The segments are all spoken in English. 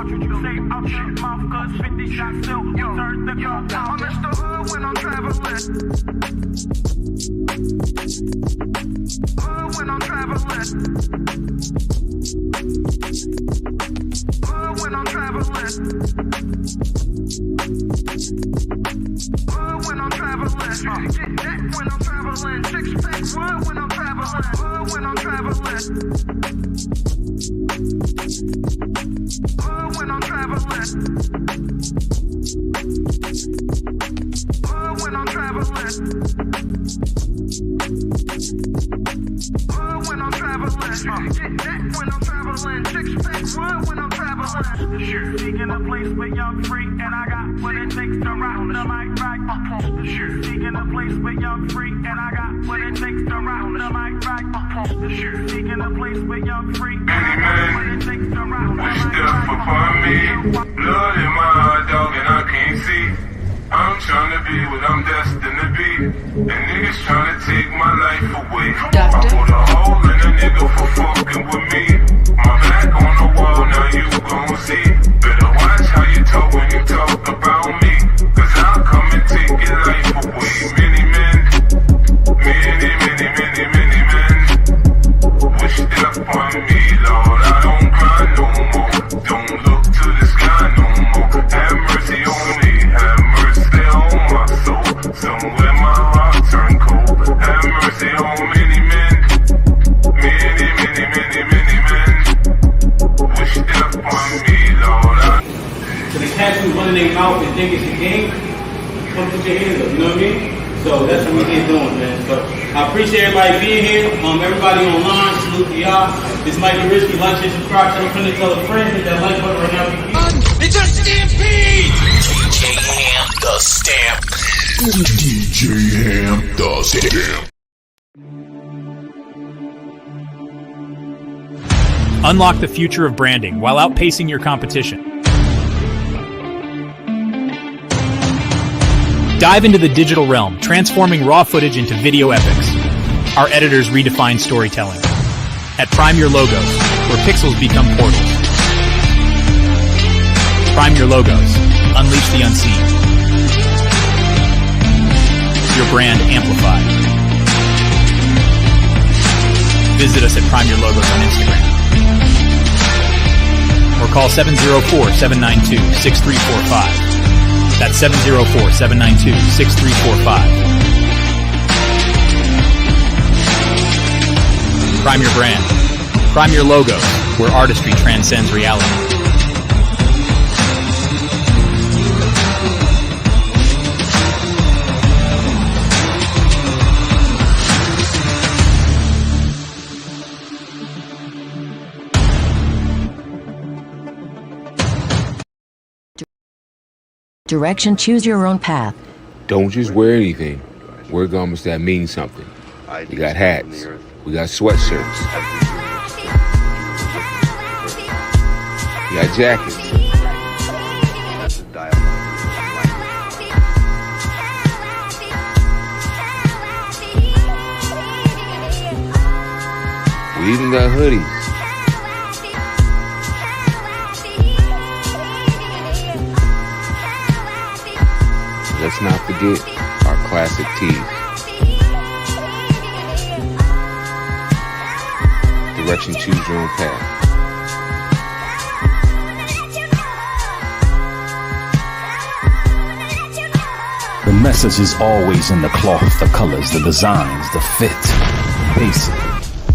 Watch what you say out your mouth, cause 50 shots still turn the gun down. I'm in the hood when I'm traveling. Hood when I'm traveling. Hood when I'm traveling. Hood when I'm traveling. Get that when I'm traveling. Six pack wood when I'm traveling. Hood when I'm traveling. Hood when I'm traveling. Hood when I'm traveling. Hood when I'm traveling. Get that when I'm traveling. Six pack wood when I'm traveling. Seeking a place where y'all free, and I got what it takes to rock the mic right. Seeking a place where y'all free, and I got what it takes to rock the mic right. Seeking a place where y'all free, and I got what it takes to rock the mic right. Upon me, blood in my heart, dog, and I can't see. I'm trying to be what I'm destined to be, and niggas trying to take my life away. I put a hole in a nigga for fucking with me. My back on the wall, now you gon' see. Better watch how you talk when you talk about me, cause I'll come and take your life away. Many men, many men wish death upon me, Lord. I don't cry no more, don't look to the sky no more. Have mercy on me, have mercy on my soul. Somewhere my heart turned cold. Have mercy on many men, many men wish death upon me, Lord. So the cats who running their mouth and think it's a game, come put your hands up, you know what I mean? So that's what we here doing, man. So I appreciate everybody being here. Everybody online, salute to y'all. This might be risky. Like, share, subscribe, tell a friend, tell a friend, hit that like button right now. It's a stampede! DJ Ham the Stamp. DJ Ham the Stamp. Unlock the future of branding while outpacing your competition. Dive into the digital realm, transforming raw footage into video epics. Our editors redefine storytelling. At Prime Your Logos, where pixels become portals. Prime Your Logos. Unleash the unseen. Your brand amplified. Visit us at Prime Your Logos on Instagram. Or call 704-792-6345. That's 704-792-6345. Prime your brand. Prime your logo, where artistry transcends reality. Direction, choose your own path. Don't just wear anything. Wear garments that mean something. We got hats. We got sweatshirts. We got jackets. We even got hoodies. Let's not forget our classic tees. Direction, choose your own path. The message is always in the cloth, the colors, the designs, the fit. Basically,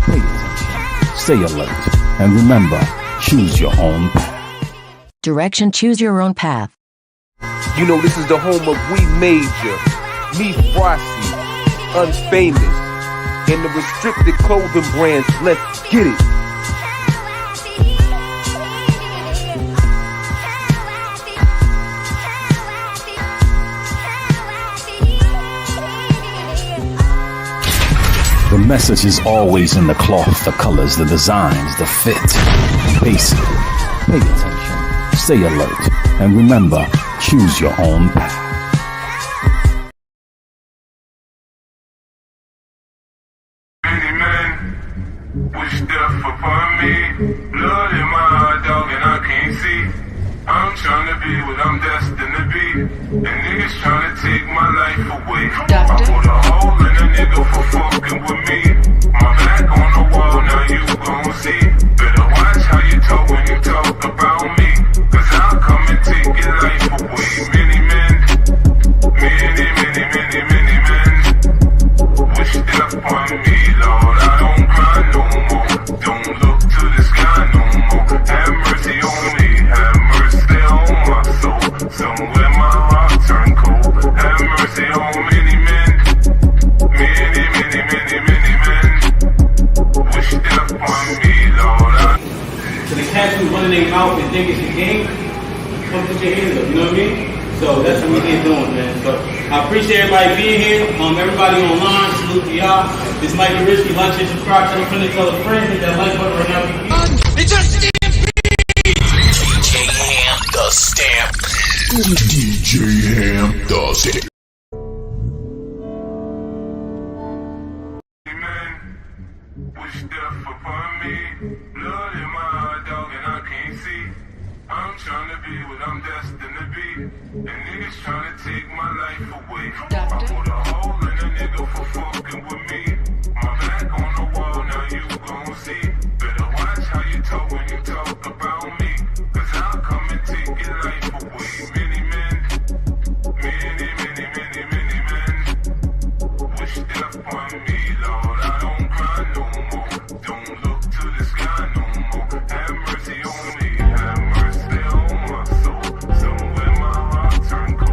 pay attention, stay alert, and remember, choose your own path. Direction, choose your own path. You know this is the home of We Major, Me Frosty, Unfamous, and the restricted clothing brands. Let's get it. The message is always in the cloth, the colors, the designs, the fit. Basically, pay attention, stay alert, and remember, choose your own path. Many men wish death upon me. Blood in my heart, dog, and I can't see. trying to be what I'm destined to be. And niggas trying to take my life away. I put a hole in a nigga for fucking with me. My back on the wall, now you gon' see. Better watch how you talk when you talk about me. Cause I'll come and take your life away. Many men, many men wish death on me, Lord. I don't cry no more. Don't look to the sky no more. Have mercy on me, have mercy on my soul. Somewhere my heart turned cold. Have mercy on many men, many men wish death on me, Lord. So the cats who running their mouth and think it's a game, come put your hands up, you know what I mean? So that's what we here doing, man. So I appreciate everybody being here. Everybody online, salute to y'all. This might be risky. Like and subscribe, tell a friend, tell a friend, hit that like button right now. It's a stampede! DJ Ham, the stamp. DJ Ham does it. Wish death upon me. Blood in my eye, dog, and I can't see. I'm trying to be what I'm destined to be. And niggas trying to take my life away. I put a hole in a nigga for fucking with me. My back on the wall, now you gon' see. Better watch how you talk when you talk about me. Cause I'll come and take your life away. Many men, many men wish death upon me, Lord. I don't cry no more. Don't look to the sky no more. Have mercy on me. Have mercy on my soul. Somewhere my heart turned cold.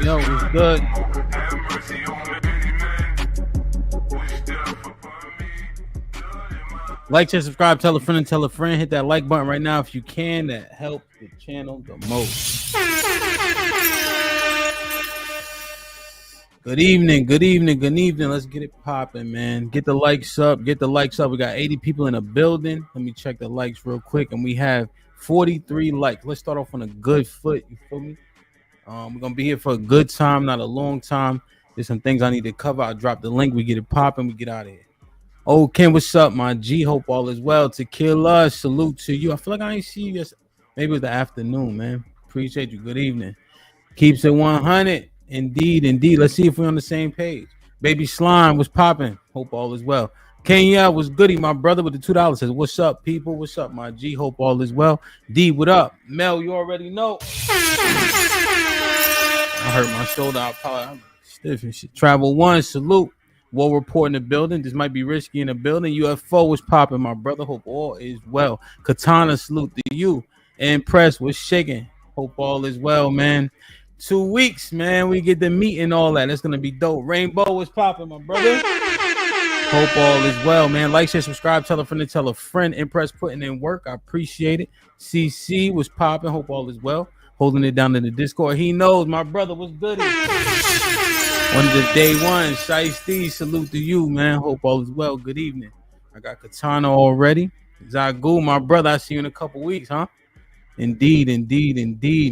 Yo, what's good? Like, share, subscribe, tell a friend, hit that like button right now if you can. That helps the channel the most. Good evening. Let's get it popping, man. Get the likes up. We got 80 people in the building. Let me check the likes real quick, and we have 43 likes. Let's start off on a good foot. You feel me? We're gonna be here for a good time, not a long time. There's some things I need to cover. I'll drop the link. We get it popping. We get out of here. Oh, Ken, what's up, my G? Hope all is well. Tequila, salute to you. I feel like I ain't see you yes. Maybe it was the afternoon, man. Appreciate you. Good evening. Keeps it 100. Indeed. Let's see if we're on the same page. Baby Slime was popping. Hope all is well. Kenya was goody, my brother with the $2 says, what's up, people? What's up, my G? Hope all is well. D, what up? Mel, you already know. I hurt my shoulder. I apologize. I'm stiff and shit. Travel One, salute. War report in the building. This might be risky in the building. UFO was popping, my brother. Hope all is well. Katana, salute to you. And Press was shaking. Hope all is well, man. 2 weeks, man. We get to meet and all that. That's gonna be dope. Rainbow was popping, my brother. Hope all is well, man. Like, share, subscribe, tell a friend to tell a friend. Impress putting in work. I appreciate it. CC was popping. Hope all is well. Holding it down in the Discord. He knows my brother was good. One of the day one. Shiesty, salute to you, man. Hope all is well. Good evening. I got Katana already. Zagu, my brother. I see you in a couple weeks, huh? Indeed,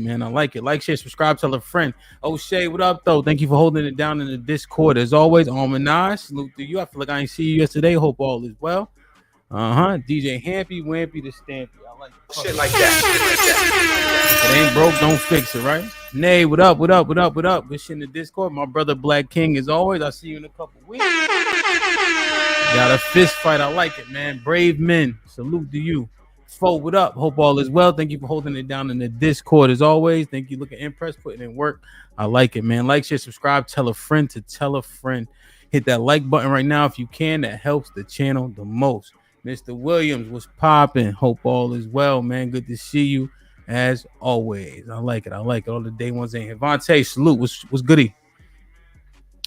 man. I like it. Like, share, subscribe, tell a friend. O'Shea, what up, though? Thank you for holding it down in the Discord. As always, Almanaj, salute to you. I feel like I ain't see you yesterday. Hope all is well. DJ Hampy, Wampy, the Stampy. I like Shit like that. it. Ain't broke, don't fix it, right? Nay, what up? Good shit in the Discord. My brother Black King, as always. I'll see you in a couple weeks. Got a fist fight. I like it, man. Brave men. Salute to you. Fo, what up? Hope all is well. Thank you for holding it down in the Discord as always. Thank you. Looking impressed, putting in work. I like it, man. Like, share, subscribe, tell a friend to tell a friend. Hit that like button right now if you can. That helps the channel the most. Mr. Williams was popping. Hope all is well, man. Good to see you as always. I like it. All the day ones ain't here. Vontae, salute. What's goody?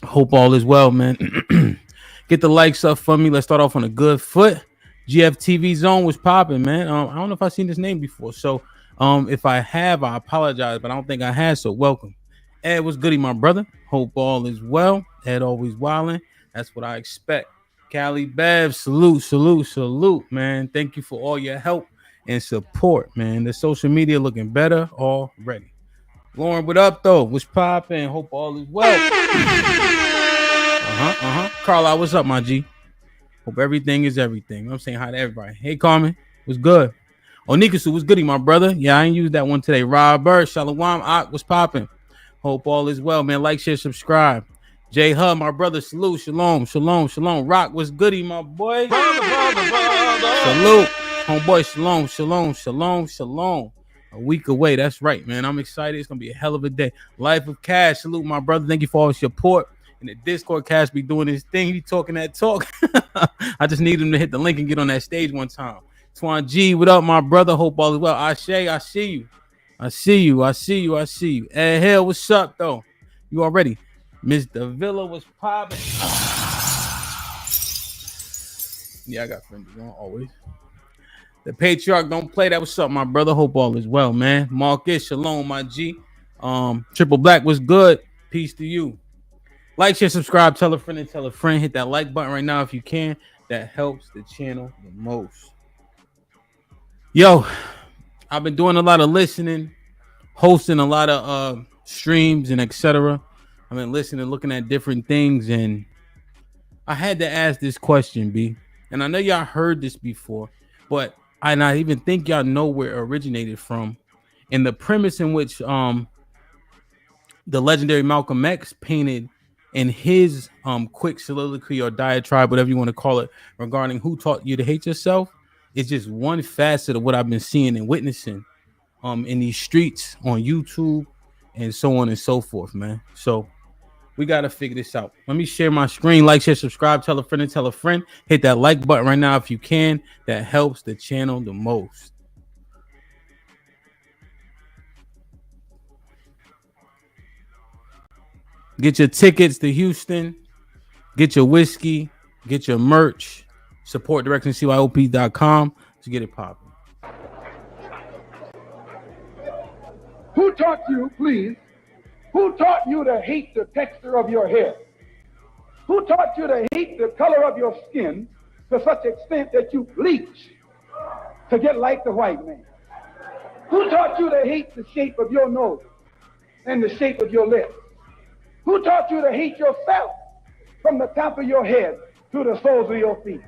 Hope all is well, man. Get the likes up for me. Let's start off on a good foot. GFTV Zone was popping, man. I don't know if I've seen this name before. So if I have, I apologize, but I don't think I have. So welcome. Ed was goody, my brother. Hope all is well. Ed always wilding. That's what I expect. Cali Bev, salute, man. Thank you for all your help and support, man. The social media looking better already. Lauren, what up, though? What's popping? Hope all is well. Carla, what's up, my G? Hope everything is everything. I'm saying hi to everybody. Hey, Carmen, what's good? Onikasu, what's goody, my brother? Yeah, I ain't used that one today. Robert, Shalom, what's popping? Hope all is well, man. Like, share, subscribe. J Hub, my brother, salute. Shalom. Rock, what's goody, my boy? Salute. Homeboy, shalom. A week away. That's right, man. I'm excited. It's going to be a hell of a day. Life of Cash, salute, my brother. Thank you for all your support. And the Discord, Cash be doing his thing. He talking that talk. I just need him to hit the link and get on that stage one time. Twan G, what up, my brother? Hope all is well. Ashe, I see you. Ed Hill, what's up, though? You already. Miss Davila was popping. Yeah, I got friends on always. The Patriarch don't play. That was up, my brother. Hope all is well, man. Marcus, shalom, my G. Triple Black was good. Peace to you. Like, share, subscribe, tell a friend and tell a friend. Hit that like button right now if you can. That helps the channel the most. Yo, I've been doing a lot of listening, hosting a lot of streams and etc. I've been listening, looking at different things, and I had to ask this question, B. And I know y'all heard this before, but I even think y'all know where it originated from. And the premise in which the legendary Malcolm X painted in his quick soliloquy or diatribe, whatever you want to call it, regarding who taught you to hate yourself, is just one facet of what I've been seeing and witnessing in these streets, on YouTube, and so on and so forth, man. So we got to figure this out. Let me share my screen. Like, share, subscribe, tell a friend and tell a friend. Hit that like button right now if you can. That helps the channel the most. Get your tickets to Houston. Get your whiskey. Get your merch. Support directioncyop.com to get it popping. Who taught you, please? Who taught you to hate the texture of your hair? Who taught you to hate the color of your skin to such extent that you bleach to get like the white man? Who taught you to hate the shape of your nose and the shape of your lips? Who taught you to hate yourself from the top of your head to the soles of your feet?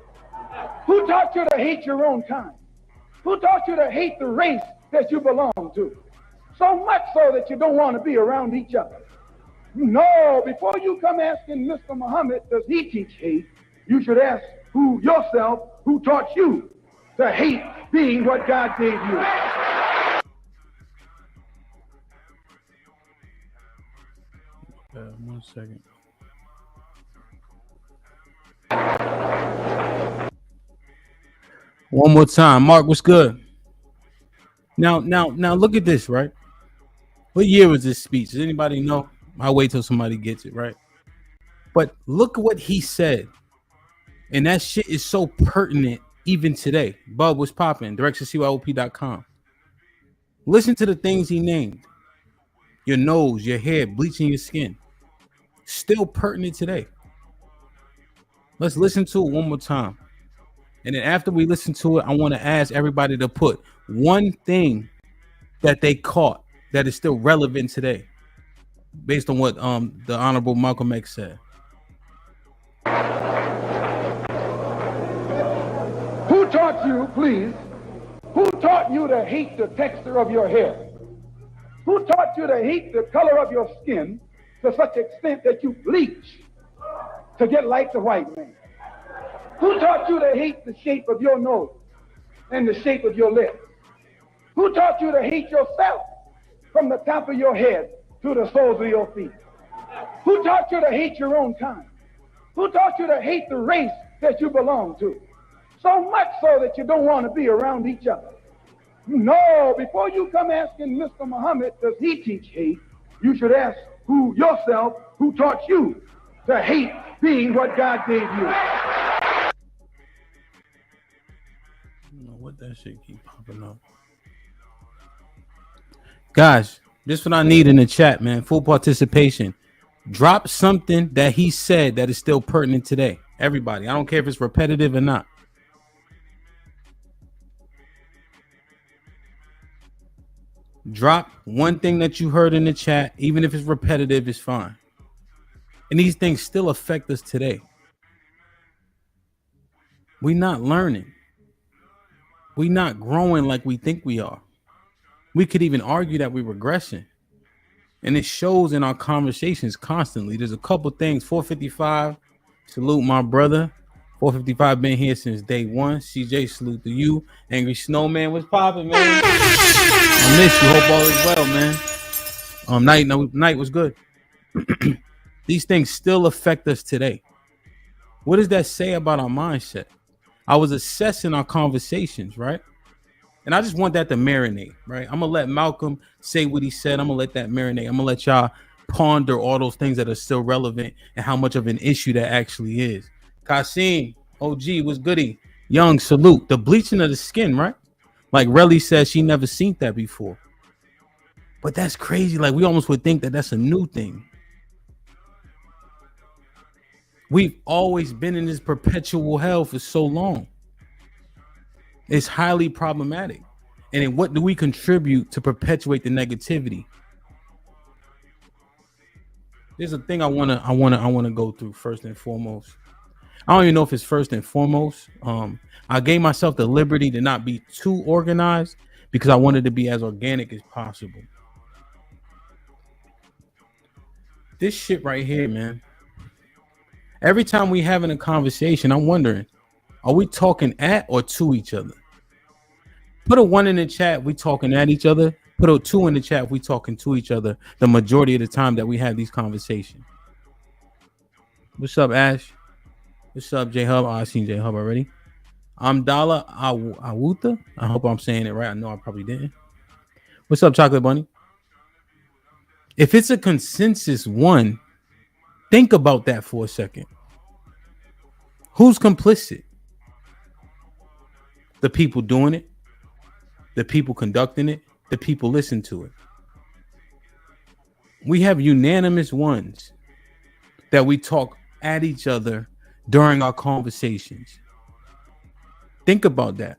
Who taught you to hate your own kind? Who taught you to hate the race that you belong to? So much so that you don't want to be around each other. No, before you come asking Mr. Muhammad, does he teach hate? You should ask yourself, who taught you to hate being what God gave you? 1 second. One more time. Mark, what's good? Now, look at this, right? What year was this speech? Does anybody know? I'll wait till somebody gets it, right? But look at what he said. And that shit is so pertinent even today. Bub was popping. DirectionCYOP.com. Listen to the things he named. Your nose, your hair, bleaching your skin. Still pertinent today. Let's listen to it one more time. And then after we listen to it, I want to ask everybody to put one thing that they caught that is still relevant today, based on what the Honorable Malcolm X said. Who taught you, please? Who taught you to hate the texture of your hair? Who taught you to hate the color of your skin to such extent that you bleach to get like the white man? Who taught you to hate the shape of your nose and the shape of your lips? Who taught you to hate yourself from the top of your head to the soles of your feet? Who taught you to hate your own kind? Who taught you to hate the race that you belong to? So much so that you don't want to be around each other. No, before you come asking Mr. Muhammad, does he teach hate? You should ask yourself, who taught you to hate being what God gave you? I don't know what that shit keep popping up. Guys, this is what I need in the chat, man. Full participation. Drop something that he said that is still pertinent today. Everybody, I don't care if it's repetitive or not. Drop one thing that you heard in the chat, even if it's repetitive, it's fine. And these things still affect us today. We're not learning. We're not growing like we think we are. We could even argue that we're regressing. And it shows in our conversations constantly. There's a couple things. 455, salute my brother. 455 been here since day one. CJ, salute to you. Angry Snowman was popping, man. I miss you. Hope all is well, man. Night was good. These things still affect us today. What does that say about our mindset? I was assessing our conversations, right? And I just want that to marinate, right? I'm going to let Malcolm say what he said. I'm going to let that marinate. I'm going to let y'all ponder all those things that are still relevant and how much of an issue that actually is. Kasim, OG, what's goody? Young, salute. The bleaching of the skin, right? Like Relly says, she never seen that before. But that's crazy. Like we almost would think that that's a new thing. We've always been in this perpetual hell for so long. It's highly problematic. And then what do we contribute to perpetuate the negativity? There's a thing I wanna go through first and foremost. I don't even know if it's first and foremost. I gave myself the liberty to not be too organized because I wanted to be as organic as possible. This shit right here, man. Every time we having a conversation, I'm wondering, are we talking at or to each other? Put a 1 in the chat, we talking at each other. Put a 2 in the chat, we talking to each other the majority of the time that we have these conversations. What's up, Ash? What's up, J-Hub? Oh, I seen J-Hub already. I'm Dala Awuta. I hope I'm saying it right. I know I probably didn't. What's up, Chocolate Bunny? If it's a consensus 1, think about that for a second. Who's complicit? The people doing it, the people conducting it, the people listen to it. We have unanimous ones that we talk at each other during our conversations. Think about that.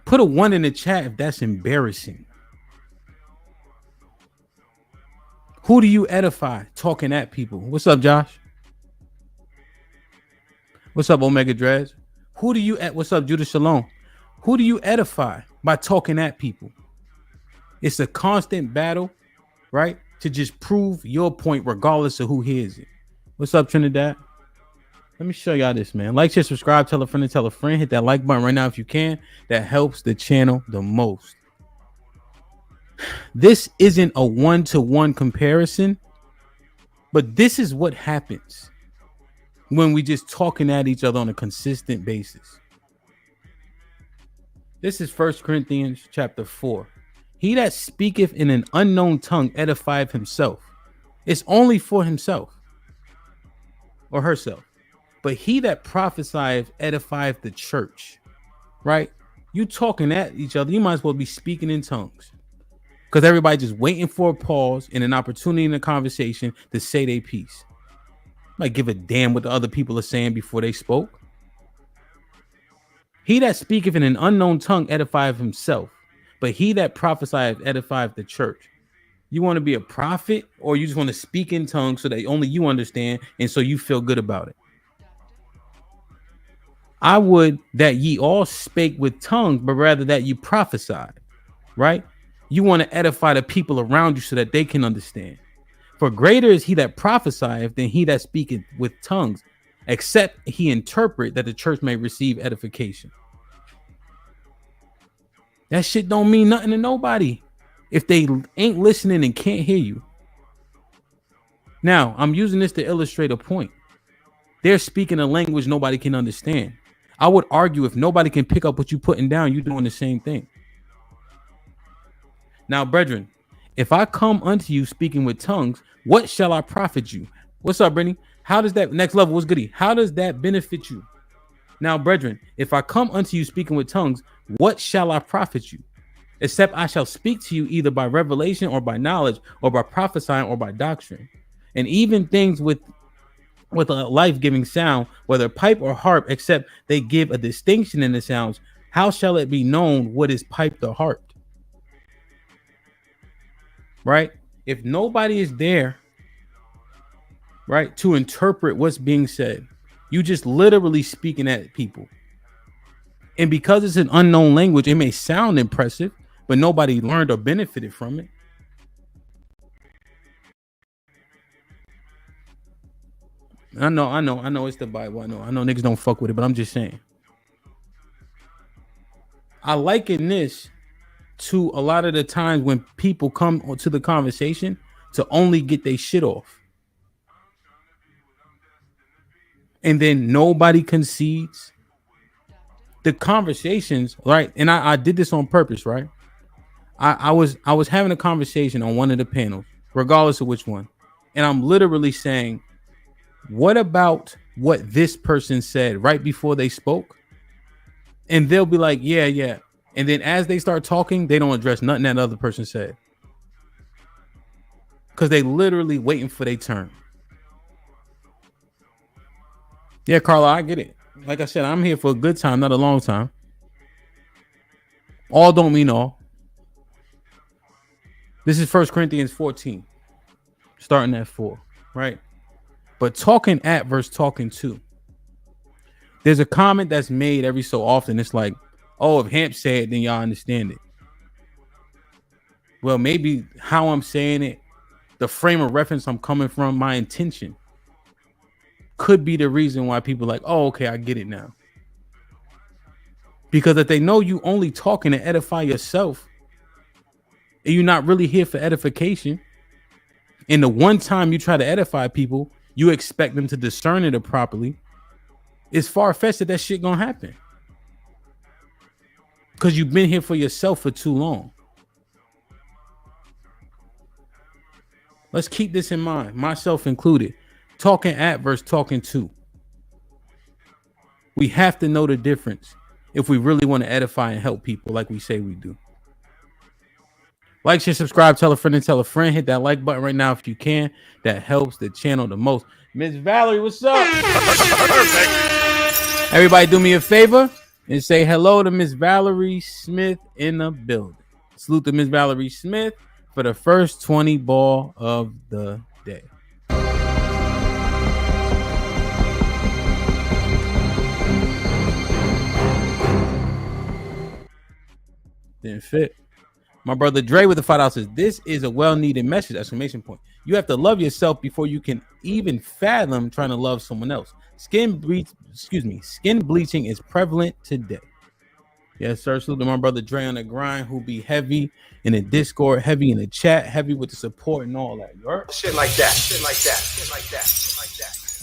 Put a 1 in the chat if that's embarrassing. Who do you edify talking at people? What's up, Josh? What's up, Omega Dreads? What's up, Judah Shalom? Who do you edify by talking at people? It's a constant battle, right? To just prove your point regardless of who hears it. What's up, Trinidad? Let me show y'all this, man. Like, share, subscribe, tell a friend, and tell a friend. Hit that like button right now if you can. That helps the channel the most. This isn't a 1-to-1 comparison, but this is what happens when we just talking at each other on a consistent basis. This is 1 Corinthians chapter 4. He that speaketh in an unknown tongue edifieth himself. It's only for himself or herself. But he that prophesieth edifieth the church. Right? You talking at each other, you might as well be speaking in tongues. Because everybody just waiting for a pause and an opportunity in the conversation to say their piece. Might give a damn what the other people are saying before they spoke. He that speaketh in an unknown tongue edifieth himself, but he that prophesieth edifieth the church. You want to be a prophet, or you just want to speak in tongues so that only you understand and so you feel good about it? I would that ye all spake with tongues, but rather that you prophesied, right? You want to edify the people around you so that they can understand. For greater is he that prophesieth than he that speaketh with tongues, except he interpret, that the church may receive edification. That shit don't mean nothing to nobody if they ain't listening and can't hear you. Now, I'm using this to illustrate a point. They're speaking a language nobody can understand. I would argue if nobody can pick up what you're putting down, you're doing the same thing. Now, brethren, if I come unto you speaking with tongues, what shall I profit you? What's up, Brittany? How does that next level? What's goody? How does that benefit you? Now, brethren, if I come unto you speaking with tongues, what shall I profit you? Except I shall speak to you either by revelation or by knowledge or by prophesying or by doctrine. And even things with a life-giving sound, whether pipe or harp, except they give a distinction in the sounds, how shall it be known what is piped or harped? Right? If nobody is there, right, to interpret what's being said, you just literally speaking at people. And because it's an unknown language, it may sound impressive, but nobody learned or benefited from it. I know it's the Bible. I know niggas don't fuck with it, but I'm just saying. I liken this to a lot of the times when people come to the conversation to only get their shit off. And then nobody concedes. The conversations, right? And I did this on purpose, right? I was having a conversation on one of the panels, regardless of which one. And I'm literally saying, what about what this person said right before they spoke? And they'll be like, yeah. And then as they start talking, they don't address nothing that other person said. Because they literally waiting for their turn. Yeah, Carla, I get it. Like I said, I'm here for a good time, not a long time. All don't mean all. This is 1 Corinthians 14, starting at 4, right? But talking at versus talking to. There's a comment that's made every so often. It's like, oh, if Hamp said it, then y'all understand it. Well, maybe how I'm saying it, the frame of reference I'm coming from, my intention, could be the reason why people are like, oh, okay, I get it now. Because if they know you only talking to edify yourself, and you're not really here for edification, and the one time you try to edify people, you expect them to discern it properly, it's far-fetched that shit gonna happen. Because you've been here for yourself for too long. Let's keep this in mind, myself included. Talking at versus talking to. We have to know the difference if we really want to edify and help people like we say we do. Like, share, subscribe, tell a friend and tell a friend. Hit that like button right now if you can. That helps the channel the most. Miss Valerie, what's up? Everybody do me a favor and say hello to Miss Valerie Smith in the building. Salute to Miss Valerie Smith for the first 20 ball of the day. Didn't fit. My brother Dre with the $5 says, this is a well-needed message, exclamation point. You have to love yourself before you can even fathom trying to love someone else. Skin bleaching is prevalent today. Yes, sir. Salute to my brother Dre on the grind, who be heavy in the Discord, heavy in the chat, heavy with the support and all that. Shit like that.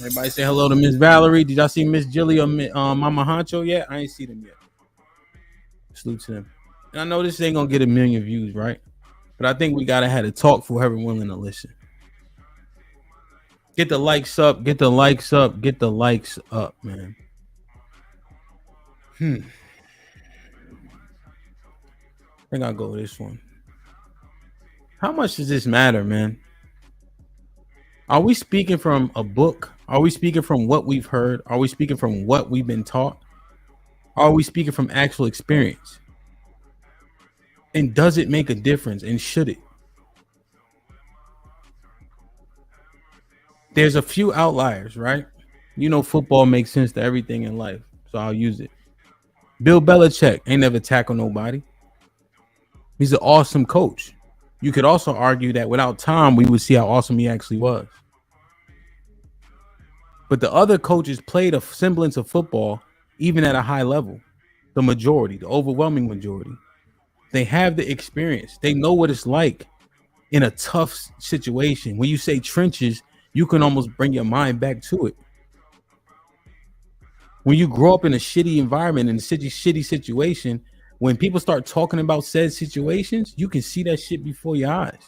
Everybody say hello to Miss Valerie. Did y'all see Miss Jilly or Mama Honcho yet? I ain't see them yet. Salute to them. And I know this ain't gonna get a million views, right? But I think we gotta have a talk for whoever willing to listen. Get the likes up, get the likes up, get the likes up, man. I think I'll go with this one. How much does this matter, man? Are we speaking from a book? Are we speaking from what we've heard? Are we speaking from what we've been taught? Are we speaking from actual experience? And does it make a difference? And should it? There's a few outliers, right? You know, football makes sense to everything in life, so I'll use it. Bill Belichick ain't never tackled nobody. He's an awesome coach. You could also argue that without Tom, we would see how awesome he actually was. But the other coaches played a semblance of football, even at a high level. The majority, the overwhelming majority. They have the experience. They know what it's like in a tough situation. When you say trenches, you can almost bring your mind back to it. When you grow up in a shitty environment, in a shitty situation, when people start talking about said situations, you can see that shit before your eyes.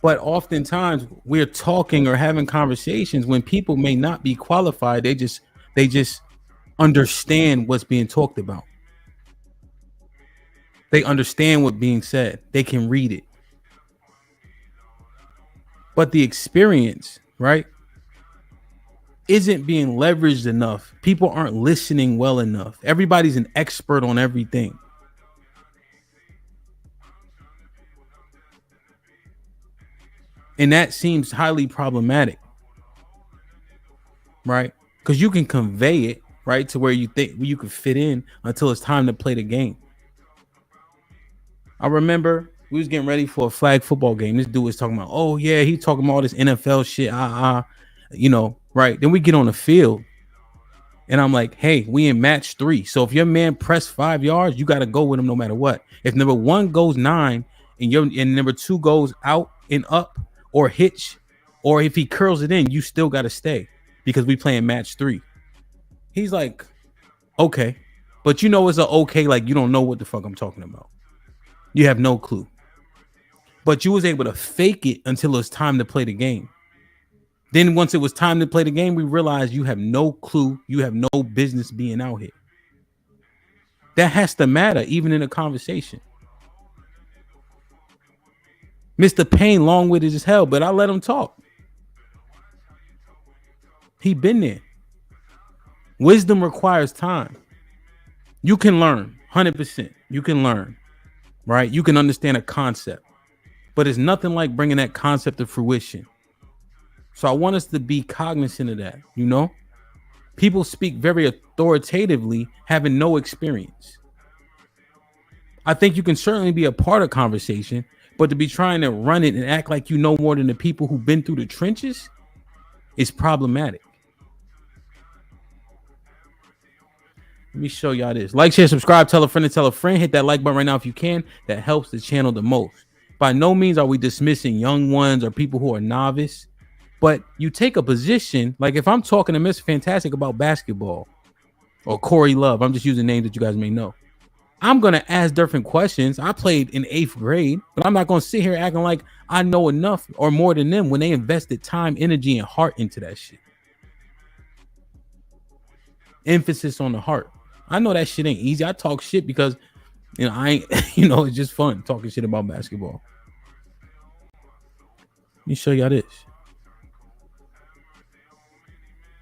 But oftentimes we're talking or having conversations when people may not be qualified. They just understand what's being talked about. They understand what's being said. They can read it. But the experience, right, isn't being leveraged enough. People aren't listening well enough. Everybody's an expert on everything. And that seems highly problematic, right? Because you can convey it, right, to where you think you can fit in until it's time to play the game. I remember we was getting ready for a flag football game. This dude was talking about, oh yeah, he talking about all this NFL shit, you know, right? Then we get on the field, and I'm like, hey, we in match 3. So if your man press 5 yards, you got to go with him no matter what. If number 1 goes 9 and number 2 goes out and up or hitch, or if he curls it in, you still got to stay because we playing match 3. He's like, okay, but you know it's a okay, like you don't know what the fuck I'm talking about. You have no clue. But you was able to fake it until it was time to play the game. Then once it was time to play the game, we realized you have no clue. You have no business being out here. That has to matter, even in a conversation. Mr. Payne, long-winded as hell, but I let him talk. He been there. Wisdom requires time. You can learn, 100%. You can learn, right? You can understand a concept, but it's nothing like bringing that concept to fruition. So I want us to be cognizant of that, you know? People speak very authoritatively, having no experience. I think you can certainly be a part of conversation, but to be trying to run it and act like you know more than the people who've been through the trenches is problematic. Let me show y'all this. Like, share, subscribe, tell a friend to tell a friend. Hit that like button right now if you can. That helps the channel the most. By no means are we dismissing young ones or people who are novice, but you take a position. Like if I'm talking to Mr. Fantastic about basketball or Corey Love, I'm just using names that you guys may know. I'm going to ask different questions. I played in 8th grade, but I'm not going to sit here acting like I know enough or more than them when they invested time, energy, and heart into that shit. Emphasis on the heart. I know that shit ain't easy. I talk shit because, you know, I ain't, you know, it's just fun talking shit about basketball. Let me show y'all this.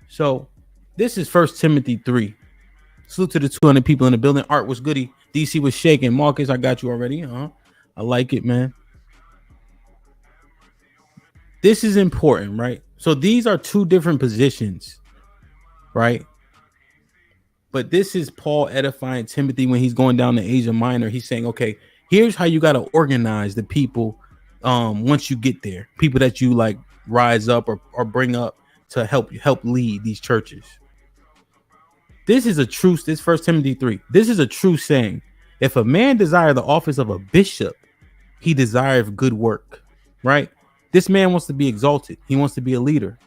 So this is 1 Timothy 3. Salute to the 200 people in the building. Art was goody. DC was shaking. Marcus, I got you already. I like it, man. This is important, right? So these are 2 different positions, right? But this is Paul edifying Timothy when he's going down to Asia Minor. He's saying, okay, here's how you got to organize the people once you get there. People that you like rise up or bring up to help lead these churches. This is a truth. This 1 Timothy 3. This is a true saying. If a man desire the office of a bishop, he desireth good work, right? This man wants to be exalted. He wants to be a leader.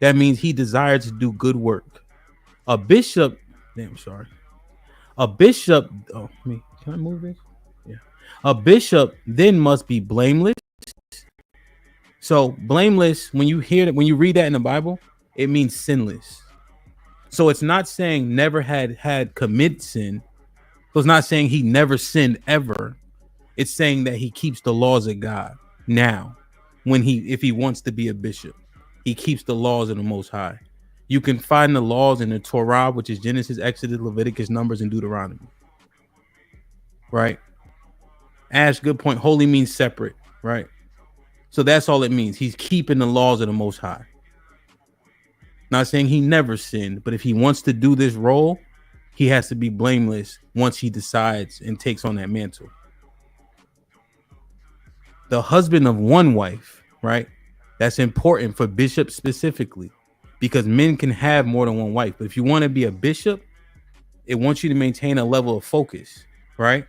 That means he desires to do good work. A bishop, A bishop, can I move this? Yeah. A bishop then must be blameless. So blameless, when you hear that, when you read that in the Bible, it means sinless. So it's not saying never had commit sin. So it's not saying he never sinned ever. It's saying that he keeps the laws of God now. If he wants to be a bishop, he keeps the laws of the Most High. You can find the laws in the Torah, which is Genesis, Exodus, Leviticus, Numbers, and Deuteronomy. Right? Ash, good point. Holy means separate, right? So that's all it means. He's keeping the laws of the Most High. Not saying he never sinned, but if he wants to do this role, he has to be blameless once he decides and takes on that mantle. The husband of one wife, right? That's important for bishops specifically, because men can have more than one wife. But if you want to be a bishop, it wants you to maintain a level of focus, right?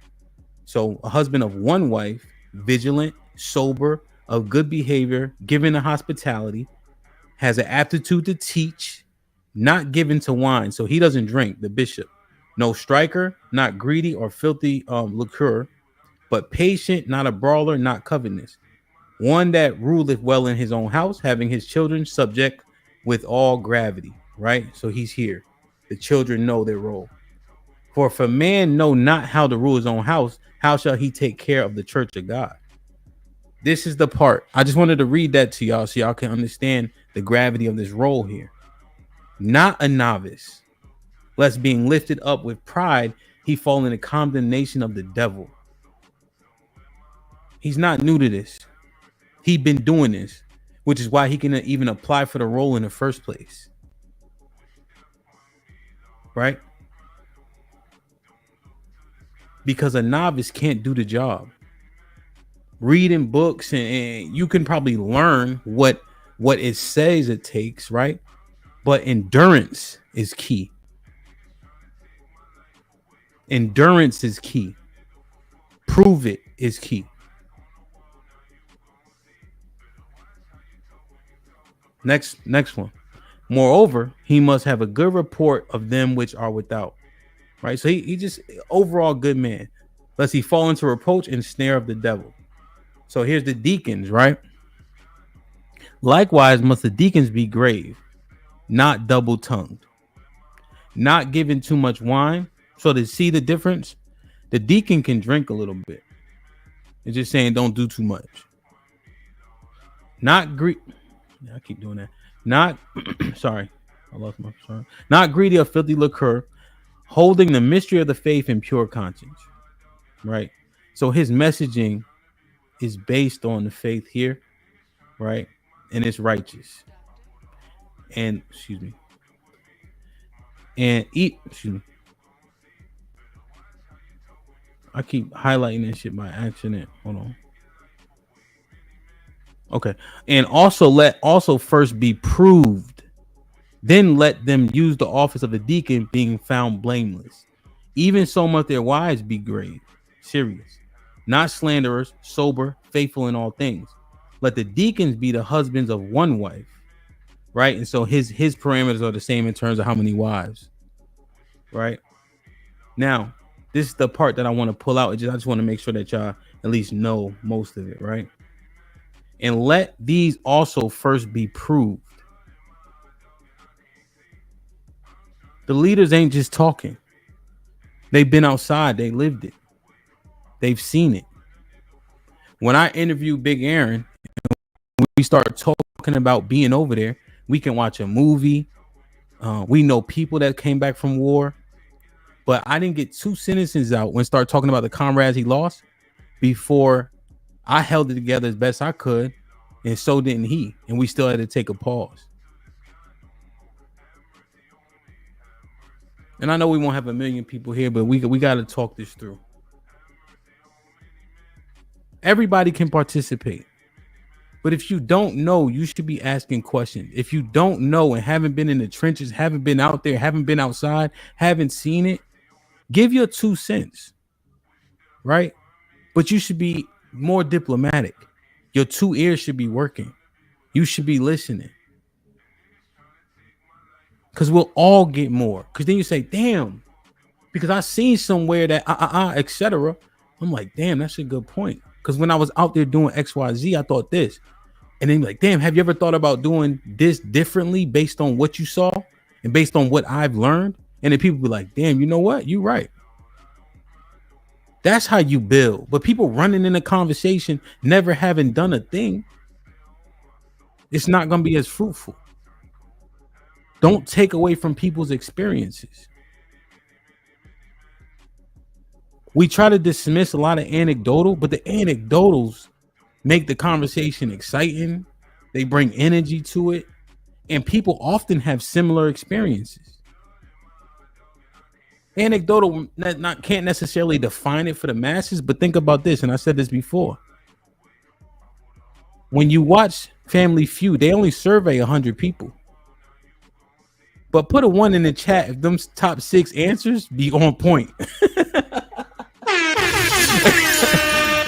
So a husband of one wife, vigilant, sober, of good behavior, given to hospitality, has an aptitude to teach, not given to wine. So he doesn't drink, the bishop. No striker, not greedy or filthy liquor, but patient, not a brawler, not covetous. One that ruleth well in his own house, having his children subject with all gravity, right? So he's here. The children know their role. For if a man know not how to rule his own house, how shall he take care of the church of God? This is the part. I just wanted to read that to y'all so y'all can understand the gravity of this role here. Not a novice, lest being lifted up with pride, he fall in the condemnation of the devil. He's not new to this. He's been doing this, which is why he can even apply for the role in the first place. Right? Because a novice can't do the job. Reading books and you can probably learn what it says it takes, right? But endurance is key. Endurance is key. Prove it is key. Next one. Moreover, he must have a good report of them which are without. Right? So he just overall good man, lest he fall into reproach and snare of the devil. So here's the deacons, right? Likewise must the deacons be grave, not double-tongued, not given too much wine. So to see the difference, the deacon can drink a little bit. It's just saying don't do too much. Not greedy. I keep doing that. Not sorry. I lost my sorry. Not greedy of filthy liquor, holding the mystery of the faith in pure conscience. Right? So his messaging is based on the faith here, right? And it's righteous. And I keep highlighting this shit by accident. Hold on. Okay. And also first be proved. Then let them use the office of a deacon, being found blameless. Even so must their wives be grave, serious, not slanderers, sober, faithful in all things. Let the deacons be the husbands of one wife, right? And so his parameters are the same in terms of how many wives, right? Now, this is the part that I want to pull out. I just want to make sure that y'all at least know most of it, right? And let these also first be proved. The leaders ain't just talking. They've been outside. They lived it. They've seen it. When I interview Big Aaron, we start talking about being over there. We can watch a movie. We know people that came back from war. But I didn't get 2 sentences out when start talking about the comrades he lost before I held it together as best I could, and so didn't he. And we still had to take a pause. And I know we won't have 1 million people here, but we got to talk this through. Everybody can participate. But if you don't know, you should be asking questions. If you don't know and haven't been in the trenches, haven't been out there, haven't been outside, haven't seen it, give your 2 cents, right? But you should be more diplomatic. Your 2 ears should be working. You should be listening. Because we'll all get more. Because then you say, damn, Because I seen somewhere that etc. I'm like, damn, that's a good point. Because when I was out there doing XYZ, I thought this. And then like, damn, have you ever thought about doing this differently based on what you saw and based on what I've learned? And then people be like, damn, you know what? You're right. That's how you build. But people running in a conversation, never having done a thing, it's not going to be as fruitful. Don't take away from people's experiences. We try to dismiss a lot of anecdotal, but the anecdotals make the conversation exciting. They bring energy to it. And people often have similar experiences. Anecdotal can't necessarily define it for the masses, but think about this, and I said this before. When you watch Family Feud, they only survey 100 people. But put a 1 in the chat if them top 6 answers be on point.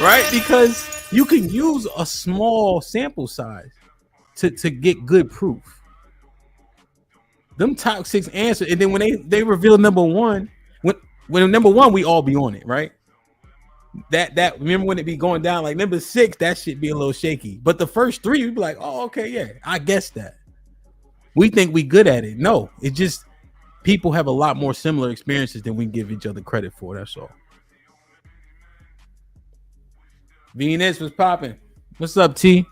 Right? Because you can use a small sample size to get good proof. Them top 6 answers, and then when they reveal number 1, when number 1, we all be on it, right? That remember when it be going down like number 6, that shit be a little shaky. But the first 3, we be like, oh, okay, yeah, I guess that. We think we good at it. No, it just people have a lot more similar experiences than we give each other credit for. That's all. Venus was popping. What's up, T?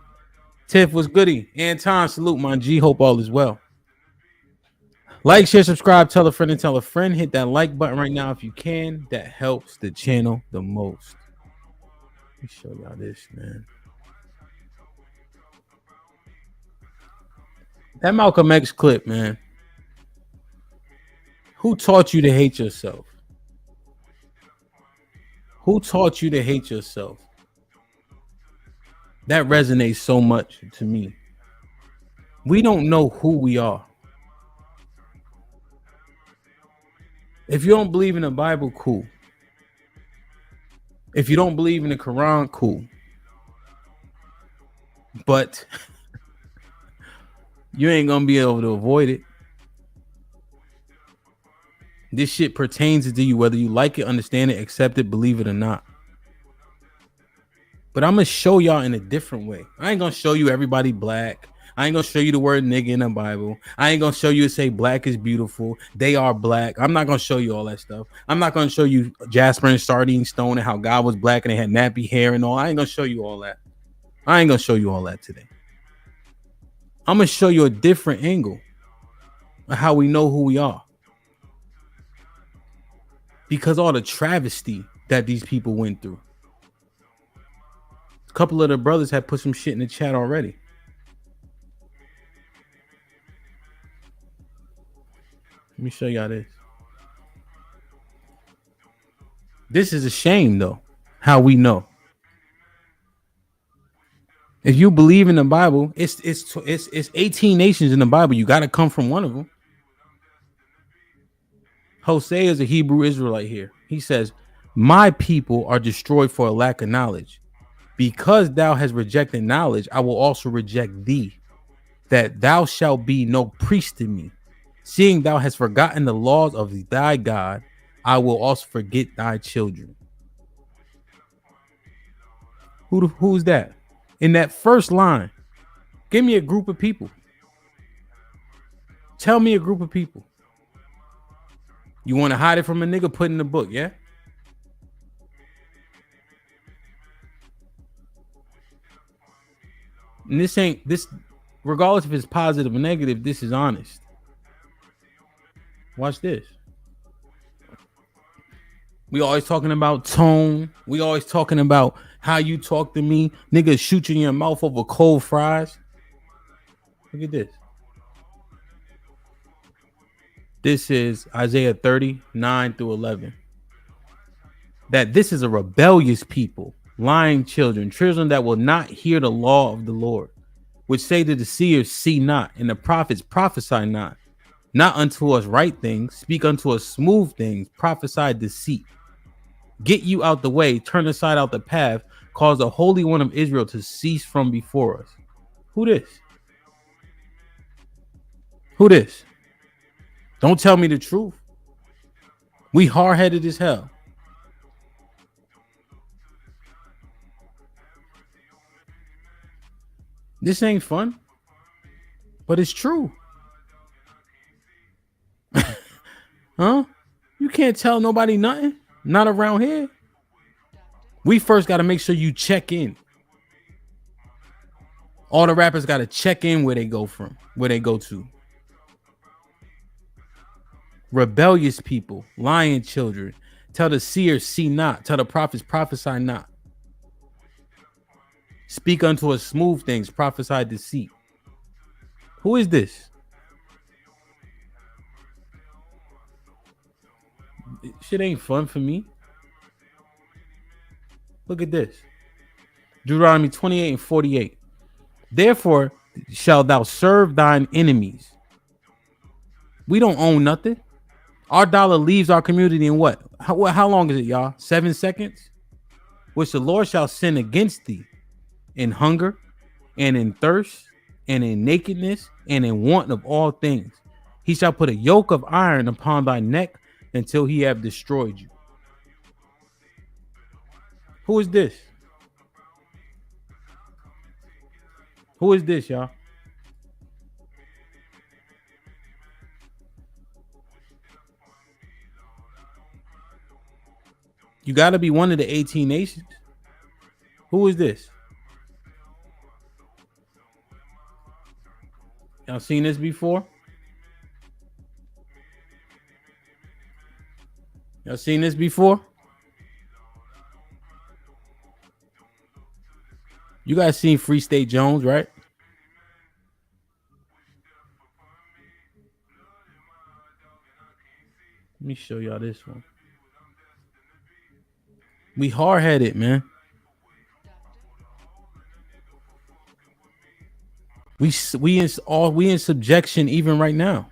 Tiff was goody. Anton, salute, my G. Hope all is well. Like, share, subscribe, tell a friend and tell a friend. Hit that like button right now if you can. That helps the channel the most. Let me show y'all this, man. That Malcolm X clip, man. Who taught you to hate yourself? Who taught you to hate yourself? That resonates so much to me. We don't know who we are. If you don't believe in the Bible, cool. If you don't believe in the Quran, cool. But you ain't gonna be able to avoid it. This shit pertains to you, whether you like it, understand it, accept it, believe it or not. But I'm gonna show y'all in a different way. I ain't gonna show you everybody black. I ain't gonna show you the word nigga in the Bible. I ain't gonna show you to say black is beautiful. They are black. I'm not gonna show you all that stuff. I'm not gonna show you Jasper and Sardine Stone and how God was black and they had nappy hair and all. I ain't gonna show you all that. I ain't gonna show you all that today. I'm gonna show you a different angle of how we know who we are. Because all the travesty that these people went through. A couple of the brothers had put some shit in the chat already. Let me show y'all this. This is a shame, though, how we know. If you believe in the Bible, it's 18 nations in the Bible. You got to come from one of them. Hosea is a Hebrew Israelite here. He says, my people are destroyed for a lack of knowledge. Because thou hast rejected knowledge, I will also reject thee, that thou shalt be no priest to me. Seeing thou hast forgotten the laws of thy God, I will also forget thy children. Who's that? In that first line, give me a group of people. Tell me a group of people. You want to hide it from a nigga? Put in the book, yeah? And this ain't this, regardless if it's positive or negative, this is honest. Watch this. We always talking about tone. We always talking about how you talk to me. Niggas shoot you in your mouth over cold fries. Look at this. This is Isaiah 30:9 through 11. That this is a rebellious people, lying children that will not hear the law of the Lord, which say to the seers, see not, and the prophets prophesy not. Not unto us right things, speak unto us smooth things, prophesy deceit. Get you out the way, turn aside out the path, cause the Holy One of Israel to cease from before us. Who this? Who this? Don't tell me the truth. We hard-headed as hell. This ain't fun, but it's true. Huh? You can't tell nobody nothing. Not around here. We first got to make sure you check in. All the rappers got to check in where they go from, where they go to. Rebellious people, lying children. Tell the seers, see not. Tell the prophets, prophesy not. Speak unto us smooth things, prophesy deceit. Who is this? Shit ain't fun for me. Look at this. Deuteronomy 28 and 48. Therefore shalt thou serve thine enemies. We don't own nothing. Our dollar leaves our community in what? How long is it, y'all? 7 seconds? Which the Lord shall send against thee in hunger and in thirst and in nakedness and in want of all things. He shall put a yoke of iron upon thy neck until he have destroyed you. Who is this? Who is this, y'all? You got to be one of the 18 nations. Who is this? Y'all seen this before? Y'all seen this before? You guys seen Free State Jones, right? Let me show y'all this one. We hard-headed, man. We in subjection even right now.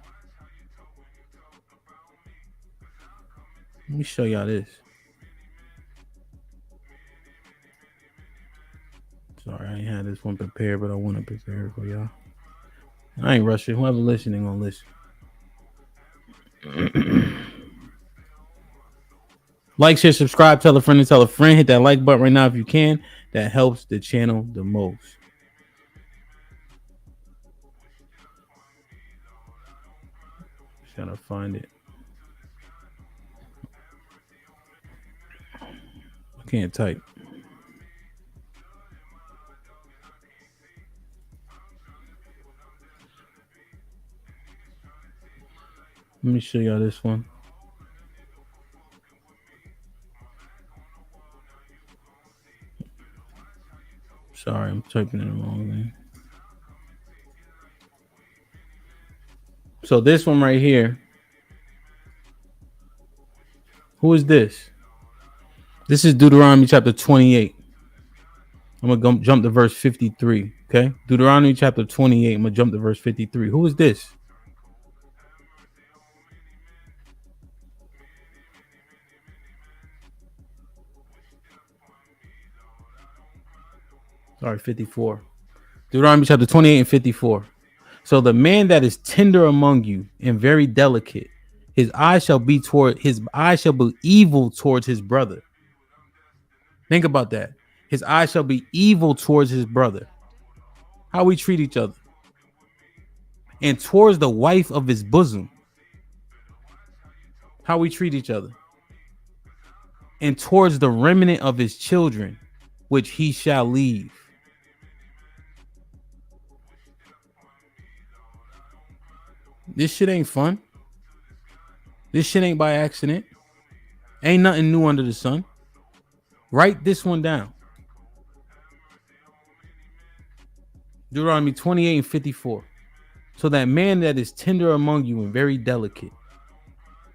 Let me show y'all this. Sorry, I ain't had this one prepared, but I want to prepare it for y'all. I ain't rushing. Whoever listening gonna listen. Like, share, subscribe, tell a friend and tell a friend. Hit that like button right now if you can. That helps the channel the most. Just gotta find it. I can't type. Let me show y'all this one. Sorry, I'm typing it wrong, man. So this one right here. Who is this? This is Deuteronomy chapter 28. I'm going to jump to verse 53. Okay. Deuteronomy chapter 28. I'm going to jump to verse 53. Who is this? Sorry, 54. Deuteronomy chapter 28 and 54. So the man that is tender among you and very delicate, his eye shall be evil towards his brother. Think about that. His eye shall be evil towards his brother. How we treat each other. And towards the wife of his bosom. How we treat each other. And towards the remnant of his children, which he shall leave. This shit ain't fun. This shit ain't by accident. Ain't nothing new under the sun. Write this one down. Deuteronomy 28 and 54. So that man that is tender among you and very delicate,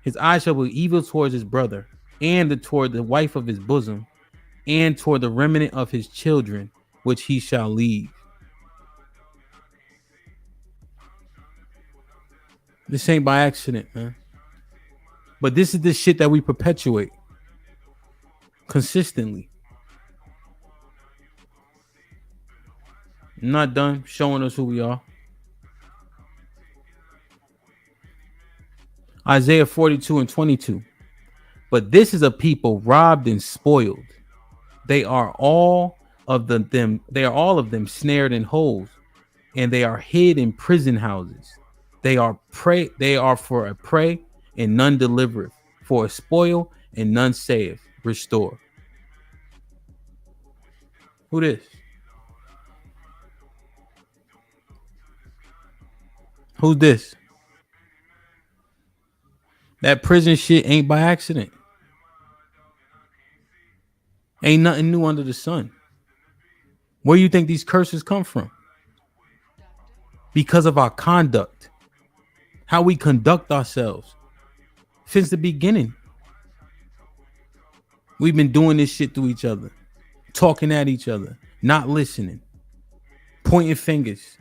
his eye shall be evil towards his brother, and toward the wife of his bosom, and toward the remnant of his children, which he shall leave. This ain't by accident, man. But this is the shit that we perpetuate consistently. I'm not done showing us who we are. Isaiah 42 and 22. But this is a people robbed and spoiled. They are all of them. They are all of them snared in holes, and they are hid in prison houses. They are prey. They are for a prey, and none delivereth. For a spoil, and none saith, restore. Who this? Who's this? That prison shit ain't by accident. Ain't nothing new under the sun. Where you think these curses come from? Because of our conduct. How we conduct ourselves. Since the beginning. We've been doing this shit to each other. Talking at each other. Not listening. Pointing fingers.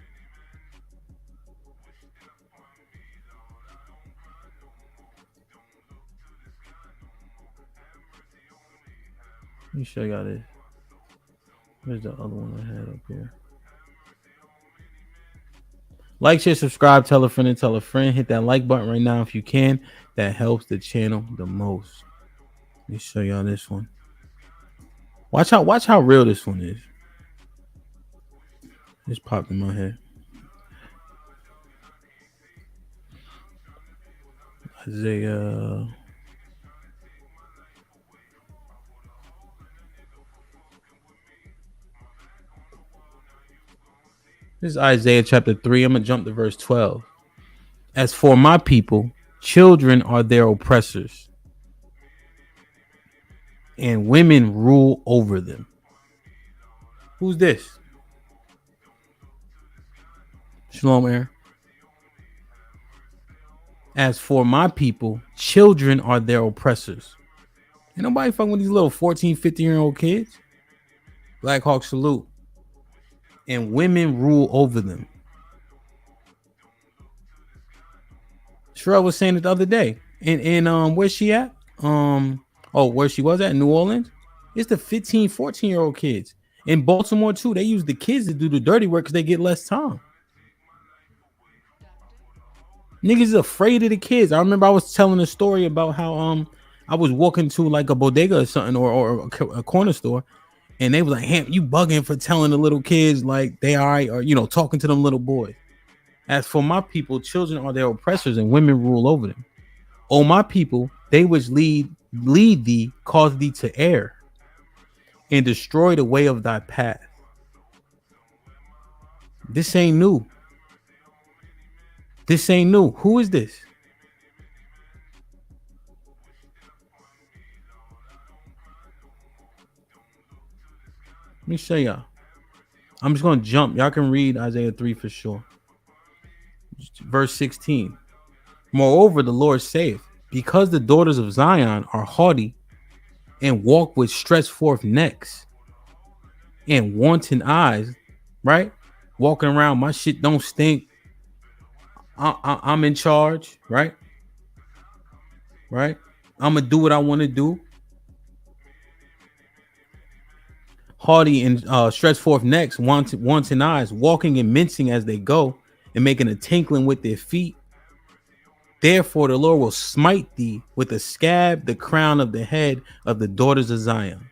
Let me show y'all this. Where's the other one I had up here? Like, share, subscribe, tell a friend and tell a friend. Hit that like button right now if you can. That helps the channel the most. Let me show y'all this one. Watch how real this one is. Just popped in my head. Isaiah. This is Isaiah chapter 3. I'm going to jump to verse 12. As for my people, children are their oppressors, and women rule over them. Who's this? Shalom, Aaron. As for my people, children are their oppressors. Ain't nobody fucking with these little 14, 15-year-old kids. Black Hawk salute. And women rule over them. Sherelle was saying it the other day. And where's she at? Where she was at, New Orleans. It's the 15, 14-year-old kids. In Baltimore, too, they use the kids to do the dirty work because they get less time. Niggas is afraid of the kids. I remember I was telling a story about how I was walking to like a bodega or something or a corner store. And they was like, "Ham, you bugging for telling the little kids like they all right," or talking to them little boys. As for my people, children are their oppressors, and women rule over them. O my people, they which lead thee, cause thee to err, and destroy the way of thy path. This ain't new. This ain't new. Who is this? Let me show y'all. I'm just going to jump. Y'all can read Isaiah 3 for sure. Verse 16. Moreover, the Lord saith, because the daughters of Zion are haughty and walk with stretched forth necks and wanton eyes, right? Walking around, my shit don't stink. I'm in charge, right? Right? I'm going to do what I want to do. Haughty and stretched forth necks, wanton eyes, walking and mincing as they go, and making a tinkling with their feet. Therefore, the Lord will smite thee with a scab, the crown of the head of the daughters of Zion,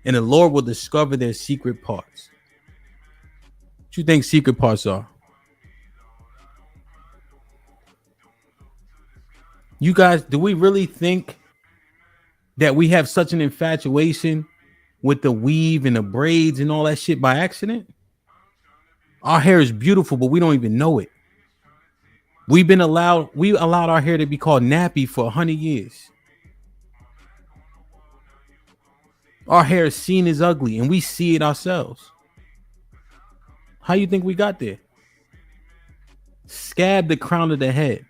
and the Lord will discover their secret parts. What you think secret parts are? You guys, do we really think that we have such an infatuation with the weave and the braids and all that shit by accident? Our hair is beautiful, but we don't even know it. We allowed our hair to be called nappy for 100 years. Our hair is seen as ugly, and we see it ourselves. How you think we got there? Scab the crown of the head.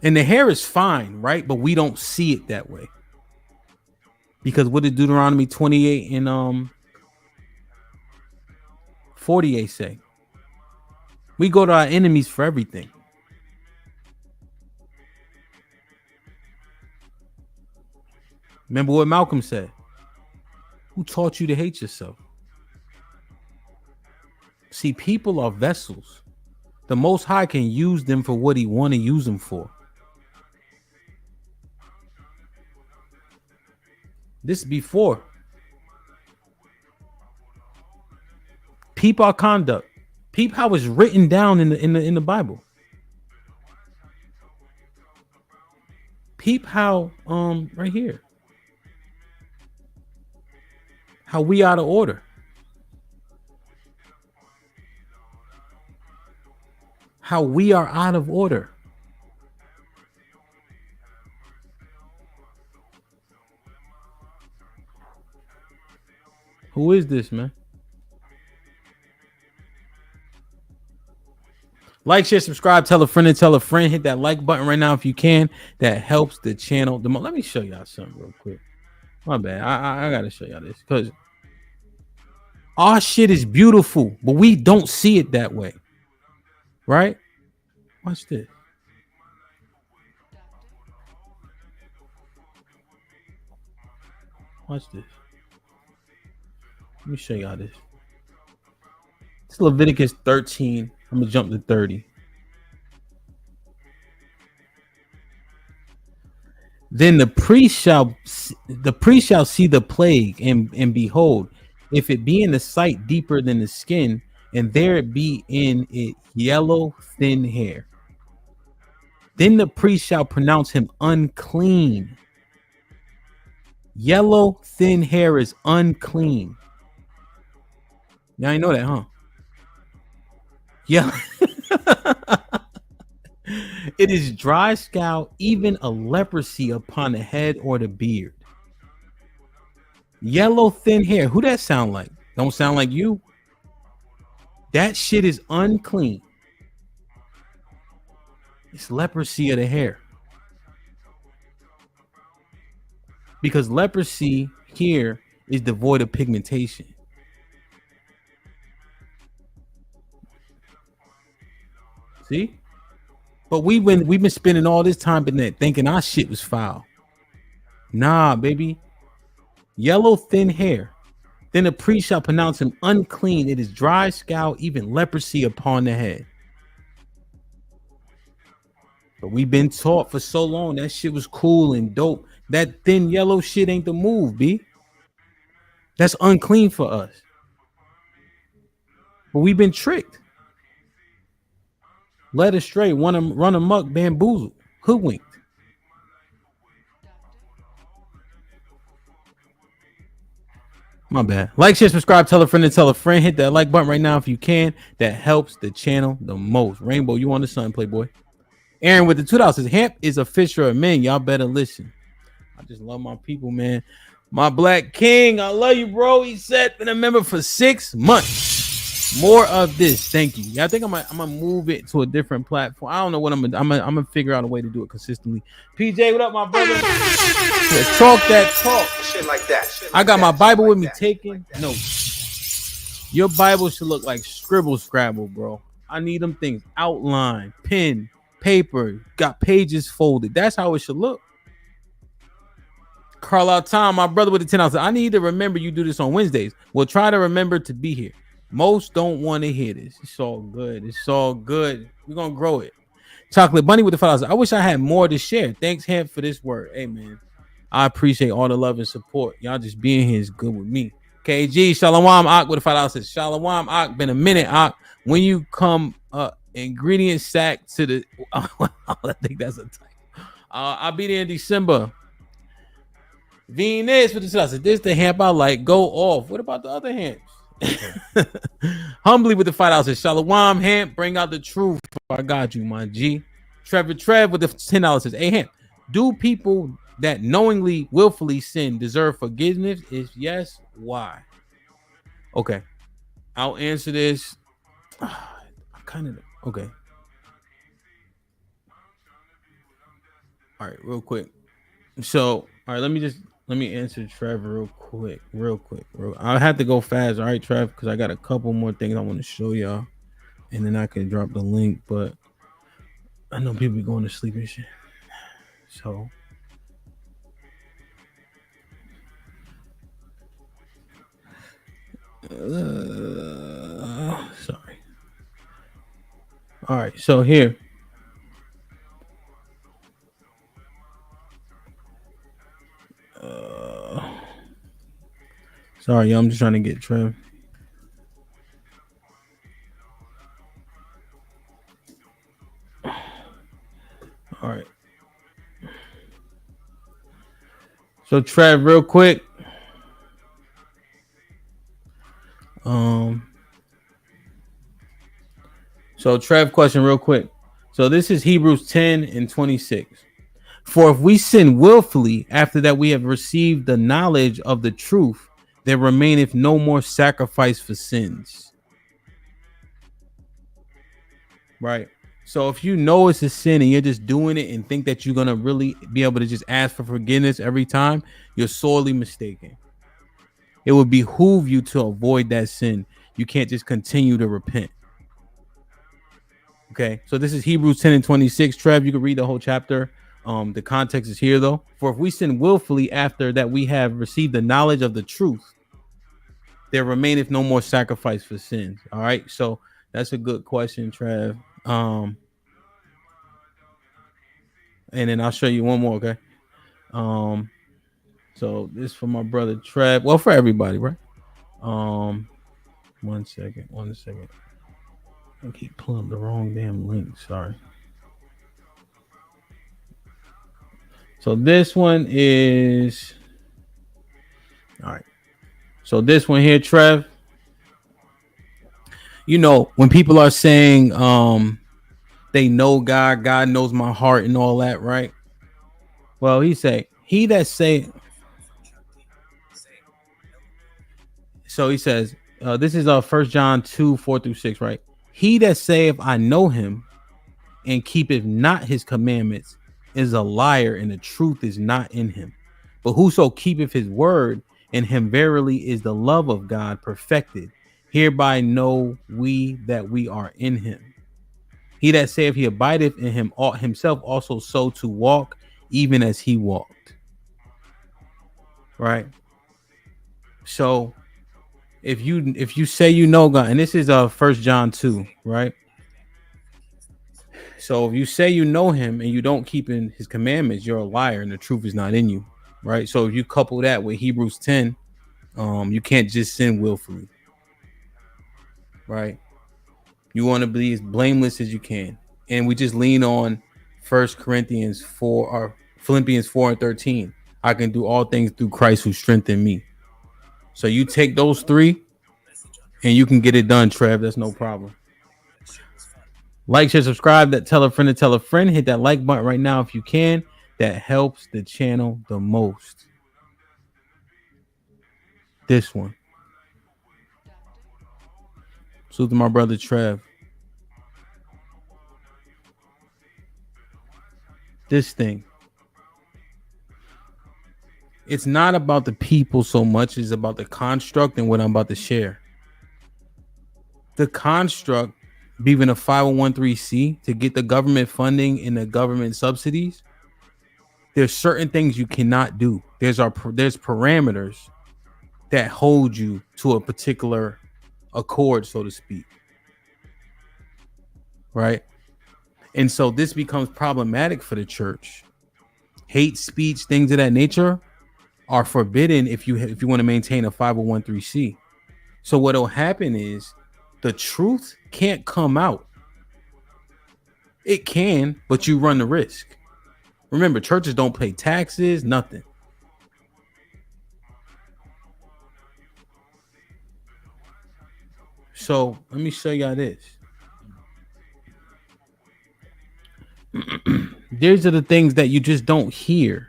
And the hair is fine, right? But we don't see it that way. Because what did Deuteronomy 28 and 48 say? We go to our enemies for everything. Remember what Malcolm said? Who taught you to hate yourself? See, people are vessels. The Most High can use them for what he want to use them for. This is before. Peep our conduct. Peep how it's written down in the Bible. Peep how right here. How we out of order. How we are out of order. Who is this, man? Like, share, subscribe, tell a friend and tell a friend. Hit that like button right now if you can. That helps the channel. Let me show y'all something real quick. My bad. I gotta show y'all this because our shit is beautiful, but we don't see it that way. Right? Watch this. Watch this. Let me show y'all this. It's Leviticus 13. I'm gonna jump to 30. Then the priest shall see the plague, and behold, if it be in the sight deeper than the skin, and there it be in it yellow thin hair, then the priest shall pronounce him unclean. Yellow thin hair is unclean. Y'all ain't know that, huh? Yeah. It is dry scald, even a leprosy upon the head or the beard. Yellow thin hair. Who that sound like? Don't sound like you. That shit is unclean. It's leprosy of the hair. Because leprosy here is devoid of pigmentation. See? But we've been spending all this time in that thinking our shit was foul. Nah, baby. Yellow thin hair. Then the priest shall pronounce him unclean. It is dry scald, even leprosy upon the head. But we've been taught for so long that shit was cool and dope. That thin yellow shit ain't the move, B. That's unclean for us. But we've been tricked. Led astray, run amok, bamboozled, hoodwinked. My bad. Like, share, subscribe, tell a friend and tell a friend. Hit that like button right now if you can. That helps the channel the most. Rainbow, you on the sun, Playboy. Aaron with the $2 says, Hemp is a fisher of men. Y'all better listen. I just love my people, man. My black king, I love you, bro. He said, been a member for 6 months. More of this, thank you. Yeah, I think I'm gonna move it to a different platform. I don't know what I'm gonna figure out a way to do it consistently. PJ, what up, my brother? Yeah, talk that talk. Shit like that. I got my Bible with me, taking notes. Your Bible should look like Scribble Scrabble, bro. I need them things outlined, pen, paper, got pages folded. That's how it should look. Carlisle Tom, my brother with the 10 ounces. I need to remember you do this on Wednesdays. We'll try to remember to be here. Most don't want to hear this. It's all good. It's all good. We're going to grow it. Chocolate Bunny with the $5. I wish I had more to share. Thanks, Ham, for this word. Hey, man. I appreciate all the love and support. Y'all just being here is good with me. KG, Shalom Ak with the $5 says, Shalom Ak, been a minute, Ak. When you come ingredient sack to the... I think that's a type. I'll be there in December. Venus with the $5 says, this the Hamp I like. Go off. What about the other Hamps? Humbly with the $5 says, Shalom Hamp, bring out the truth. I got you, my G. Trevor Trev with the $10 says, hey Hamp, do people that knowingly, willfully sin deserve forgiveness? If yes, why? Okay, I'll answer this. Okay. All right, real quick. So, all right, let me answer Trevor real quick. I have to go fast, all right, Trev, because I got a couple more things I want to show y'all, and then I can drop the link. But I know people be going to sleep and shit. So, sorry. All right, so here. Sorry, y'all, I'm just trying to get Trev. All right. So Trev, real quick. So Trev, question real quick. So this is Hebrews 10 and 26. For if we sin willfully after that we have received the knowledge of the truth, there remaineth no more sacrifice for sins. Right. So if you know it's a sin and you're just doing it and think that you're going to really be able to just ask for forgiveness every time, you're sorely mistaken. It would behoove you to avoid that sin. You can't just continue to repent. Okay, so this is Hebrews 10 and 26. Trev, you can read the whole chapter. The context is here, though. For if we sin willfully after that we have received the knowledge of the truth, there remaineth no more sacrifice for sins. All right, so that's a good question, Trev. And then I'll show you one more, okay? So this for my brother Trev. Well, for everybody, right? 1 second. I keep pulling up the wrong damn link. Sorry. So this one is all right. So this one here, Trev. You know, when people are saying they know God, God knows my heart and all that, right? Well, he say, he that say, so he says, this is 1 John 2, 4 through 6, right? He that saith I know him and keepeth not his commandments is a liar, and the truth is not in him. But whoso keepeth his word, in him verily is the love of God perfected. Hereby know we that we are in him. He that saith he abideth in him ought himself also so to walk, even as he walked. Right? So if you say you know God, and this is 1 John 2, right? So if you say you know him and you don't keep in his commandments, you're a liar and the truth is not in you, right? So if you couple that with Hebrews 10, you can't just sin willfully, right? You want to be as blameless as you can. And we just lean on 1 Corinthians 4 or Philippians 4 and 13. I can do all things through Christ who strengthened me. So you take those three and you can get it done, Trev. That's no problem. Like, share, subscribe. That tell a friend to tell a friend. Hit that like button right now if you can. That helps the channel the most. This one. Salute to my brother Trev. This thing. It's not about the people so much as about the construct and what I'm about to share. The construct being a 501(c) to get the government funding and the government subsidies. There's certain things you cannot do. There's parameters that hold you to a particular accord, so to speak. Right? And so this becomes problematic for the church. Hate speech, things of that nature are forbidden if you want to maintain a 501(c). So what'll happen is the truth can't come out. It can, but you run the risk. Remember, churches don't pay taxes, nothing. So let me show y'all this. These are the things that you just don't hear.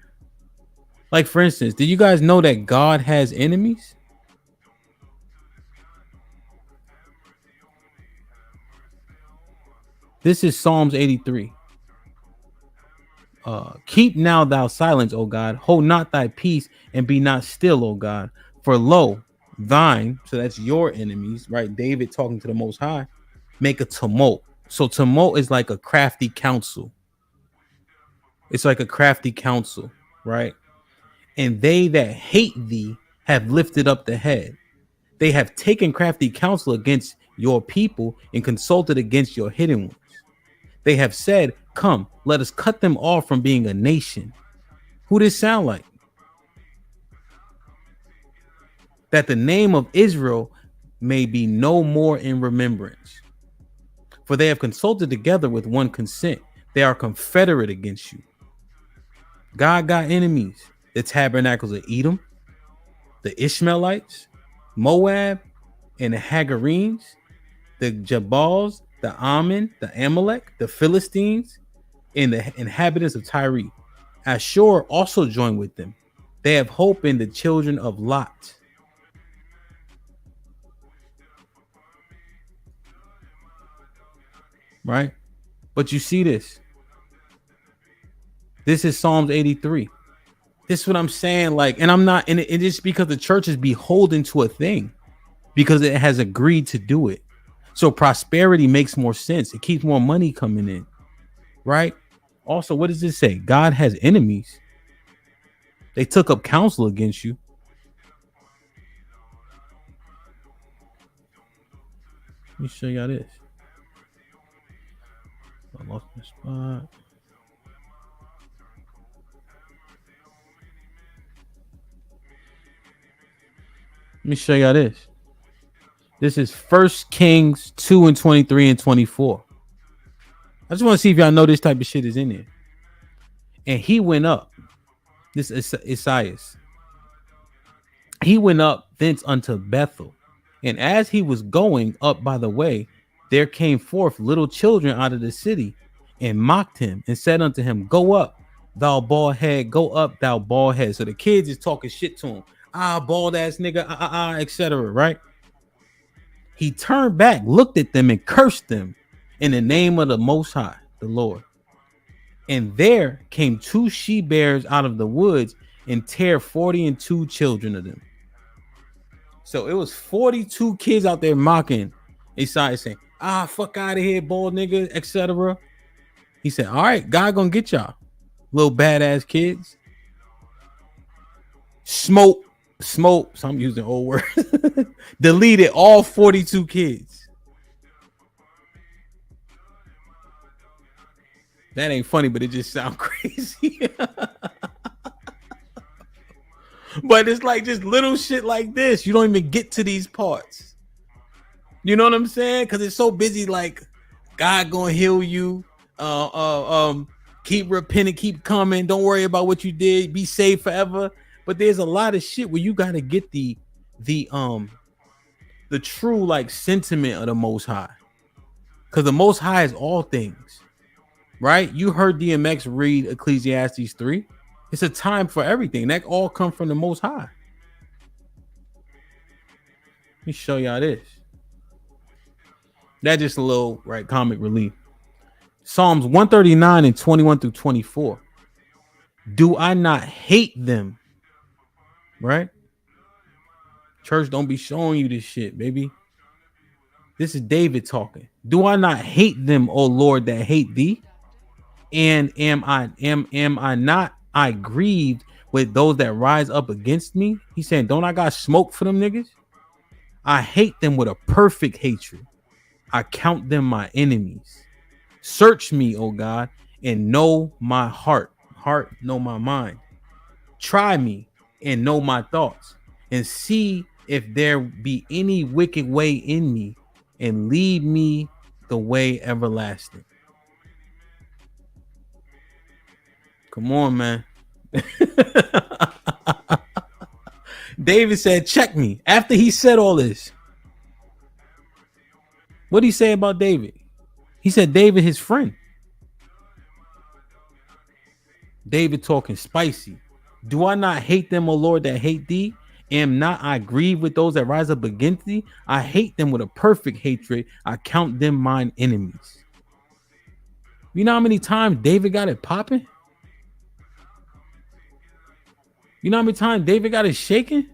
Like, for instance, did you guys know that God has enemies? This is Psalms 83. Keep now thou silence, O God. Hold not thy peace and be not still, O God. For lo, thine, so that's your enemies, right? David talking to the Most High, make a tumult. So tumult is like a crafty counsel. It's like a crafty counsel, right? And they that hate thee have lifted up the head. They have taken crafty counsel against your people and consulted against your hidden ones. They have said, come, let us cut them off from being a nation. Who does this sound like? that the name of Israel may be no more in remembrance. For they have consulted together with one consent. They are confederate against you. God got enemies. The tabernacles of Edom, the Ishmaelites, Moab, and the Hagarenes, the Jabals, the Ammon, the Amalek, the Philistines, and the inhabitants of Tyre. Ashur also joined with them. They have hope in the children of Lot. Right? But you see this. This is Psalms 83. This is what I'm saying. Like, and I'm not, and it is because the church is beholden to a thing because it has agreed to do it. So prosperity makes more sense. It keeps more money coming in. Right? Also, what does this say? God has enemies. They took up counsel against you. Let me show y'all this. I lost my spot. Let me show y'all this. This is 1 Kings 2 and 23 and 24. I just want to see if y'all know this type of shit is in there. And he went up. This is Isaiah. He went up thence unto Bethel. And as he was going up by the way, there came forth little children out of the city and mocked him and said unto him, go up, thou bald head, go up, thou bald head. So the kids is talking shit to him. Bald ass nigga, etc. Right? He turned back, looked at them, and cursed them in the name of the Most High, the Lord. And there came 2 she-bears out of the woods and tear 42 children of them. So it was 42 kids out there mocking Isaiah, saying, fuck out of here, bald nigga, etc. He said, all right, God gonna get y'all, little badass kids. Smoke, so I'm using old words. Deleted all 42 kids. That ain't funny, but it just sounds crazy. But it's like just little shit like this. You don't even get to these parts. You know what I'm saying? Because it's so busy. Like God gonna heal you. Keep repenting, keep coming. Don't worry about what you did. Be saved forever. But there's a lot of shit where you gotta get the true like sentiment of the Most High. Because the Most High is all things. Right? You heard DMX read Ecclesiastes 3. It's a time for everything. That all come from the Most High. Let me show y'all this. That's just a little right comic relief. Psalms 139 and 21 through 24. Do I not hate them? Right? Church don't be showing you this shit, baby. This is David talking. Do I not hate them, O Lord, that hate thee? And am I not grieved with those that rise up against me? He's saying, don't I got smoke for them niggas? I hate them with a perfect hatred. I count them my enemies. Search me, O God, and know my heart. Heart, know my mind. Try me and know my thoughts, and see if there be any wicked way in me, and lead me the way everlasting. Come on, man. David said, check me. After he said all this, what did he say about David? He said David, his friend. David talking spicy. Do I not hate them, O Lord, that hate thee? Am not I grieved with those that rise up against thee? I hate them with a perfect hatred. I count them mine enemies. You know how many times David got it popping? You know how many times David got it shaking?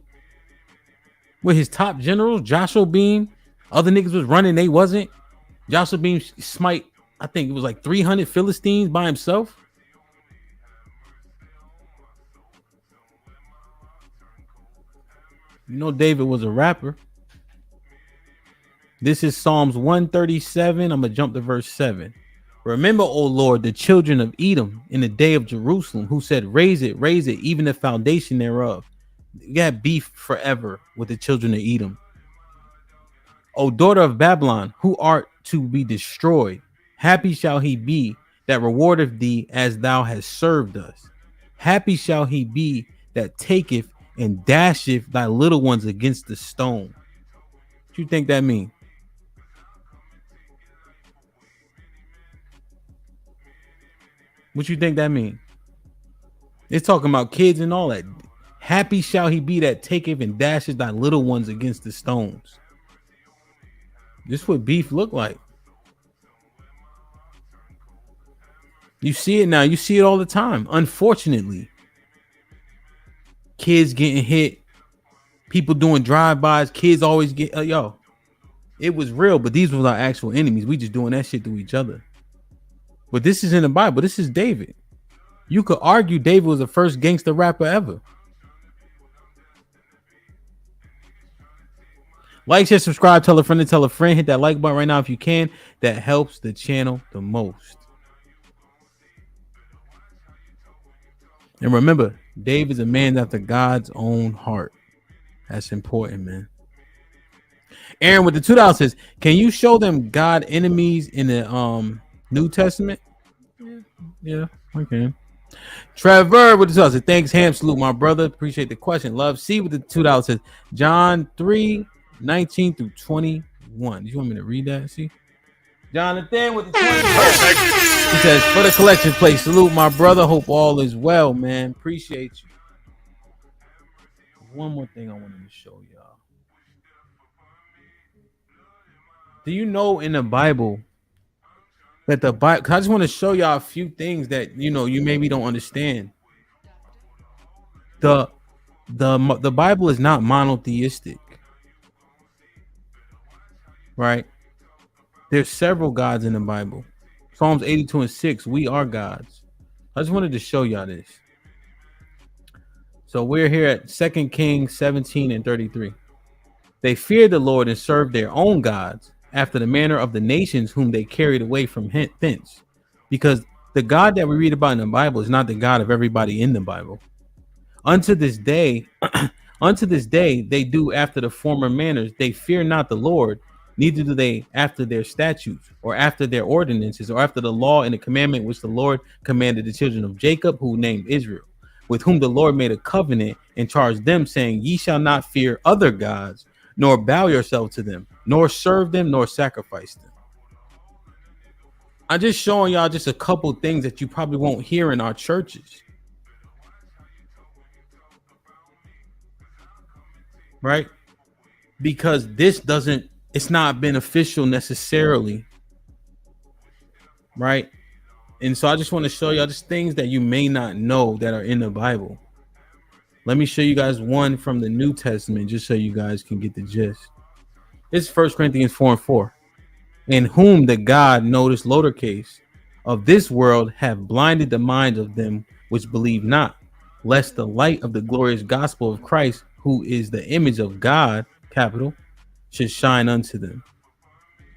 With his top generals, Joshua Beam, other niggas was running, they wasn't. Joshua Beam smite, I think it was like 300 Philistines by himself. You know David was a rapper. This is Psalms 137. I'm going to jump to verse 7. Remember, O Lord, the children of Edom in the day of Jerusalem, who said, raise it, even the foundation thereof. You had beef forever with the children of Edom. O daughter of Babylon, who art to be destroyed, happy shall he be that rewardeth thee as thou hast served us. Happy shall he be that taketh and dasheth thy little ones against the stone. What you think that mean? What you think that mean? It's talking about kids and all that. Happy shall he be that taketh and dasheth thy little ones against the stones. This is what beef look like. You see it now. You see it all the time. Unfortunately, kids getting hit, people doing drive-bys, kids always get it was real, but these were our actual enemies. We just doing that shit to each other. But this is in the Bible. This is David. You could argue David was the first gangster rapper ever. Like, share, subscribe, tell a friend to tell a friend. Hit that like button right now if you can. That helps the channel the most. And remember, Dave is a man after God's own heart. That's important, man. Aaron with the $2 says, can you show them God enemies in the New Testament? Yeah, I can. Trevor with the $2 says, thanks, Ham. Salute, my brother. Appreciate the question. Love C with the $2 says, John 3:19 through 21. Do you want me to read that? See? Jonathan with the 20. Perfect. He says, for the collection plate, salute, my brother. Hope all is well, man. Appreciate you. One more thing I wanted to show y'all. Do you know in the Bible that the Bible, I just want to show y'all a few things that, you know, you maybe don't understand. The Bible is not monotheistic, right? There's several gods in the Bible. Psalms 82:6, we are gods. I just wanted to show y'all this. So we're here at 2 Kings 17:33. They feared the Lord and served their own gods after the manner of the nations whom they carried away from thence. Because the God that we read about in the Bible is not the God of everybody in the Bible. Unto this day, they do after the former manners. They fear not the Lord, neither do they after their statutes, or after their ordinances, or after the law and the commandment which the Lord commanded the children of Jacob, who named Israel, with whom the Lord made a covenant and charged them, saying, ye shall not fear other gods, nor bow yourself to them, nor serve them, nor sacrifice them. I'm just showing y'all just a couple things that you probably won't hear in our churches. Right? Because it's not beneficial necessarily. Right? And so I just want to show y'all just things that you may not know that are in the Bible. Let me show you guys one from the New Testament, just so you guys can get the gist. It's 1 Corinthians 4:4. In whom the God, notice lowercase, of this world have blinded the minds of them which believe not, lest the light of the glorious gospel of Christ, who is the image of God, capital, should shine unto them.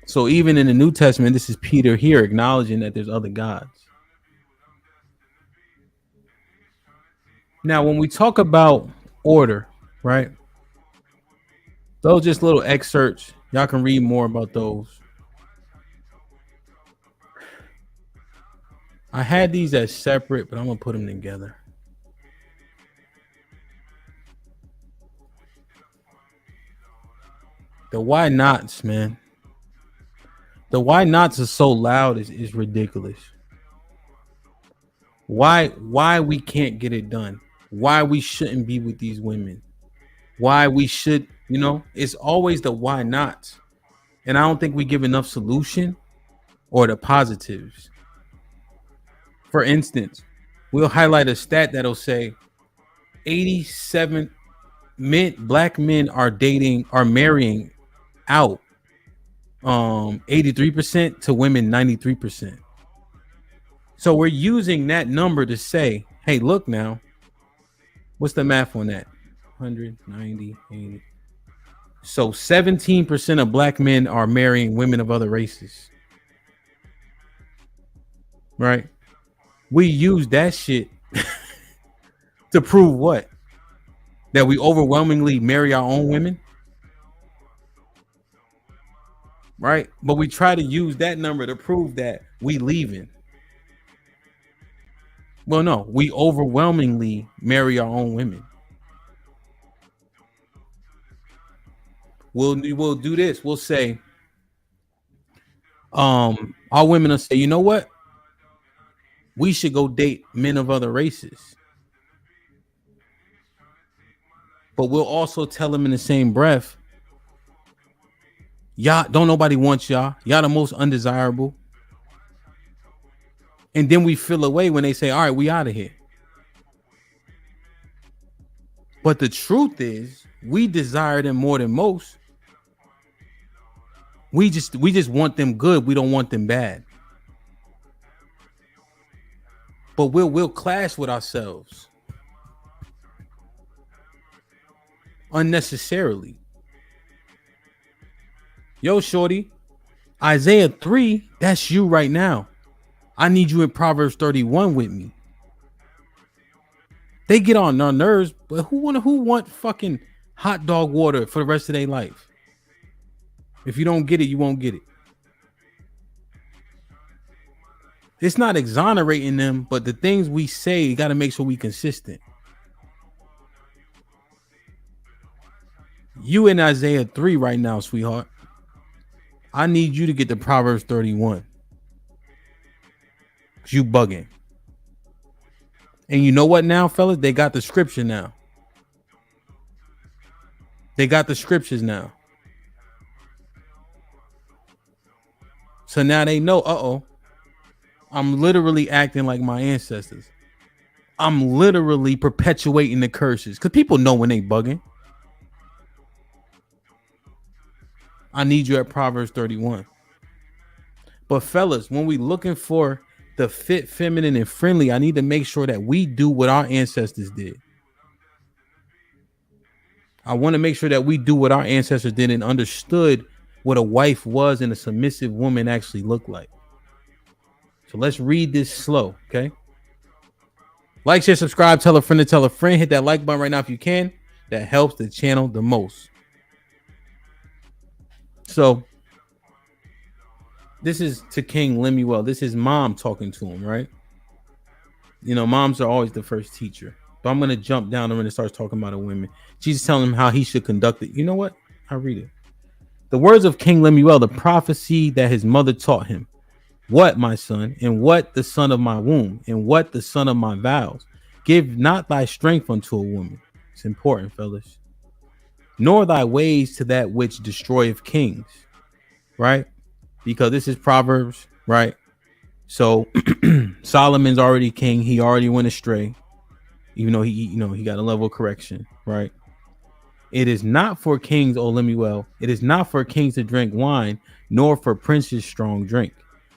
So even in the New Testament, this is Peter here acknowledging that there's other gods. Now, when we talk about order, right? Those just little excerpts. Y'all can read more about those. I had these as separate, but I'm going to put them together. The why nots, man. The why nots are so loud is ridiculous. Why we can't get it done? Why we shouldn't be with these women? Why we should, it's always the why nots. And I don't think we give enough solution or the positives. For instance, we'll highlight a stat that'll say 87 black men are marrying out 83% to women 93%. So we're using that number to say, hey, look now, what's the math on that? 190, 80. So 17% of black men are marrying women of other races. Right? We use that shit to prove what? That we overwhelmingly marry our own women, right? But we try to use that number to prove that we leaving. Well, no, we overwhelmingly marry our own women. We'll do this. We'll say, our women will say, you know what? We should go date men of other races. But we'll also tell them in the same breath, y'all don't nobody want y'all. Y'all the most undesirable. And then we feel away when they say, all right, we out of here. But the truth is, we desire them more than most. We just want them good. We don't want them bad. But we'll clash with ourselves unnecessarily. Yo, shorty, Isaiah 3, that's you right now. I need you in Proverbs 31 with me. They get on our nerves, but who want fucking hot dog water for the rest of their life? If you don't get it, you won't get it. It's not exonerating them, but the things we say, you got to make sure we consistent. You in Isaiah 3 right now, sweetheart. I need you to get to Proverbs 31. You bugging. And you know what now, fellas? They got the scripture now. They got the scriptures now. So now they know, I'm literally acting like my ancestors. I'm literally perpetuating the curses. Because people know when they bugging. I need you at Proverbs 31. But fellas, when we looking for the fit, feminine, and friendly, I need to make sure that we do what our ancestors did. I want to make sure that we do what our ancestors did and understood what a wife was and a submissive woman actually looked like. So let's read this slow, okay? Like, share, subscribe, tell a friend to tell a friend. Hit that like button right now if you can. That helps the channel the most. So this is to King Lemuel. This is mom talking to him, right? You know, moms are always the first teacher. But I'm going to jump down and when it starts talking about the women. Jesus telling him how he should conduct it. You know what? I'll read it. The words of King Lemuel, the prophecy that his mother taught him. What, my son, and what the son of my womb, and what the son of my vows. Give not thy strength unto a woman. It's important, fellas. Nor thy ways to that which destroyeth kings. Right? Because this is Proverbs, right? So Solomon's already king. He already went astray. Even though he got a level of correction, right? It is not for kings, O Lemuel. It is not for kings to drink wine, nor for princes strong drink,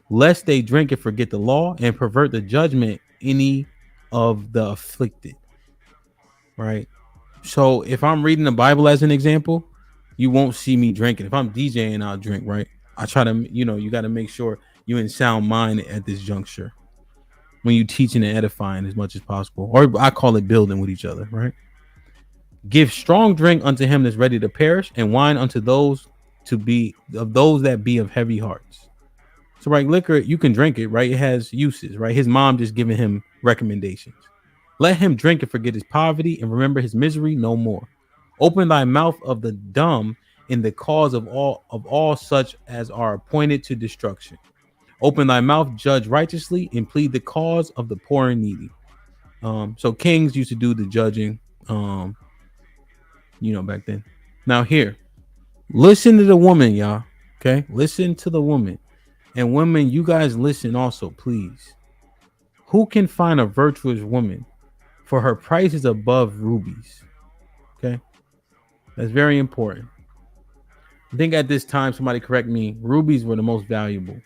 lest they drink and forget the law and pervert the judgment any of the afflicted. Right? So if I'm reading the Bible as an example, you won't see me drinking. If I'm DJing, I'll drink, right? I try to, you got to make sure you're in sound mind at this juncture when you teaching and edifying as much as possible. Or I call it building with each other, right? Give strong drink unto him that's ready to perish, and wine unto those that be of heavy hearts. So, right, liquor, you can drink it, right? It has uses, right? His mom just giving him recommendations. Let him drink and forget his poverty and remember his misery no more. Open thy mouth of the dumb in the cause of all such as are appointed to destruction. Open thy mouth, judge righteously, and plead the cause of the poor and needy. So kings used to do the judging, back then. Now here, listen to the woman, y'all. Okay, listen to the woman, and women, you guys listen also, please. Who can find a virtuous woman? For her price is above rubies. Okay, that's very important. I think at this time, somebody correct me, rubies were the most valuable.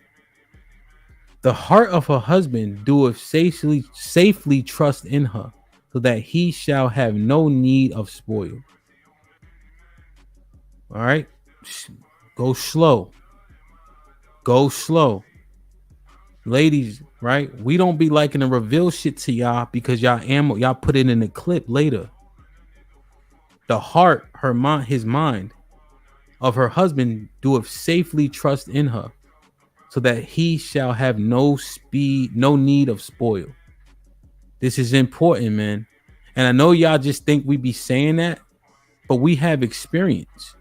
The heart of her husband doeth safely trust in her, so that he shall have no need of spoil. All right, go slow. Go slow. Ladies, right? We don't be liking to reveal shit to y'all because y'all put it in the clip later. The heart, her mind, his mind of her husband doeth safely trust in her, so that he shall have no need of spoil. This is important, man. And I know y'all just think we be saying that, but we have experience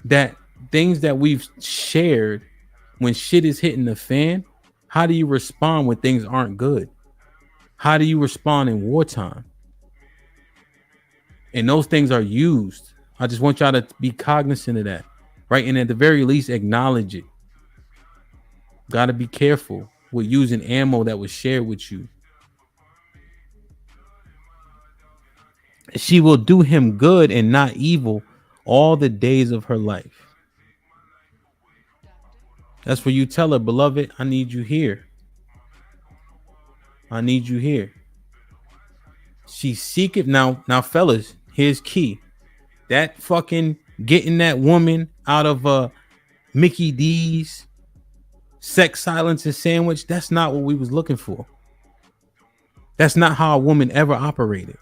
that things that we've shared when shit is hitting the fan. How do you respond when things aren't good? How do you respond in wartime? And those things are used. I just want y'all to be cognizant of that, right? And at the very least, acknowledge it. Got to be careful with using ammo that was shared with you. She will do him good and not evil all the days of her life. That's where you tell her, beloved, I need you here. I need you here. She seeketh now, fellas, here's key. That fucking getting that woman out of Mickey D's sex, silence, and sandwich, that's not what we was looking for. That's not how a woman ever operated.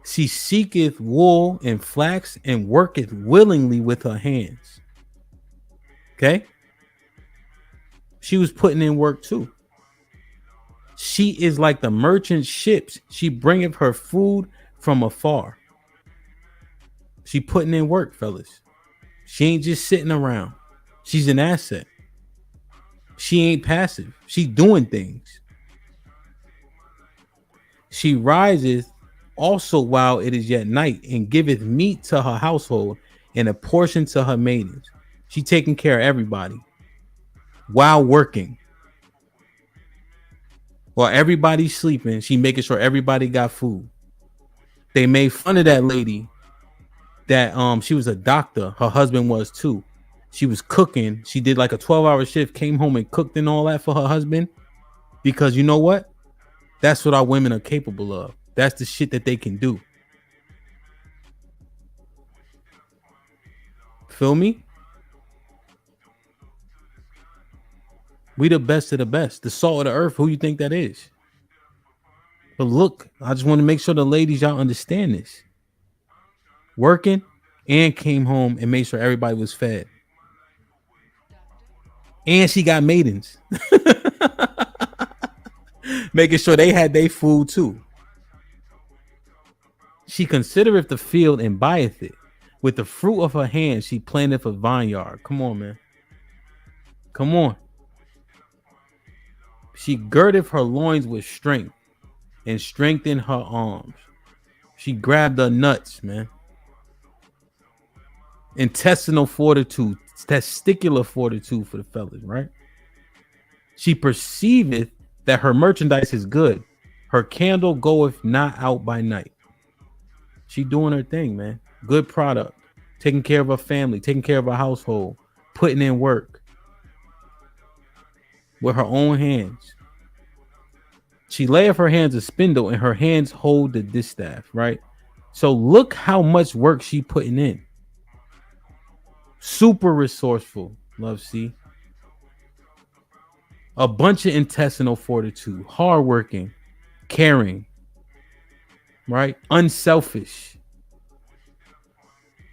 She seeketh wool and flax and worketh willingly with her hands. Okay? She was putting in work too. She is like the merchant ships. She bringeth her food from afar. She putting in work, fellas. She ain't just sitting around. She's an asset. She ain't passive. She doing things. She riseth also while it is yet night, and giveth meat to her household and a portion to her maidens. She taking care of everybody while working. While everybody's sleeping, she making sure everybody got food. They made fun of that lady that she was a doctor. Her husband was too. She was cooking. She did like a 12-hour shift, came home and cooked and all that for her husband. Because you know what? That's what our women are capable of. That's the shit that they can do. Feel me? We the best of the best. The salt of the earth. Who you think that is? But look, I just want to make sure the ladies, y'all understand this. Working and came home and made sure everybody was fed. And she got maidens. Making sure they had their food too. She considereth the field and buyeth it. With the fruit of her hand, she planteth a vineyard. Come on, man. Come on. She girdeth her loins with strength and strengthened her arms. She grabbed the nuts, man. Intestinal fortitude, testicular fortitude for the fellas, right? She perceiveth that her merchandise is good. Her candle goeth not out by night. She doing her thing, man. Good product. Taking care of her family, taking care of her household, putting in work with her own hands. She layeth her hands a spindle, and her hands hold the distaff, right? So look how much work she putting in. Super resourceful, Love C. A bunch of intestinal fortitude, hardworking, caring, right? Unselfish.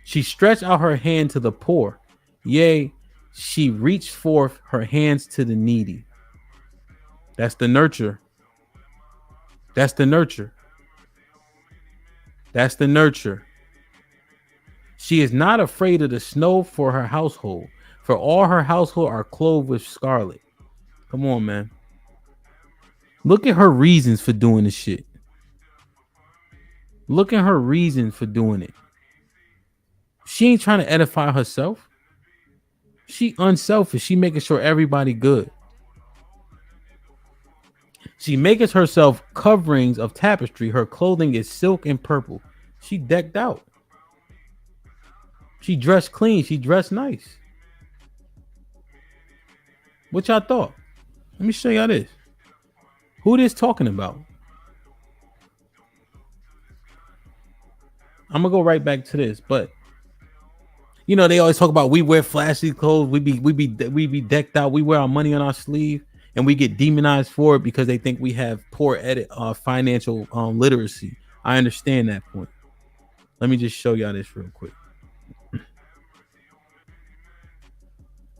She stretched out her hand to the poor. Yea, she reached forth her hands to the needy. That's the nurture. That's the nurture. That's the nurture. She is not afraid of the snow for her household, for all her household are clothed with scarlet. Come on, man. Look at her reasons for doing this shit. Look at her reasons for doing it. She ain't trying to edify herself. She unselfish. She making sure everybody good. She maketh herself coverings of tapestry. Her clothing is silk and purple. She decked out. She dressed clean. She dressed nice. What y'all thought? Let me show y'all this. Who this talking about? I'm gonna go right back to this, but you know they always talk about we wear flashy clothes, we be decked out, we wear our money on our sleeve. and we get demonized for it because they think we have poor financial literacy. I understand that point. Let me just show y'all this real quick. Let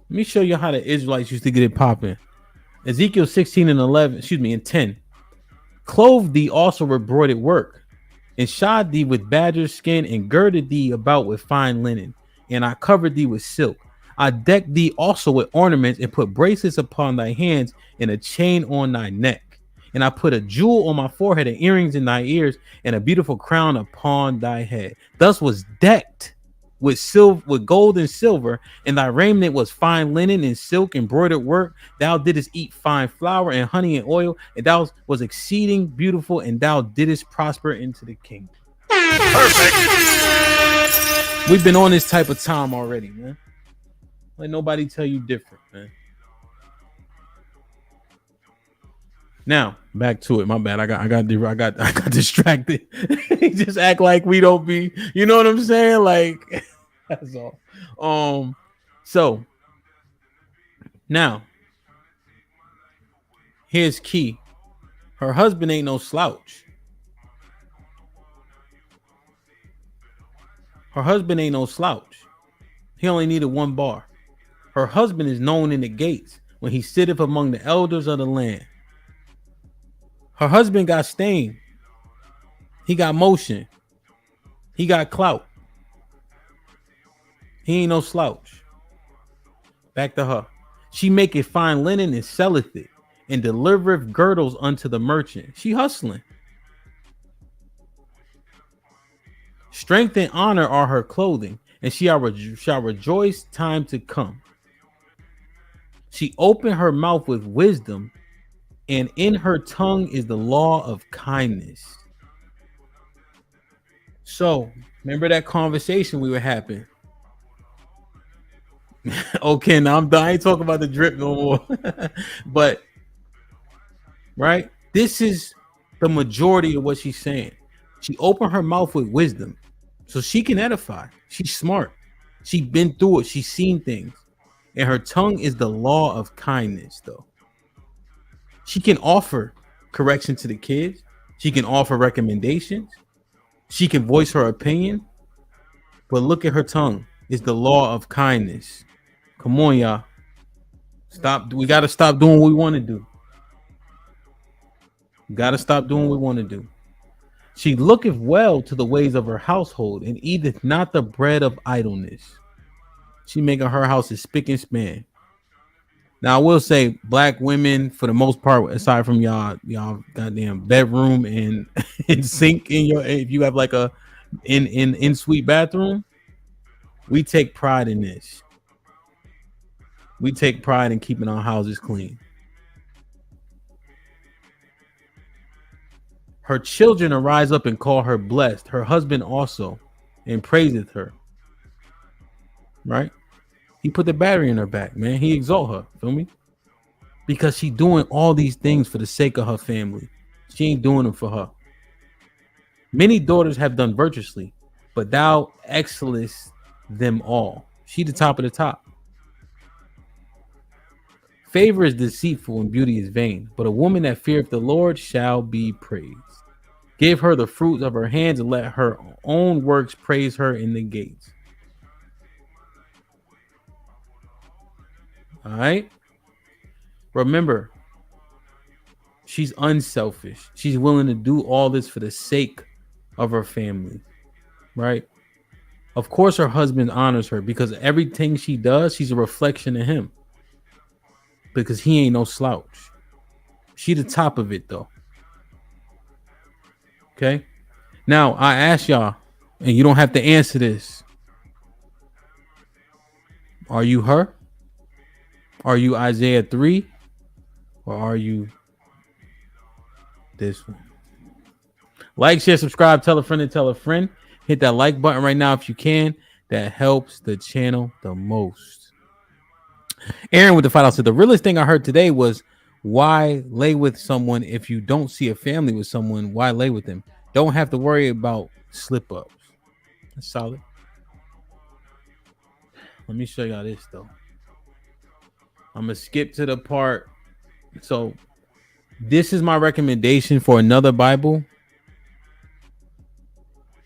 me show you how the Israelites used to get it popping. Ezekiel 16 and 11, and 10. Clothed thee also with broidered work, and shod thee with badger skin, and girded thee about with fine linen, and I covered thee with silk. I decked thee also with ornaments, and put bracelets upon thy hands, and a chain on thy neck. And I put a jewel on my forehead, and earrings in thy ears, and a beautiful crown upon thy head. Thus was decked with silver, with gold and silver, and thy raiment was fine linen and silk embroidered work. Thou didst eat fine flour and honey and oil, and thou was exceeding beautiful, and thou didst prosper into the kingdom. Perfect. We've been on this type of time already, man. Let nobody tell you different, man. Now back to it. My bad. I got distracted. Just act like we don't be. You know what I'm saying? Like that's all. So now here's key. Her husband ain't no slouch. Her husband ain't no slouch. He only needed one bar. Her husband is known in the gates when he sitteth among the elders of the land. Her husband got stain. He got motion. He got clout. He ain't no slouch. Back to her. She maketh fine linen and selleth it, and delivereth girdles unto the merchant. She hustling. Strength and honor are her clothing, and she shall rejoice time to come. She opened her mouth with wisdom, and in her tongue is the law of kindness. So, remember that conversation we were having? Okay, now I'm done. I ain't talking about the drip no more. But, right? This is the majority of what she's saying. She opened her mouth with wisdom, so she can edify. She's smart. She's been through it. She's seen things. And her tongue is the law of kindness, though. She can offer correction to the kids. She can offer recommendations. She can voice her opinion. But look at her tongue. It's the law of kindness. Come on, y'all. Stop. We got to stop doing what we want to do. We got to stop doing what we want to do. She looketh well to the ways of her household, and eateth not the bread of idleness. She making her house a spick and span. Now I will say, black women, for the most part, aside from y'all goddamn bedroom and, and sink in your, if you have like a in suite bathroom, we take pride in this. We take pride in keeping our houses clean. Her children arise up and call her blessed. Her husband also, and praiseth her. Right? He put the battery in her back, man. He exalt her. Feel me? Because she doing all these things for the sake of her family. She ain't doing them for her. Many daughters have done virtuously, but thou excellest them all. She the top of the top. Favor is deceitful and beauty is vain, but a woman that feareth the Lord shall be praised. Give her the fruits of her hands, and let her own works praise her in the gates. All right. Remember, she's unselfish. She's willing to do all this for the sake of her family. Right. Of course, her husband honors her because everything she does, she's a reflection of him. Because he ain't no slouch. She the top of it, though. Okay. Now, I ask y'all, and you don't have to answer this. Are you her? Are you Isaiah 3? Or are you this one? Like, share, subscribe, tell a friend and tell a friend. Hit that like button right now if you can. That helps the channel the most. Aaron with the $5 said the realest thing I heard today was, why lay with someone if you don't see a family with someone? Why lay with them? Don't have to worry about slip ups. That's solid. Let me show y'all this though. I'm gonna skip to the part So this is my recommendation for another Bible.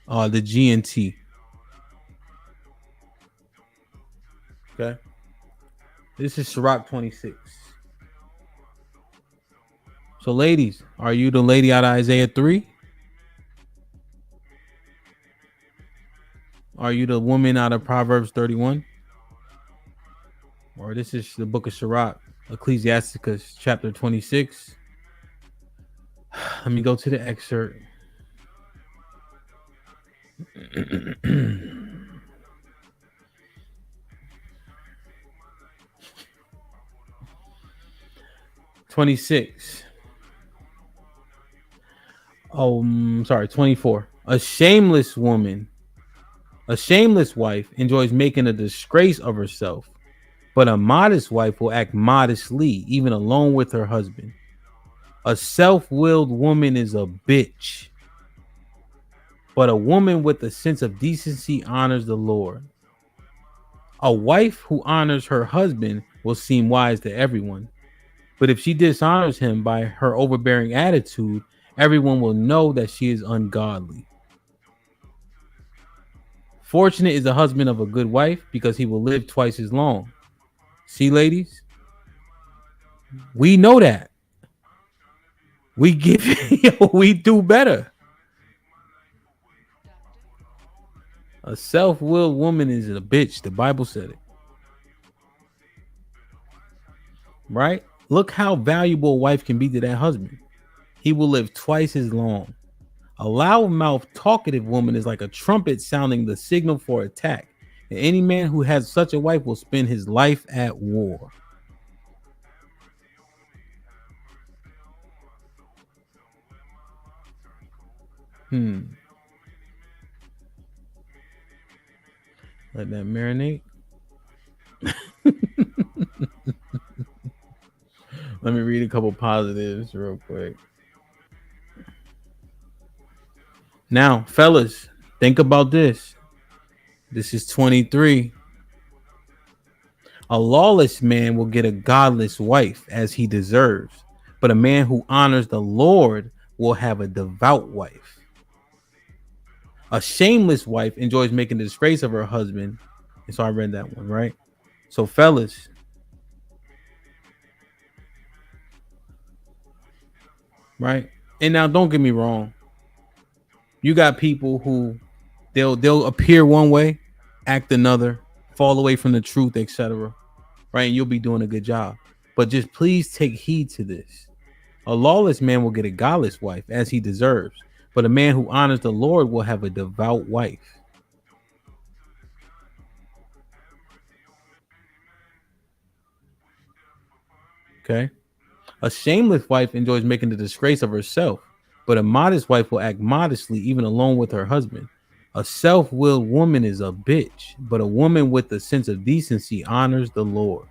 The G&T. Okay. This is Sirach 26. So ladies, are you the lady out of Isaiah 3? Are you the woman out of Proverbs 31? Or this is the book of Sirach, Ecclesiasticus chapter 26. Let me go to the excerpt. (26) Sorry, 24. A shameless wife enjoys making a disgrace of herself, but a modest wife will act modestly, even alone with her husband. A self-willed woman is a bitch, but a woman with a sense of decency honors the Lord. A wife who honors her husband will seem wise to everyone, but if she dishonors him by her overbearing attitude, everyone will know that she is ungodly. Fortunate is the husband of a good wife, because he will live twice as long. See, ladies, we know that. We give we do better. A self-willed woman is a bitch. The Bible said it. Right? Look how valuable a wife can be to that husband. He will live twice as long. A loud-mouthed, talkative woman is like a trumpet sounding the signal for attack. And any man who has such a wife will spend his life at war. Let that marinate. Let me read a couple positives real quick. Now, fellas, think about this. This is 23. A lawless man will get a godless wife as he deserves, but a man who honors the Lord will have a devout wife. A shameless wife enjoys making a disgrace of her husband. And so I read that one, right? So, fellas, right? And now don't get me wrong. You got people who they'll appear one way, act another, fall away from the truth, etc. Right? And you'll be doing a good job. But just please take heed to this. A lawless man will get a godless wife as he deserves, but a man who honors the Lord will have a devout wife. Okay? A shameless wife enjoys making a disgrace of herself, but a modest wife will act modestly even alone with her husband. A self-willed woman is a bitch, but a woman with a sense of decency honors the Lord.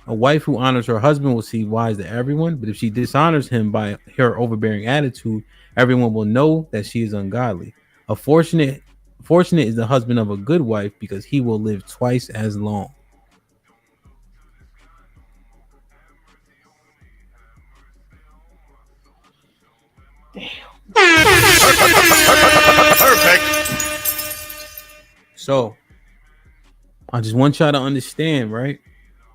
A wife who honors her husband will seem wise to everyone, but if she dishonors him by her overbearing attitude, everyone will know that she is ungodly. A fortunate is the husband of a good wife, because he will live twice as long. Damn. Perfect. So, I just want y'all to understand, right?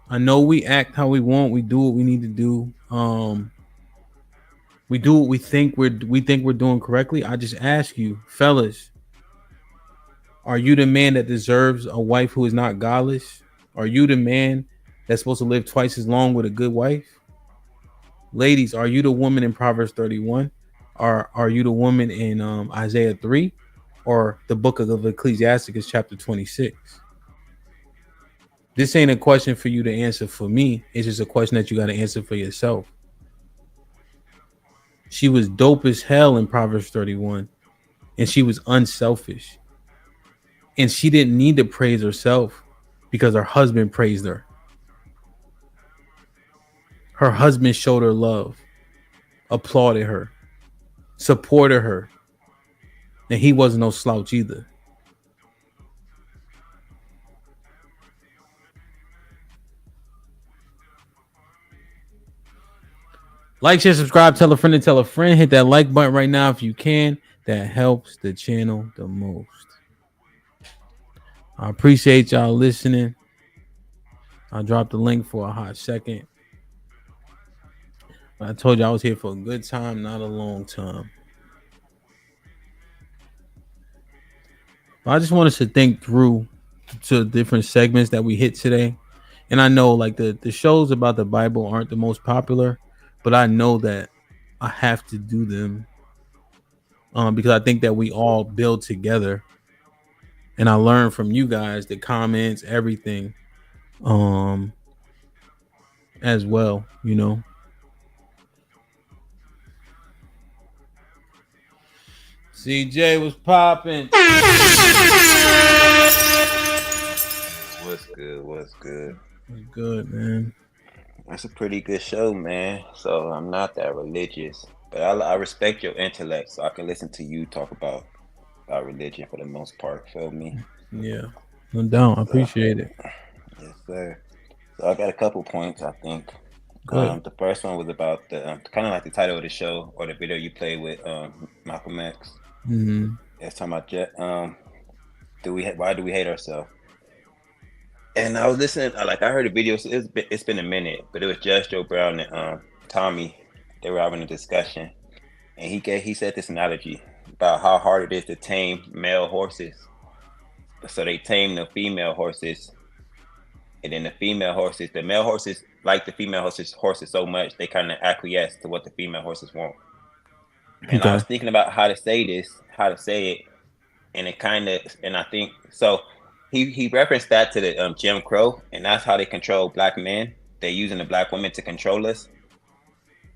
I know we act how we want. We do what we need to do. We do what we think we're doing correctly. I just ask you, fellas, are you the man that deserves a wife who is not godless? Are you the man that's supposed to live twice as long with a good wife? Ladies, are you the woman in Proverbs 31? Are you the woman in Isaiah 3? Or the book of Ecclesiasticus chapter 26? This ain't a question for you to answer for me. It's just a question that you got to answer for yourself. She was dope as hell in Proverbs 31, and she was unselfish. And she didn't need to praise herself because her husband praised her. Her husband showed her love, applauded her, supported her. And he wasn't no slouch either. Like, share, subscribe, tell a friend to tell a friend. Hit that like button right now if you can. That helps the channel the most. I appreciate y'all listening. I dropped the link for a hot second. I told you I was here for a good time, not a long time. I just want us to think through to different segments that we hit today. And I know like the shows about the Bible aren't the most popular, but I know that I have to do them because I think that we all build together. And I learn from you guys, the comments, everything as well, you know. CJ was popping. What's good? What's good? What's good, man? That's a pretty good show, man. So I'm not that religious, but I respect your intellect, so I can listen to you talk about religion for the most part. Feel me? Yeah, no doubt. I appreciate it. Yes, sir. So I got a couple points, I think. Good. The first one was about the kind of like the title of the show or the video you played with Malcolm X. Mm-hmm. It's talking about why do we hate ourselves? And I was listening, I heard the video. So it's been a minute, but it was Judge Joe Brown and Tommy. They were having a discussion, and he said this analogy about how hard it is to tame male horses. So they tame the female horses, and then the male horses like the female horses so much they kind of acquiesce to what the female horses want. And I was thinking about how to say it, and I think so. He referenced that to the Jim Crow, and that's how they control black men. They're using the black women to control us.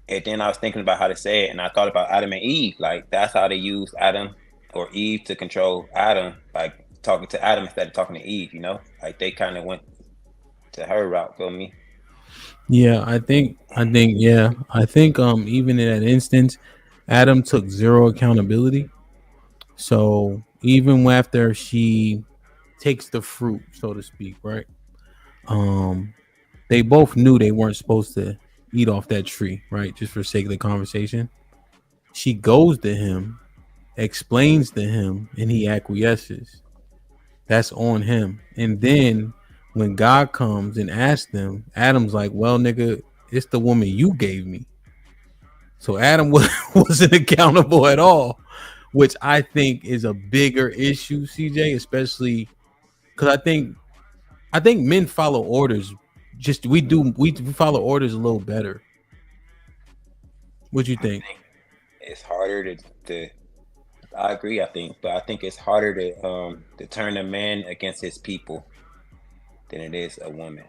And then I was thinking about how to say it, and I thought about Adam and Eve. Like, that's how they use Adam or Eve to control Adam, like talking to Adam instead of talking to Eve, you know? Like, they kind of went to her route, feel me? Yeah, I think even in that instance, Adam took zero accountability. So even after she takes the fruit, so to speak, right? They both knew they weren't supposed to eat off that tree, right? Just for sake of the conversation. She goes to him, explains to him, and he acquiesces. That's on him. And then when God comes and asks them, Adam's like, well, nigga, it's the woman you gave me. So Adam wasn't accountable at all, which I think is a bigger issue, CJ, especially because I think men follow orders. We follow orders a little better. What you think? It's harder to I agree, but I think it's harder to turn a man against his people than it is a woman.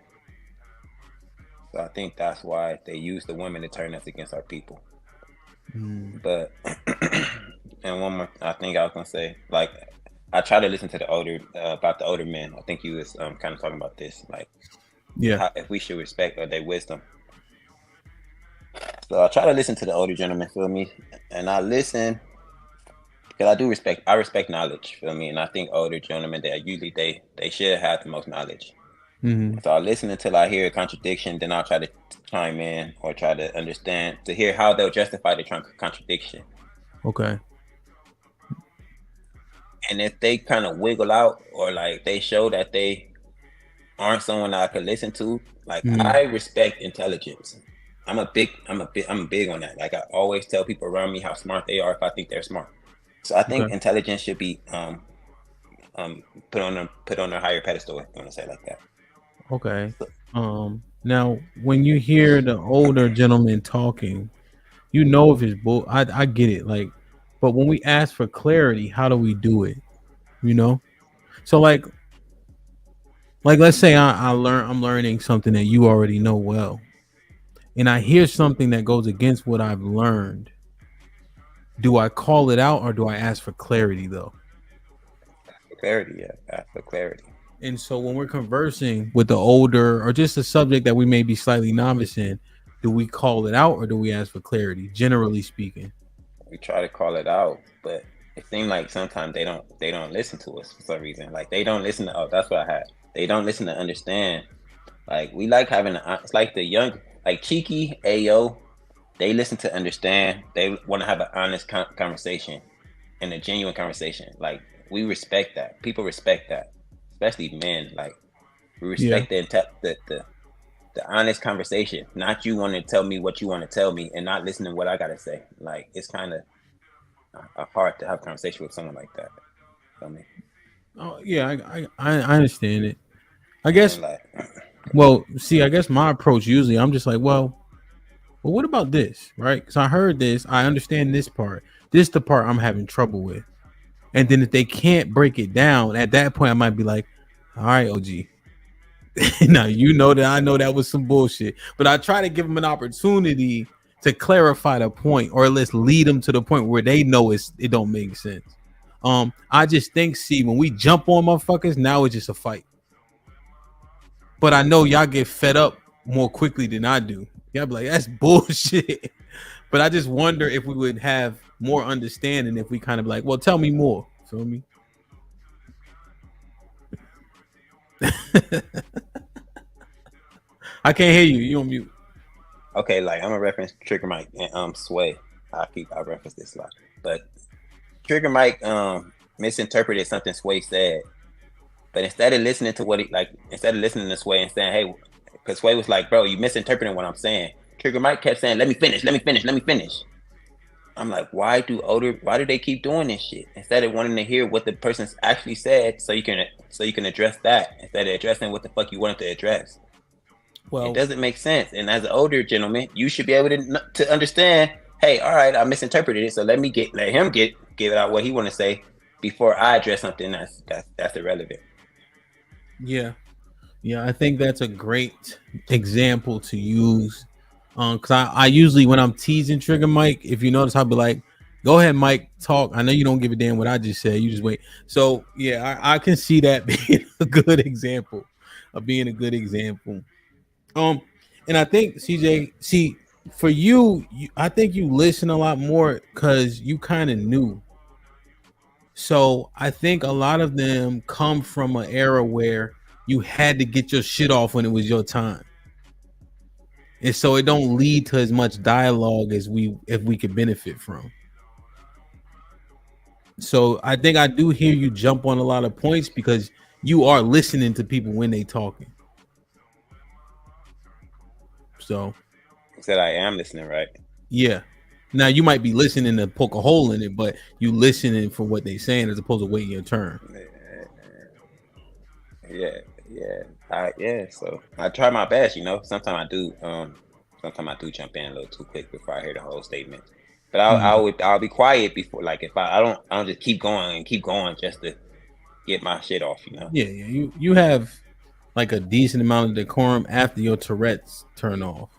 So I think that's why they use the women to turn us against our people. But and one more, I think I was gonna say, like, I try to listen to the older about the older men. I think you was kind of talking about this, like, if we should respect their wisdom. So I try to listen to the older gentlemen, feel me, and I listen because I respect knowledge, feel me, and I think older gentlemen they should have the most knowledge. Mm-hmm. So I listen until I hear a contradiction, then I'll try to chime in or try to understand to hear how they'll justify the contradiction. Okay. And if they kind of wiggle out or like they show that they aren't someone that I could listen to, like, I respect intelligence. I'm big on that. Like, I always tell people around me how smart they are if I think they're smart. So I think intelligence should be put on a higher pedestal, if you want to say it like that. Okay. Now when you hear the older gentleman talking, you know if it's bull. I get it, like, but when we ask for clarity, how do we do it? You know, so like let's say I'm learning something that you already know well, and I hear something that goes against what I've learned. Do I call it out or do I ask for clarity though? Clarity, yeah, ask for clarity. And so when we're conversing with the older or just a subject that we may be slightly novice in, do we call it out or do we ask for clarity? Generally speaking, we try to call it out, but it seems like sometimes they don't listen to us for some reason. Like, they don't listen to. Oh, that's what I had. They don't listen to understand. Like, we like having it's like the young, like Cheeky, Ayo, they listen to understand. They want to have an honest conversation and a genuine conversation. Like, we respect that. People respect that, especially men. Like, we respect the honest conversation, not you want to tell me what you want to tell me and not listening to what I gotta say. Like, it's kind of hard to have a conversation with someone like that. Feel me? Oh yeah, I understand it. I guess. Well, see, I guess my approach usually, I'm just like, well, what about this, right? Because I heard this, I understand this part. This is the part I'm having trouble with. And then if they can't break it down, at that point, I might be like, all right, OG. Now you know that I know that was some bullshit, but I try to give them an opportunity to clarify the point, or at least lead them to the point where they know it don't make sense. I just think, see, when we jump on motherfuckers, now it's just a fight. But I know y'all get fed up more quickly than I do. Y'all be like, that's bullshit. But I just wonder if we would have more understanding if we kind of like, well, tell me more. Feel me? I can't hear you. You on mute. Okay, like, I'm gonna reference Trigger Mike and Sway. I reference this a lot, but Trigger Mike misinterpreted something Sway said. But instead of listening to instead of listening to Sway and saying, hey, because Sway was like, bro, you misinterpreting what I'm saying. Trigger Mike kept saying, let me finish. I'm like, why do they keep doing this shit? Instead of wanting to hear what the person's actually said, so you can address that, instead of addressing what the fuck you wanted to address. Well, it doesn't make sense. And as an older gentleman, you should be able to understand, hey, all right, I misinterpreted it, so let him get out what he want to say before I address something that's irrelevant. Yeah, I think that's a great example to use. Because I usually, when I'm teasing Trigger Mike, if you notice, I'll be like, go ahead, Mike, talk. I know you don't give a damn what I just said. You just wait. So yeah, I can see that being a good example of being a good example. And I think, CJ, see, for you, I think you listen a lot more because you kind of knew. So I think a lot of them come from an era where you had to get your shit off when it was your time. And so it don't lead to as much dialogue as if we could benefit from. So I think I do hear you jump on a lot of points because you are listening to people when they talking. So I said I am listening, right? Yeah. Now you might be listening to poke a hole in it, but you listening for what they saying as opposed to waiting your turn. Yeah. So I try my best, Sometimes I do. Sometimes I do jump in a little too quick before I hear the whole statement. But I'll be quiet before, like, if I don't just keep going just to get my shit off, Yeah. You have like a decent amount of decorum after your Tourette's turn off.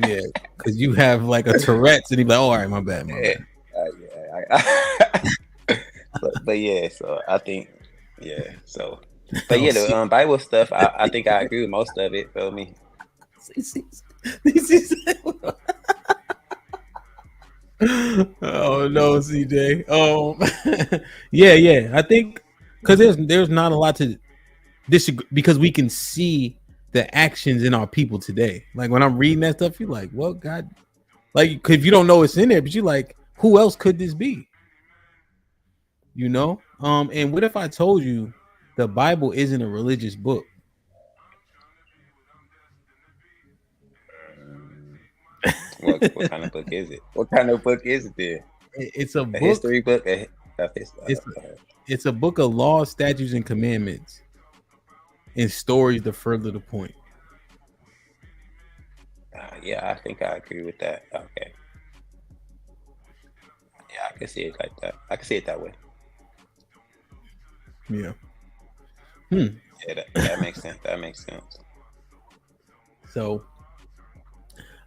Yeah, because you have like a Tourette's and you're like, oh, all right, my bad. But yeah, so I think, so. But yeah, the Bible stuff, I think I agree with most of it. Feel me? Oh no, CJ. Yeah. I think because there's not a lot to disagree, because we can see the actions in our people today. Like when I'm reading that stuff, you're like, well, God, like, if you don't know it's in there, but you're like, who else could this be? And what if I told you the Bible isn't a religious book? What kind of book is it? What kind of book is it then? It's a book, history book. It's a book of laws, statutes, and commandments, and stories to further the point. Yeah, I think I agree with that. Okay. Yeah, I can see it like that. I can see it that way. Yeah. Yeah, that makes sense. That makes sense. So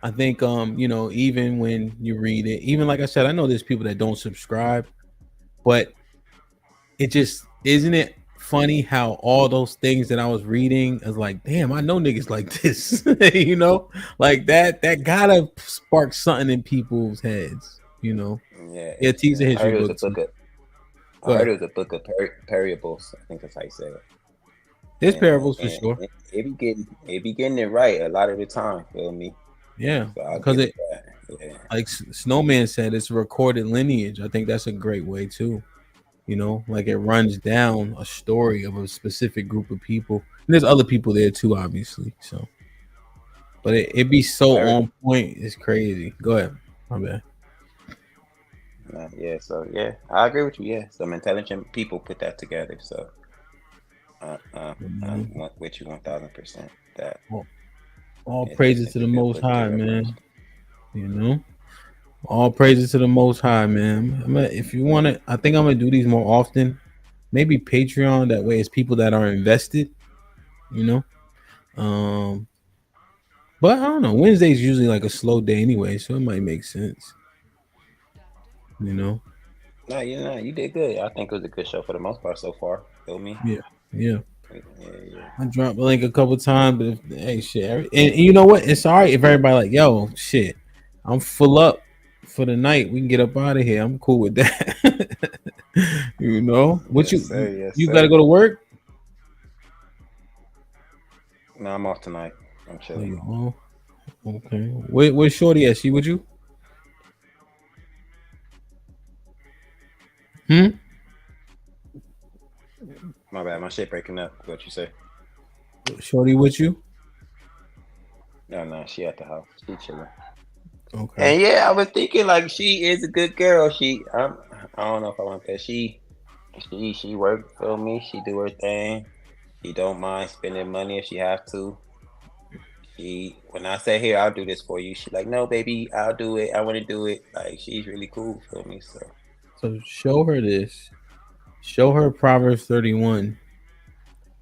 I think even when you read it, even like I said, I know there's people that don't subscribe, but it just isn't it funny how all those things that I was reading is like, damn, I know niggas like this. Like that gotta spark something in people's heads. Yeah, teaser history book. I heard it was a book of parables. I think that's how you say it. There's parables for sure. It be getting it right a lot of the time. Feel me? Yeah, So I'll because give it, it that. Yeah. like Snowman said, it's a recorded lineage. I think that's a great way too. You know, like it runs down a story of a specific group of people. And there's other people there too, obviously. So, but it be so on point. It's crazy. Go ahead. My bad. Yeah, so yeah, I agree with you. Yeah, some intelligent people put that together. So I'm with you 1000%. That All it's praises to definitely the good Most put High, together. man. You know, all praises to the Most High, man. If you want to, I think I'm gonna do these more often. Maybe Patreon. That way, it's people that are invested. You know, but I don't know. Wednesday's usually like a slow day anyway, so it might make sense. You know. No, you did good. I think it was a good show for the most part so far. Feel me? Yeah. Yeah. I dropped the link a couple times, but hey, shit. And you know what? It's all right if everybody like, yo, shit, I'm full up for the night. We can get up out of here. I'm cool with that. You know, what Yes, sir. Yes, you sir. got to go to work? No, I'm off tonight. I'm chilling. Oh, okay. Where's Shorty at? She with you? My bad. My shit breaking up. What you say? Shorty with you? No, she at the house. She chilling. Okay. And yeah, I was thinking like she is a good girl. I don't know if I want that. She works for me. She do her thing. She don't mind spending money if she have to. When I say here, I'll do this for you. She like, no, baby, I'll do it. I want to do it. Like she's really cool for me. So show her this. Show her Proverbs 31.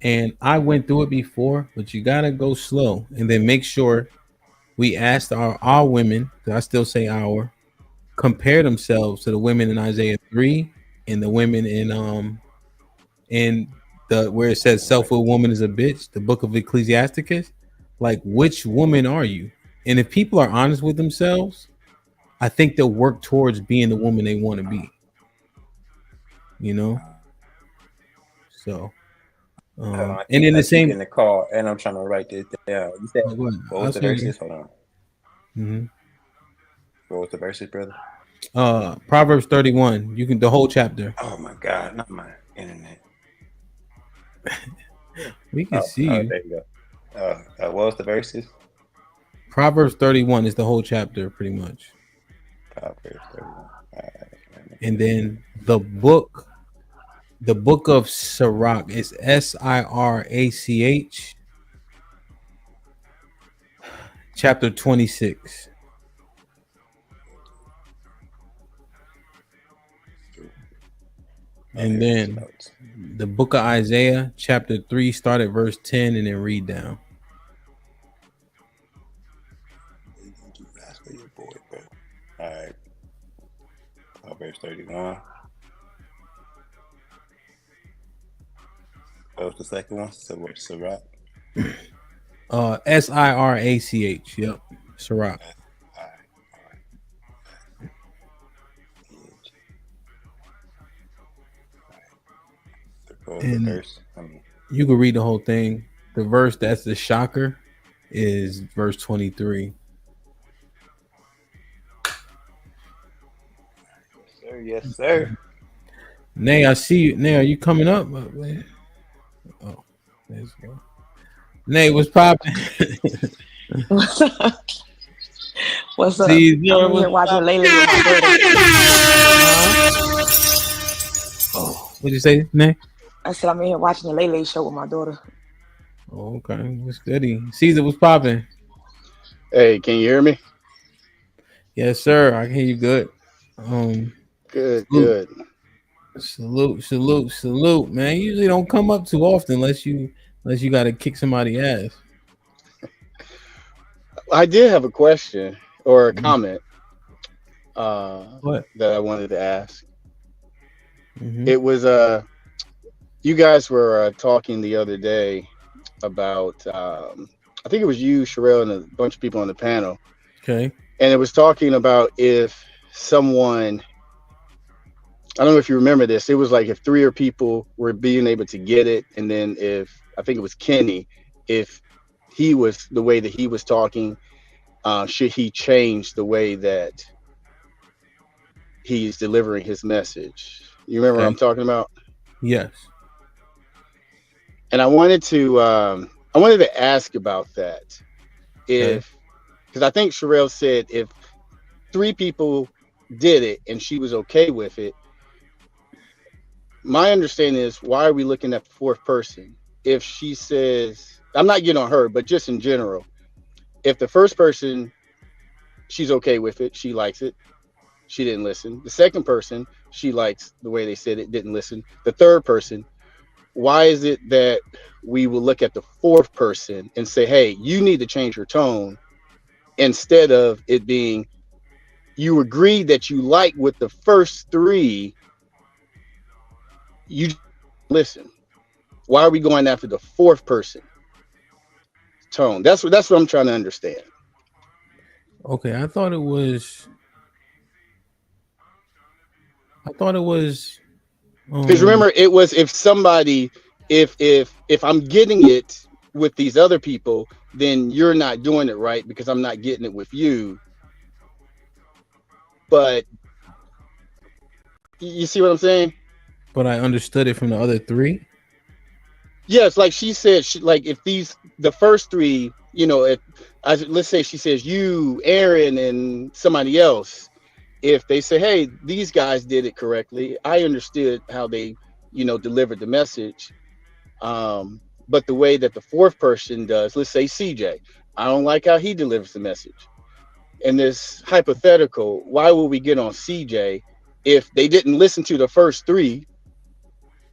And I went through it before, but you gotta go slow and then make sure we asked our women, I still say our, compare themselves to the women in Isaiah 3 and the women in the where it says self-willed woman is a bitch, the book of Ecclesiasticus. Like, which woman are you? And if people are honest with themselves, I think they'll work towards being the woman they want to be. You know? So I and in the keep same getting the call, and I'm trying to write this down. You said what was the verses? Hold on. Mm-hmm. What was the verses, brother? Proverbs 31. You can the whole chapter. Oh my God, not my internet. We can see you. There you go. What was the verses? Proverbs 31 is the whole chapter, pretty much. Proverbs 31. And then the book of Sirach is Sirach, chapter 26. And then the book of Isaiah, chapter 3, start at verse 10 and then read down. All right. Proverbs 31. What was the second one? Sirach. Sirach. Yep. Sirach. And you can read the whole thing. The verse that's the shocker is verse 23. Yes, sir. Nay, I see you. Nay, are you coming up? Oh, there's go. Nay, what's popping? What's up? What's up? See, I'm here watching Lele with my daughter. Oh, what'd you say, Nay? I said I'm in here watching the Lele show with my daughter. Oh, okay, what's goody? Caesar, what's popping? Hey, can you hear me? Yes, sir. I can hear you good. Good, salute. good. Salute, man. You usually don't come up too often unless you got to kick somebody's ass. I did have a question or a comment that I wanted to ask. Mm-hmm. It was you guys were talking the other day about I think it was you, Sherelle, and a bunch of people on the panel. Okay. And it was talking about if someone, I don't know if you remember this, it was like if three or people were being able to get it, and then if I think it was Kenny, if he was the way that he was talking, should he change the way that he's delivering his message? You remember what I'm talking about? Yes. And I wanted to ask about that. If, because I think Sherelle said if 3 people did it and she was okay with it, my understanding is, why are we looking at the 4th person? If she says, I'm not getting on her, but just in general, if the first person, she's okay with it, she likes it, she didn't listen. The second person, she likes the way they said it, didn't listen. The third person, why is it that we will look at the 4th person and say, hey, you need to change your tone, instead of it being, you agreed that you like with the first 3, you listen. Why are we going after the 4th person tone? That's what I'm trying to understand. Okay, I thought it was Because remember, it was, if somebody, if I'm getting it with these other people, then you're not doing it right because I'm not getting it with you. But you see what I'm saying? But I understood it from the other 3. Yes, like she said, like if the first 3, let's say she says you, Aaron, and somebody else. If they say, hey, these guys did it correctly, I understood how they, delivered the message. But the way that the 4th person does, let's say CJ, I don't like how he delivers the message. In this hypothetical, why would we get on CJ if they didn't listen to the first 3?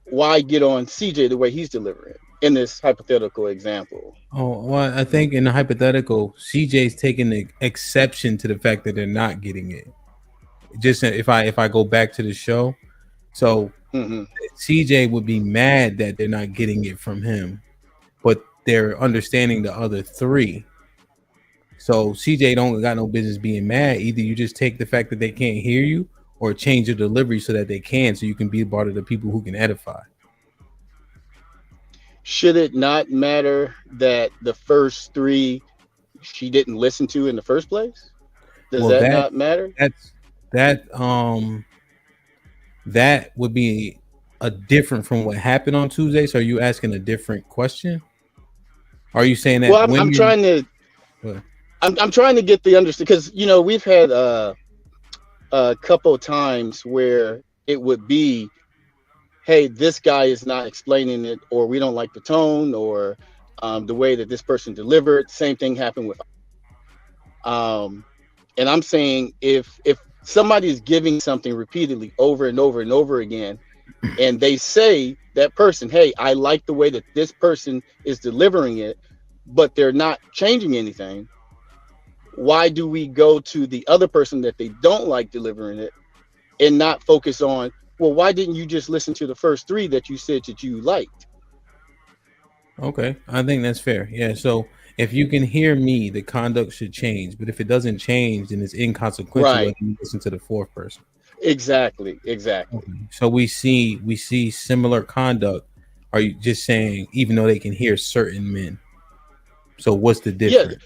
Why get on CJ the way he's delivering it in this hypothetical example? Oh, well, I think in the hypothetical, CJ's taking the exception to the fact that they're not getting it. Just if I go back to the show, so CJ would be mad that they're not getting it from him, but they're understanding the other 3. So CJ don't got no business being mad. Either you just take the fact that they can't hear you, or change your delivery so that they can, so you can be part of the people who can edify. Should it not matter that the first 3 she didn't listen to in the first place? Does that not matter? That would be a different from what happened on Tuesday. So are you asking a different question? Are you saying that? Well, I'm trying to. I'm trying to get the understanding, because we've had a couple of times where it would be, hey, this guy is not explaining it, or we don't like the tone, or the way that this person delivered. Same thing happened with. And I'm saying, if somebody is giving something repeatedly over and over and over again, and they say that person, hey, I like the way that this person is delivering it, but they're not changing anything, why do we go to the other person that they don't like delivering it and not focus on, well, why didn't you just listen to the first 3 that you said that you liked? Okay, I think that's fair. Yeah, so if you can hear me, the conduct should change. But if it doesn't change, then it's inconsequential Right. whether you listen to the 4th person. Exactly. Okay. So we see similar conduct. Are you just saying, even though they can hear certain men? So what's the difference?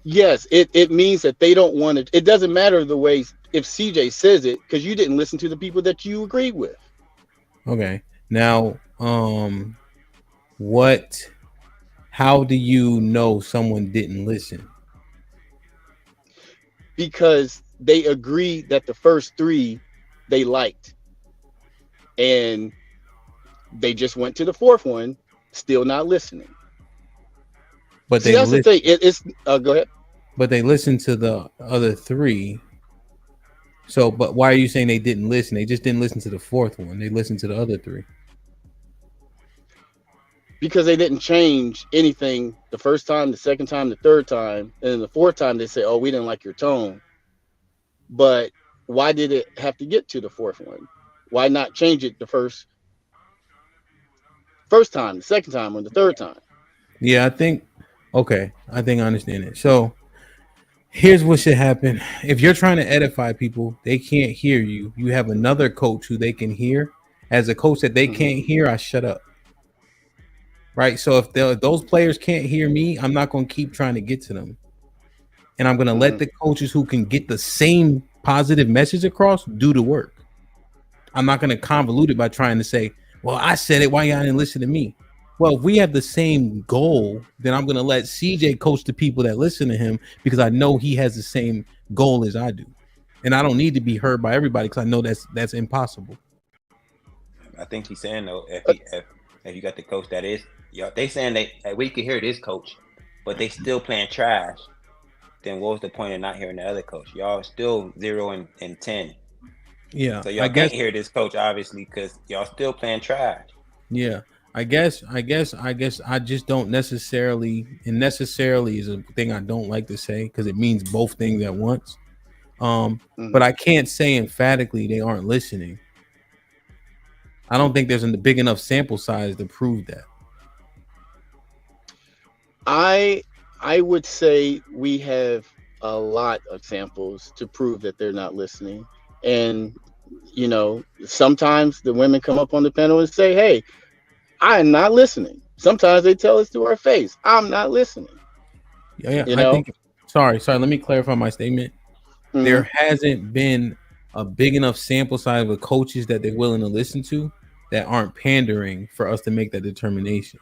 Yes, it means that they don't want to. It doesn't matter the way, if CJ says it, because you didn't listen to the people that you agreed with. Okay. Now, how do you know someone didn't listen? Because they agreed that the first 3 they liked, and they just went to the 4th one, still not listening. But see, that's the thing. It's go ahead. But they listened to the other 3. So, but why are you saying they didn't listen? They just didn't listen to the 4th one. They listened to the other 3. Because they didn't change anything the first time, the second time, the third time, and then the 4th time they say, oh, we didn't like your tone. But why did it have to get to the 4th one? Why not change it the first time, the second time, or the third time? Yeah, I think I understand it. So here's what should happen. If you're trying to edify people, they can't hear you. You have another coach who they can hear. As a coach that they can't hear, I shut up. Right? So if those players can't hear me, I'm not going to keep trying to get to them. and I'm gonna let the coaches who can get the same positive message across do the work. I'm not gonna convolute it by trying to say, well, I said it, why y'all didn't listen to me? Well, if we have the same goal, then I'm gonna let CJ coach the people that listen to him because I know he has the same goal as I do. And I don't need to be heard by everybody because I know that's impossible. I think he's saying though, if you got the coach that is, they saying we can hear this coach, but they still playing trash. Then what was the point of not hearing the other coach? Y'all still 0 and 10. Yeah, so y'all can't hear this coach obviously because y'all still playing trash. Yeah, I guess I just don't necessarily, and necessarily is a thing I don't like to say because it means both things at once. But I can't say emphatically they aren't listening. I don't think there's a big enough sample size to prove that. I would say we have a lot of samples to prove that they're not listening. And, you know, sometimes the women come up on the panel and say, hey, I'm not listening. Sometimes they tell us to our face, I'm not listening. Yeah, I think, sorry, let me clarify my statement. There hasn't been a big enough sample size of coaches that they're willing to listen to that aren't pandering for us to make that determination.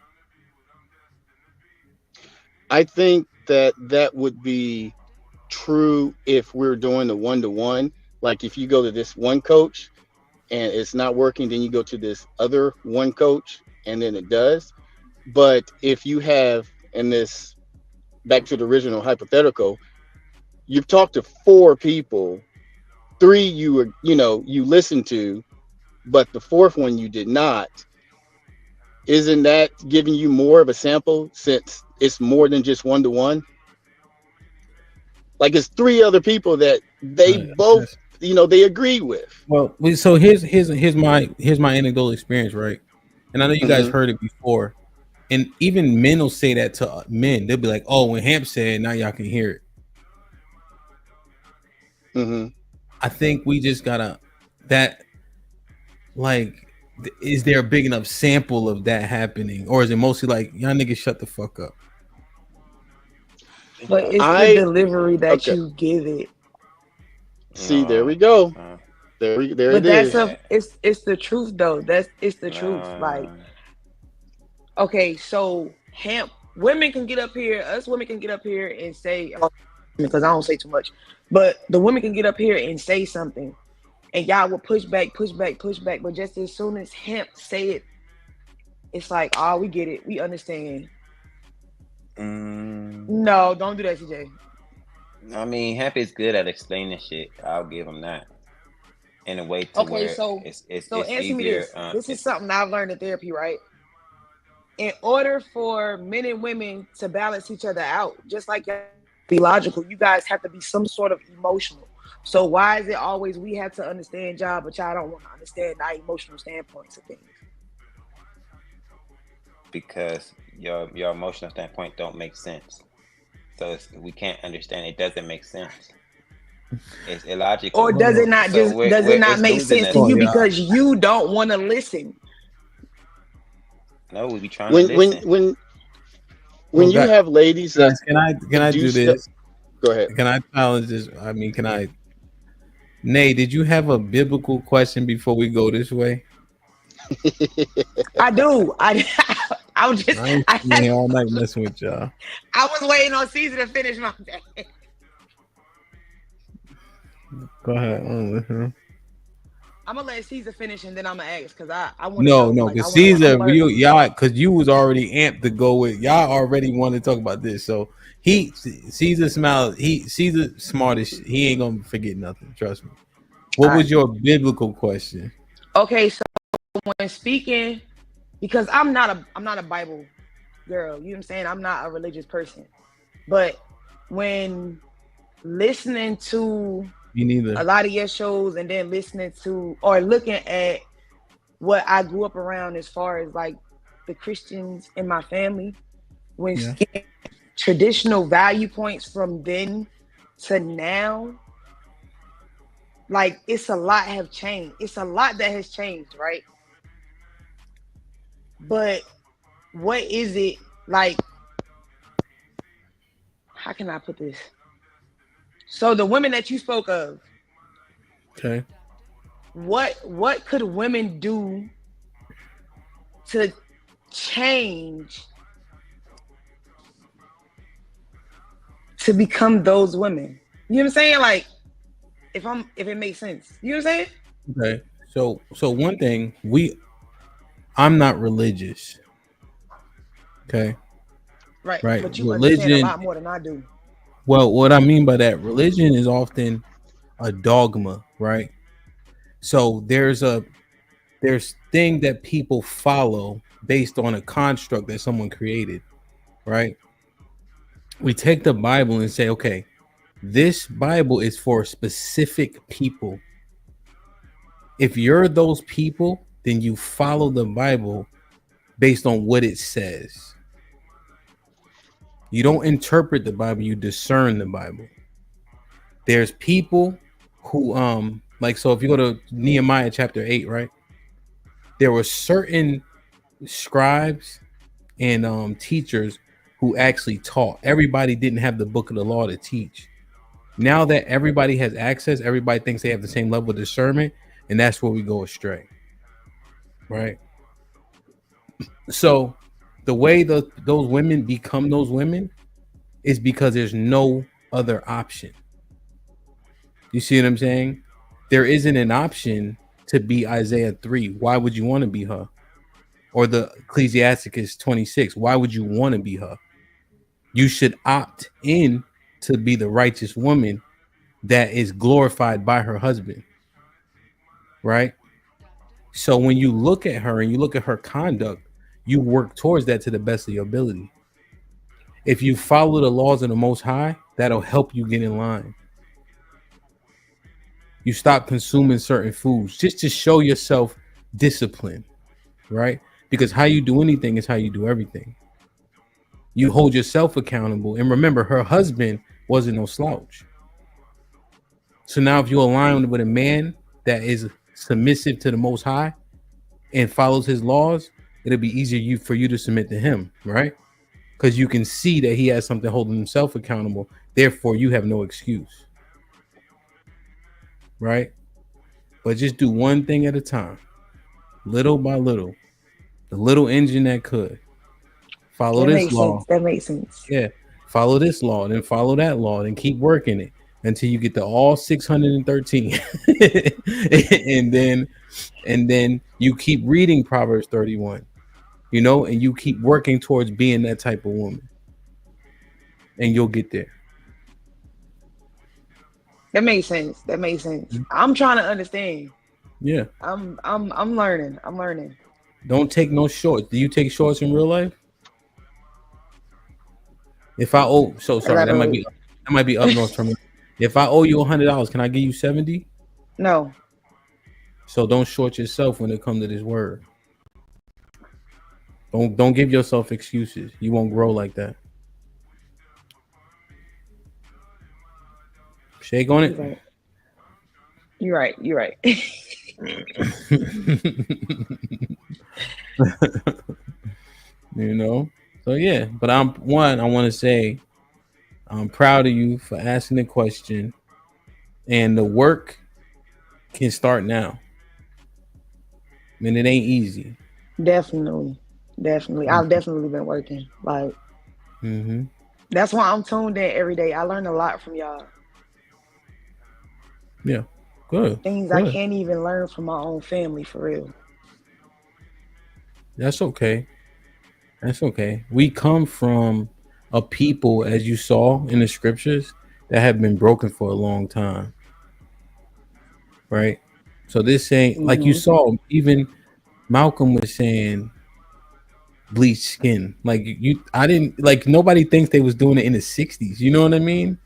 I think that would be true if we're doing the one-to-one. Like if you go to this one coach and it's not working, then you go to this other one coach and then it does. But if you have, in this, back to the original hypothetical, you've talked to 4 people, 3 you listened to, but the 4th one you did not. Isn't that giving you more of a sample since it's more than just one-to-one? Like it's 3 other people that they both, they agree with. Well, so here's my anecdotal experience, right? And I know you guys heard it before, and even men will say that to men. They'll be like, "Oh, when Hamp said, now y'all can hear it." I think we just gotta is there a big enough sample of that happening, or is it mostly like y'all niggas shut the fuck up? But it's the delivery that you give it. See, there we go. There it is. It's the truth though. It's the truth. Like, okay, so women can get up here. Us women can get up here and say, because I don't say too much, but the women can get up here and say something, and y'all will push back. But just as soon as Hemp say it, it's like, oh, we get it, we understand. No, don't do that, CJ. I mean, Hemp is good at explaining shit. I'll give him that. In a way to where it's answer easier. Me this. This is something I've learned in therapy, right? In order for men and women to balance each other out, just like y'all be logical, you guys have to be some sort of emotional. So why is it always we have to understand y'all, but y'all don't want to understand our emotional standpoints of things? Because your emotional standpoint don't make sense. So we can't understand. It doesn't make sense. It's illogical. Or does it not make sense to you because you don't want to listen? No, we be trying to listen. When you have ladies that can I do this? Go ahead. Can I challenge this? I mean, can I? Nay, did you have a biblical question before we go this way? I do. I was just all night messing with y'all. I was waiting on Caesar to finish my day. Go ahead. I'm gonna let Caesar finish and then I'm gonna ask because I want no, because Caesar, because you was already amped to go with y'all already want to talk about this. So Caesar smart as he ain't gonna forget nothing. Trust me. What was your biblical question? Okay, so when speaking, because I'm not a Bible girl, you know what I'm saying? I'm not a religious person. But when listening to me neither. A lot of your shows and then listening to or looking at what I grew up around as far as like the Christians in my family, when traditional value points from then to now, like it's a lot have changed. It's a lot that has changed, right? But what is it like? How can I put this? So the women that you spoke of, Okay. what could women do to change to become those women? You know what I'm saying? Like, if it makes sense. You know what I'm saying? Okay. So one thing, I'm not religious. Okay. Right. Right. But you understand a Religion. lot more than I do. Well, what I mean by that, religion is often a dogma, right? So there's thing that people follow based on a construct that someone created, right? We take the Bible and say, okay, this Bible is for specific people. If you're those people, then you follow the Bible based on what it says. You don't interpret the Bible, you discern the Bible. There's people who like, so if you go to Nehemiah chapter 8, right? There were certain scribes and teachers who actually taught. Everybody didn't have the book of the law to teach. Now that everybody has access, everybody thinks they have the same level of discernment, and that's where we go astray. Right? So the way those women become those women is because there's no other option. You see what I'm saying? There isn't an option to be Isaiah 3. Why would you want to be her? Or the Ecclesiasticus 26. Why would you want to be her? You should opt in to be the righteous woman that is glorified by her husband. Right? So when you look at her and you look at her conduct, you work towards that to the best of your ability. If you follow the laws of the Most High, that'll help you get in line. You stop consuming certain foods just to show yourself discipline, right? Because how you do anything is how you do everything. You hold yourself accountable. And remember, her husband wasn't no slouch. So now if you align with a man that is submissive to the Most High and follows his laws, it'll be easier for you to submit to him, right? Because you can see that he has something holding himself accountable. Therefore, you have no excuse. Right? But just do one thing at a time, little by little, the little engine that could. Follow this law. That makes sense. Yeah. Follow this law, then follow that law, then keep working it until you get to all 613. and then you keep reading Proverbs 31, and you keep working towards being that type of woman. And you'll get there. That makes sense. I'm trying to understand. Yeah. I'm learning. Don't take no shorts. Do you take shorts in real life? If I owe, so sorry, that might be up north from me. If I owe you $100, can I give you 70? No. So don't short yourself when it comes to this word. Don't give yourself excuses. You won't grow like that. Shake on it. You're right. So yeah, but I want to say I'm proud of you for asking the question, and the work can start now. I mean, it ain't easy. Definitely. I've definitely been working. Like, that's why I'm tuned in every day. I learn a lot from y'all. Yeah, good. Things I can't even learn from my own family, for real. That's okay. We come from a people, as you saw in the scriptures, that have been broken for a long time. Right? So this ain't like you saw, even Malcolm was saying bleach skin. Like nobody thinks they was doing it in the 60s. You know what I mean?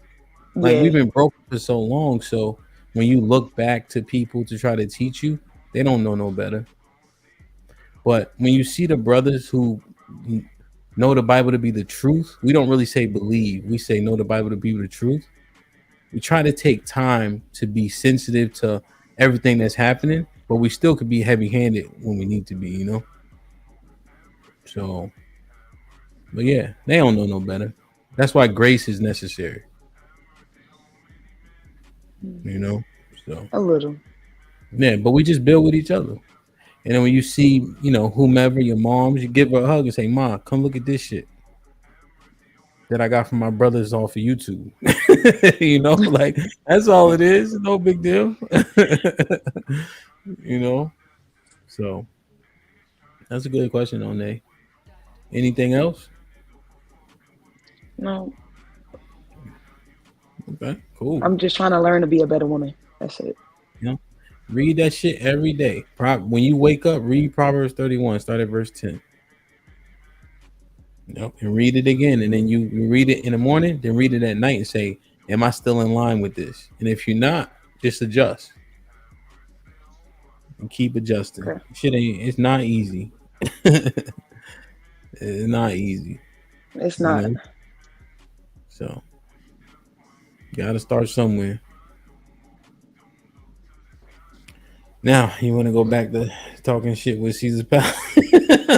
Like we've been broken for so long. So when you look back to people to try to teach you, they don't know no better. But when you see the brothers who know the Bible to be the truth, we don't really say believe. We say know the Bible to be the truth. We try to take time to be sensitive to everything that's happening, but we still could be heavy-handed when we need to be, So, but yeah, they don't know no better. That's why grace is necessary. you know. So A little. yeah, but we just build with each other. And then when you see, whomever your moms, you give her a hug and say, "Ma, come look at this shit that I got from my brothers off of YouTube." Like that's all it is. No big deal. you know. So that's a good question, on. Anything else? No, Okay, cool. I'm just trying to learn to be a better woman. That's it. Read that shit every day. When you wake up, read Proverbs 31. Start at verse 10. And read it again, and then you read it in the morning, then read it at night, and say, "Am I still in line with this?" And if you're not, just adjust and keep adjusting. Okay. Shit ain't. It's not easy. It's not easy. It's You not. know. So, gotta start somewhere. Now, you want to go back to talking shit with Caesar's Palace?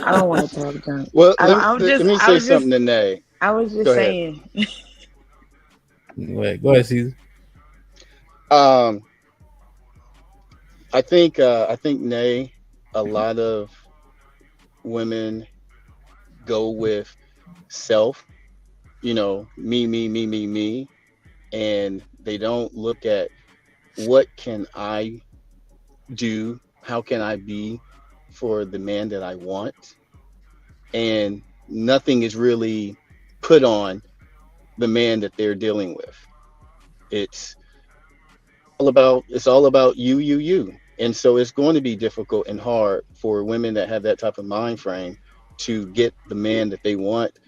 I don't want to talk junk. Well, I let me say something to Nay. I was just Go ahead. saying. Go ahead, Caesar. I think Nay, a lot of women go with self, me, and they don't look at what can I do, how can I be for the man that I want, and nothing is really put on the man that they're dealing with. It's all about you, and so it's going to be difficult and hard for women that have that type of mind frame to get the man that they want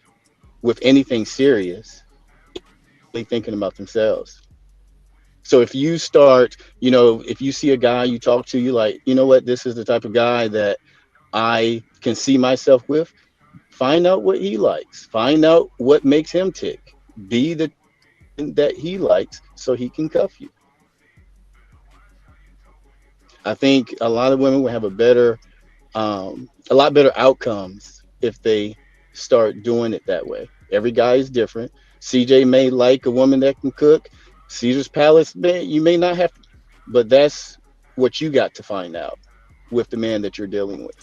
with anything serious, thinking about themselves. So if you start, if you see a guy you talk to, you like, you know what, this is the type of guy that I can see myself with. Find out what he likes. Find out what makes him tick. Be the that he likes so he can cuff you. I think a lot of women will have a lot better outcomes if they start doing it that way. Every guy is different. CJ may like a woman that can cook. Caesar's Palace, man, you may not have, but that's what you got to find out with the man that you're dealing with.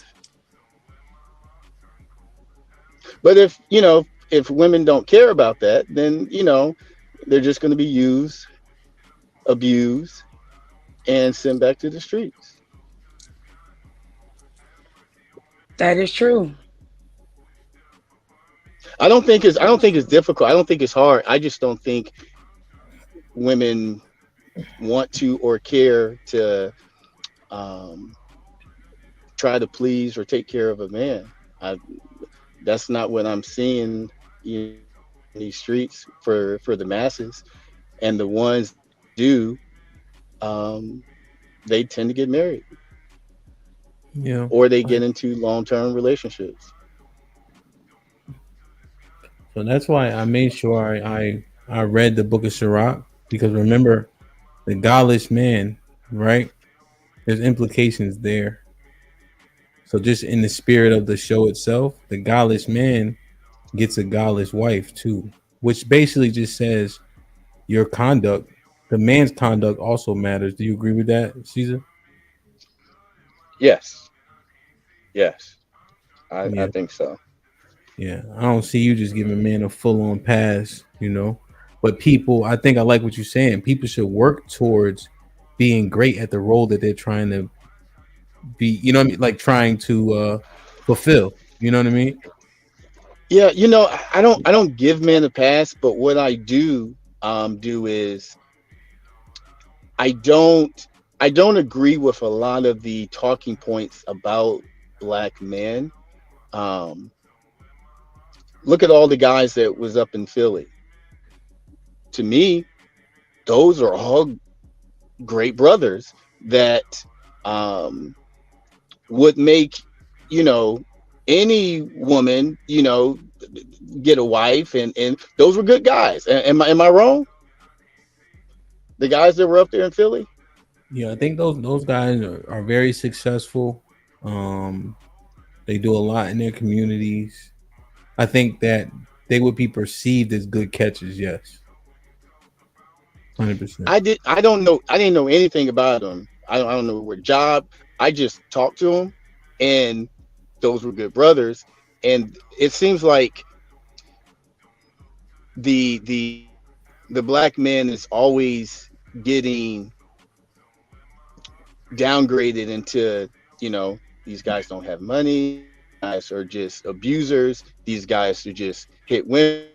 But if women don't care about that, then they're just going to be used, abused, and sent back to the streets. That is true. I don't think it's difficult. I don't think it's hard. I just don't think women want to or care to try to please or take care of a man. That's not what I'm seeing in these streets for the masses. And the ones do, um, they tend to get married Yeah. or they get into long-term relationships. So that's why I made sure I read the Book of Sirach, because remember, the godless man, right? There's implications there. So just in the spirit of the show itself, the godless man gets a godless wife too, which basically just says your conduct, the man's conduct also matters. Do you agree with that, Caesar? Yes, yes, I Yeah. think so. Yeah. I don't see you just giving men a full on pass. But people, I think I like what you're saying. People should work towards being great at the role that they're trying to be, what I mean? Like trying to fulfill. You know what I mean? Yeah, I don't give men a pass, but what I do is I don't I don't agree with a lot of the talking points about black men. Um, Look at all the guys that was up in Philly. To me, those are all great brothers that um, would make you know any woman get a wife, and those were good guys. Am I wrong? The guys that were up there in Philly. Yeah, I think those guys are very successful. Um, they do a lot in their communities. I think that they would be perceived as good catchers. Yes. 100%. I don't know. I didn't know anything about him. I don't know what job. I just talked to him, and those were good brothers. And it seems like the the the black man is always getting downgraded into, these guys don't have money, guys are just abusers, these guys who just hit women.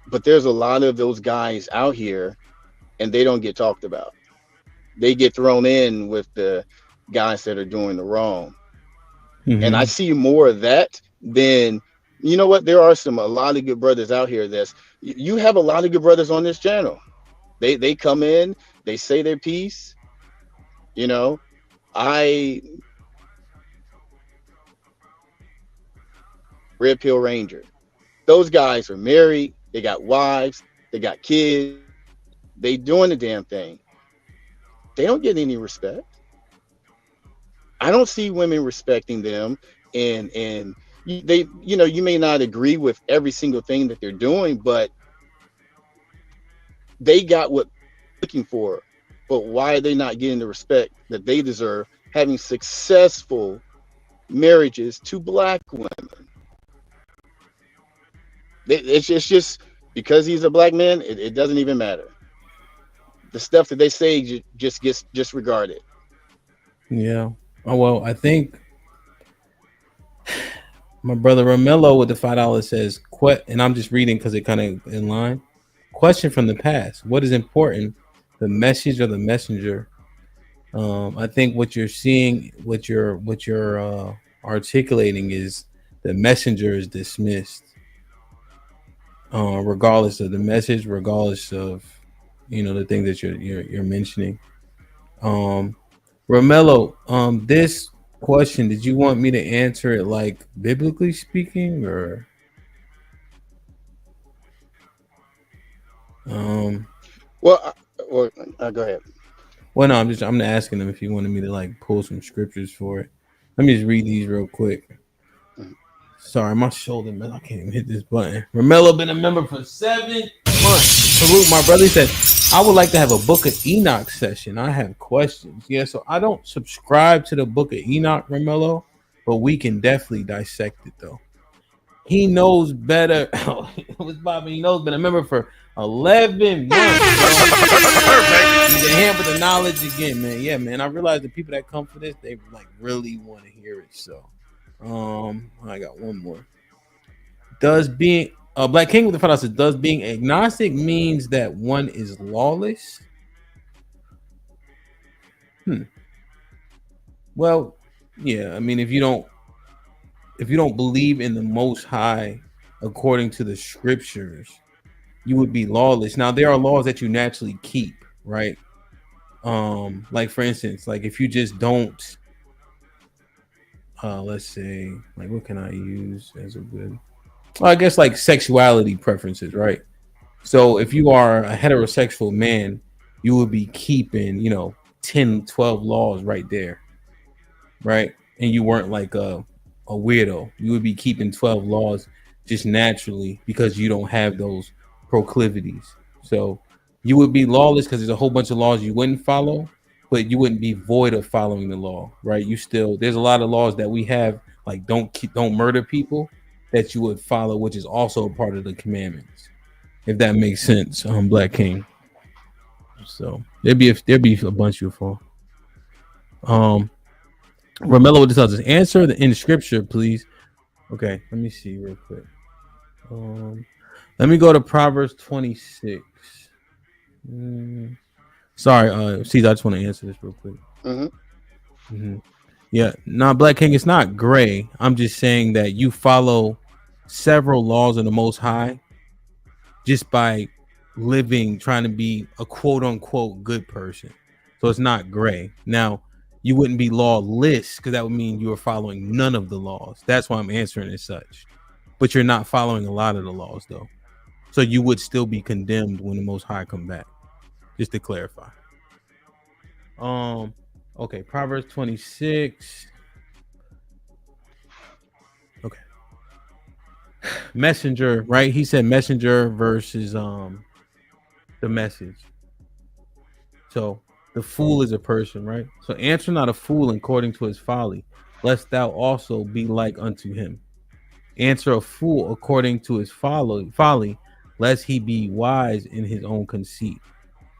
But there's a lot of those guys out here, and they don't get talked about. They get thrown in with the guys that are doing the wrong. And I Mm-hmm. see more of that than, you know what, there are a lot of good brothers out here. You have a lot of good brothers on this channel. They come in, they say their piece. I Red Pill Ranger. Those guys are married, they got wives, they got kids, they doing the damn thing. They don't get any respect. I don't see women respecting them, and you may not agree with every single thing that they're doing, but they got what they're looking for. But why are they not getting the respect that they deserve, having successful marriages to black women? It's just because he's a black man, it doesn't even matter. The stuff that they say just gets disregarded. Yeah. Oh well, I think my brother Romello with the $5 says, and I'm just reading because it kind of in line. Question from the past: what is important, the message or the messenger? I think what you're seeing, what you're articulating is the messenger is dismissed, regardless of the message, regardless of the things that you're mentioning. Romello, this question, did you want me to answer it like biblically speaking, or Well, go ahead. well, no, I'm asking them if you wanted me to like pull some scriptures for it. Let me just read these real quick. Sorry, my shoulder, man. I can't even hit this button. Romello been a member for 7 months. Salute, my brother. He said, I would like to have a Book of Enoch session. I have questions. Yeah, so I don't subscribe to the Book of Enoch, Romello, but we can definitely dissect it, though. He knows better. What's Bobby? He knows, been a member for 11 months. He's a hand with the knowledge again, man. Yeah, man. I realize the people that come for this, they like really want to hear it. So, I got one more. Does being Black King with the $5 says, does being agnostic means that one is lawless? Well, yeah. I mean, if you don't believe in the Most High according to the scriptures, you would be lawless. Now, there are laws that you naturally keep, right? Like for instance, like if you just don't, let's say, like what can I use as a good? Well, I guess like sexuality preferences, right? So if you are a heterosexual man, you would be keeping, 10, 12 laws right there, right? And you weren't like a weirdo. You would be keeping 12 laws just naturally because you don't have those proclivities. So you would be lawless because there's a whole bunch of laws you wouldn't follow, but you wouldn't be void of following the law, right? There's a lot of laws that we have, like don't murder people, that you would follow, which is also a part of the commandments, if that makes sense. Black King. So there'd be a bunch of fall. Romello with this other answer in scripture, please. Okay, let me see real quick. Let me go to Proverbs 26. Sorry, Caesar, I just want to answer this real quick. Yeah, Black King, it's not gray. I'm just saying that you follow several laws of the Most High just by trying to be a quote unquote good person. So it's not gray. Now, you wouldn't be lawless because that would mean you were following none of the laws. That's why I'm answering as such. But you're not following a lot of the laws, though. So you would still be condemned when the Most High come back. Just to clarify. Okay, Proverbs 26. Okay. Messenger, right? He said messenger versus the message. So the fool is a person, right? So answer not a fool according to his folly, lest thou also be like unto him. Answer a fool according to his folly, lest he be wise in his own conceit.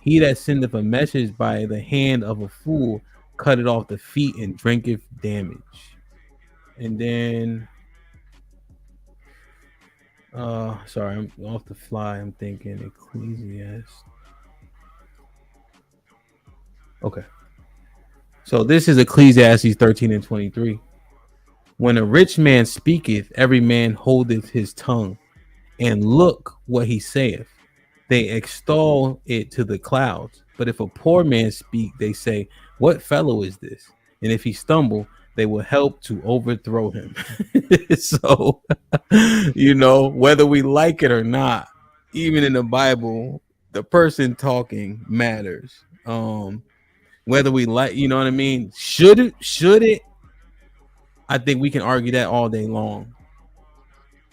He that sendeth a message by the hand of a fool, cut it off the feet and drinketh damage. And then, sorry, I'm off the fly. I'm thinking Ecclesiastes. Okay. So this is Ecclesiastes 13 and 23. When a rich man speaketh, every man holdeth his tongue, and look what he saith. They extol it to the clouds. But if a poor man speak, they say, what fellow is this? And if he stumble, they will help to overthrow him. So, whether we like it or not, even in the Bible, the person talking matters. Whether we like, you know what I mean? Should it? I think we can argue that all day long.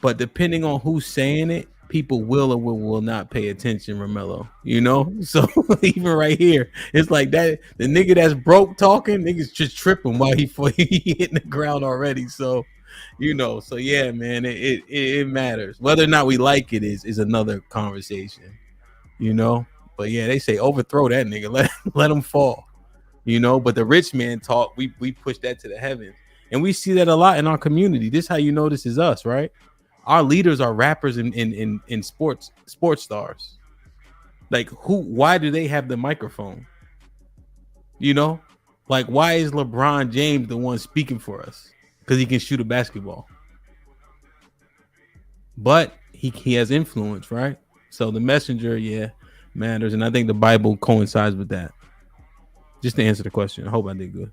But depending on who's saying it, people will or will not pay attention, Romello. So even right here, it's like that the nigga that's broke talking, niggas just tripping while he hitting the ground already. So so yeah, man, it matters. Whether or not we like it is another conversation, But yeah, they say overthrow that nigga, let him fall. But the rich man talk, we push that to the heavens. And we see that a lot in our community. This is how you know this is us, right? Our leaders are rappers in sports stars. Like why do they have the microphone? Like why is LeBron James the one speaking for us? Because he can shoot a basketball. But he has influence, right? So the messenger, yeah, matters. And I think the Bible coincides with that. Just to answer the question. I hope I did good.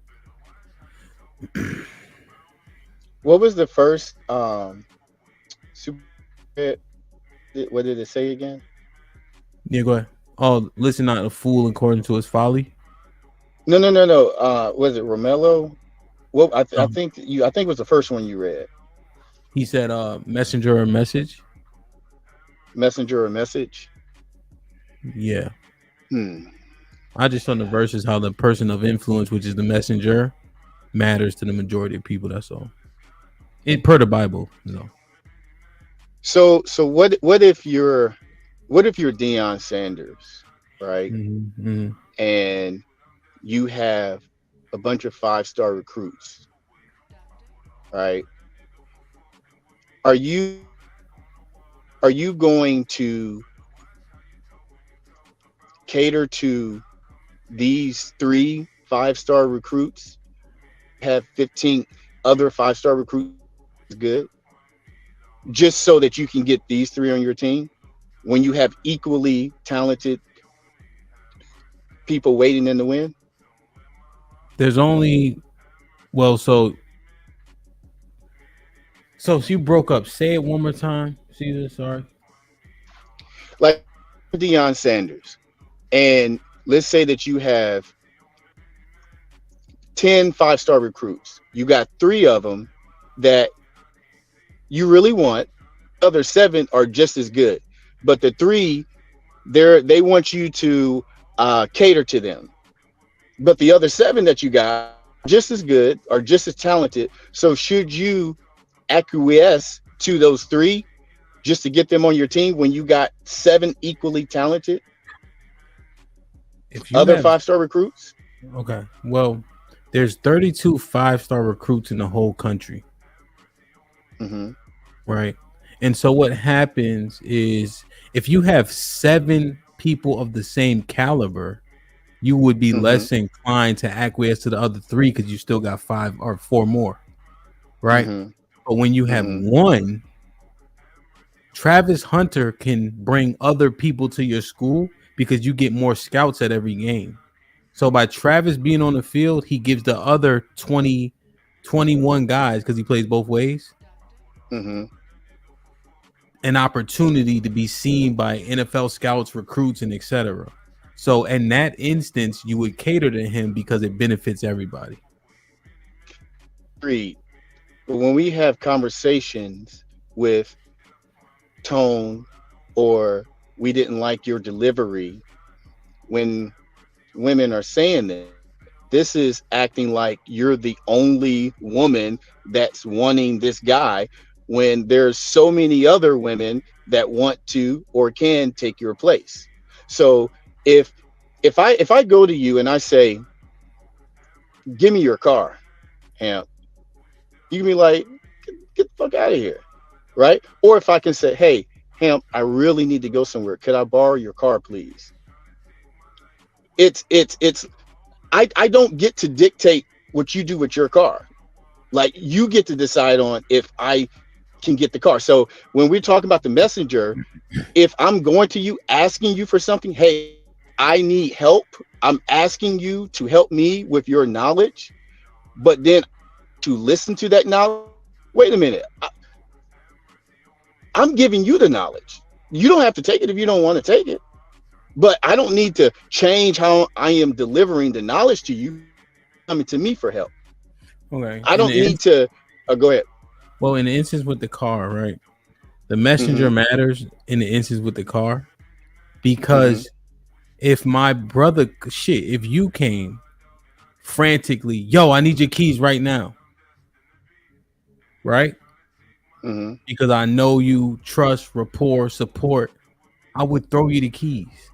What was the first super? What did it say again? Yeah, go ahead. Oh, listen, not a fool according to his folly. No. Was it Romello? Well, I think it was the first one you read. He said, messenger or message. Messenger or message. Yeah. I just on the verses how the person of influence, which is the messenger, matters to the majority of people. That's all. It per the Bible, So what if you're Deion Sanders, right? Mm-hmm. And you have a bunch of 5-star recruits, right? Are you going to cater to these 3 5-star recruits? Have 15 other 5-star recruits good, just so that you can get these 3 on your team when you have equally talented people waiting in the win? There's only so you broke up. Say it one more time, Caesar. Sorry. Like Deion Sanders, and let's say that you have 10 5-star recruits. You got 3 of them that you really want. Other 7 are just as good, but the 3, they want you to cater to them. But the other 7 that you got just as good or just as talented. So should you acquiesce to those 3 just to get them on your team when you got 7 equally talented other 5-star recruits? Okay. Well, there's 32 5-star recruits in the whole country. Mm-hmm. Right. And so what happens is if you have 7 people of the same caliber, you would be less inclined to acquiesce to the other 3 because you still got 5 or 4 more. Right. But when you have 1, Travis Hunter can bring other people to your school because you get more scouts at every game. So by Travis being on the field, he gives the other 21 guys, because he plays both ways, an opportunity to be seen by NFL scouts, recruits, and etc. So in that instance, you would cater to him because it benefits everybody. Agreed. But when we have conversations with Tone or we didn't like your delivery. When women are saying that, this is acting like you're the only woman that's wanting this guy when there's so many other women that want to or can take your place. So if if I go to you and I say, give me your car, Hamp, you can be like, get the fuck out of here, right? Or if I can say, hey, Hamp, I really need to go somewhere. Could I borrow your car, please? It's I don't get to dictate what you do with your car. Like, you get to decide on if I can get the car. So when we're talking about the messenger, if I'm going to you asking you for something, hey, I need help. I'm asking you to help me with your knowledge, but then to listen to that knowledge. Wait a minute. I'm giving you the knowledge. You don't have to take it if you don't want to take it. But I don't need to change how I am delivering the knowledge to you coming to me for help. Okay. I don't need to go ahead. Well, in the instance with the car, right? The messenger matters in the instance with the car because if my brother, if you came frantically, yo, I need your keys right now, right? Because I know you, trust, rapport, support, I would throw you the keys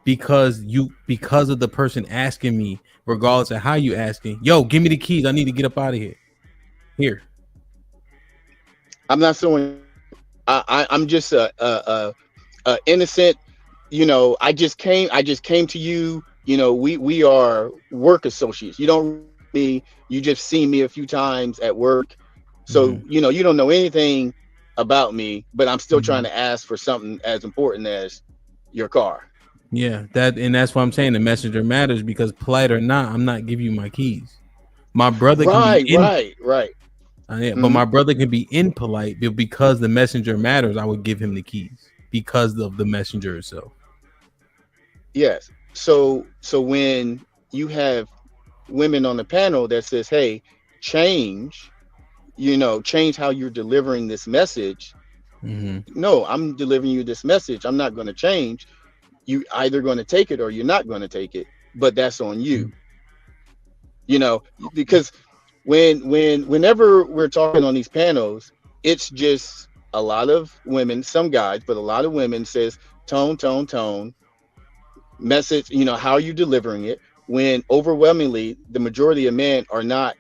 because of the person asking me, regardless of how you asking, yo, give me the keys. I need to get up out of here. Here. I'm not throwing. I'm just a innocent. You know, I just came to you. You know, we are work associates. You don't me. You just seen me a few times at work, so you know you don't know anything about me. But I'm still trying to ask for something as important as your car. Yeah, that's why I'm saying the messenger matters because polite or not, I'm not giving you my keys. My brother can be right. Yeah, but my brother can be impolite, but because the messenger matters, I would give him the keys because of the messenger itself. Yes. So when you have women on the panel that says, "Hey, change how you're delivering this message." No, I'm delivering you this message. I'm not going to change. You either going to take it or you're not going to take it, but that's on you. You know, because whenever we're talking on these panels, it's just a lot of women, some guys, but a lot of women says tone, message, how are you delivering it? When overwhelmingly the majority of men are not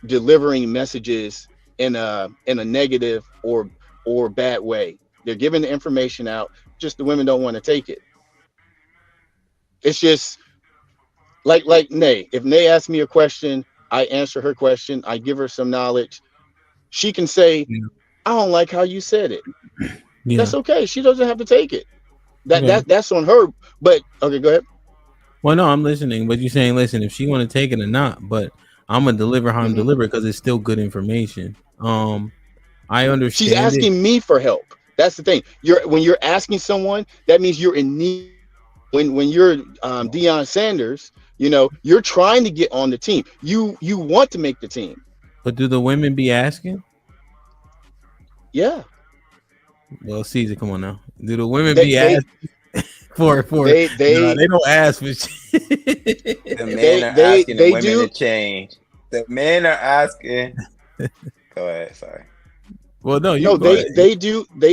delivering messages in a negative or bad way. They're giving the information out, just the women don't want to take it. It's just like Nay. If Nay asks me a question, I answer her question, I give her some knowledge. She can say, I don't like how you said it. Yeah. That's okay. She doesn't have to take it. That's on her. But okay, go ahead. Well, no, I'm listening, but you're saying, listen, if she want to take it or not, but I'm gonna deliver how I'm delivering because it's still good information. I understand. She's asking me for help. That's the thing. When you're asking someone, that means you're in need. When you're Deion Sanders, you're trying to get on the team. You want to make the team. But do the women be asking? Yeah. Well, Caesar, come on now. Do the women be asking for they don't ask for shit. The men are asking the women to change. The men are asking. Go ahead. Sorry. Well, no, they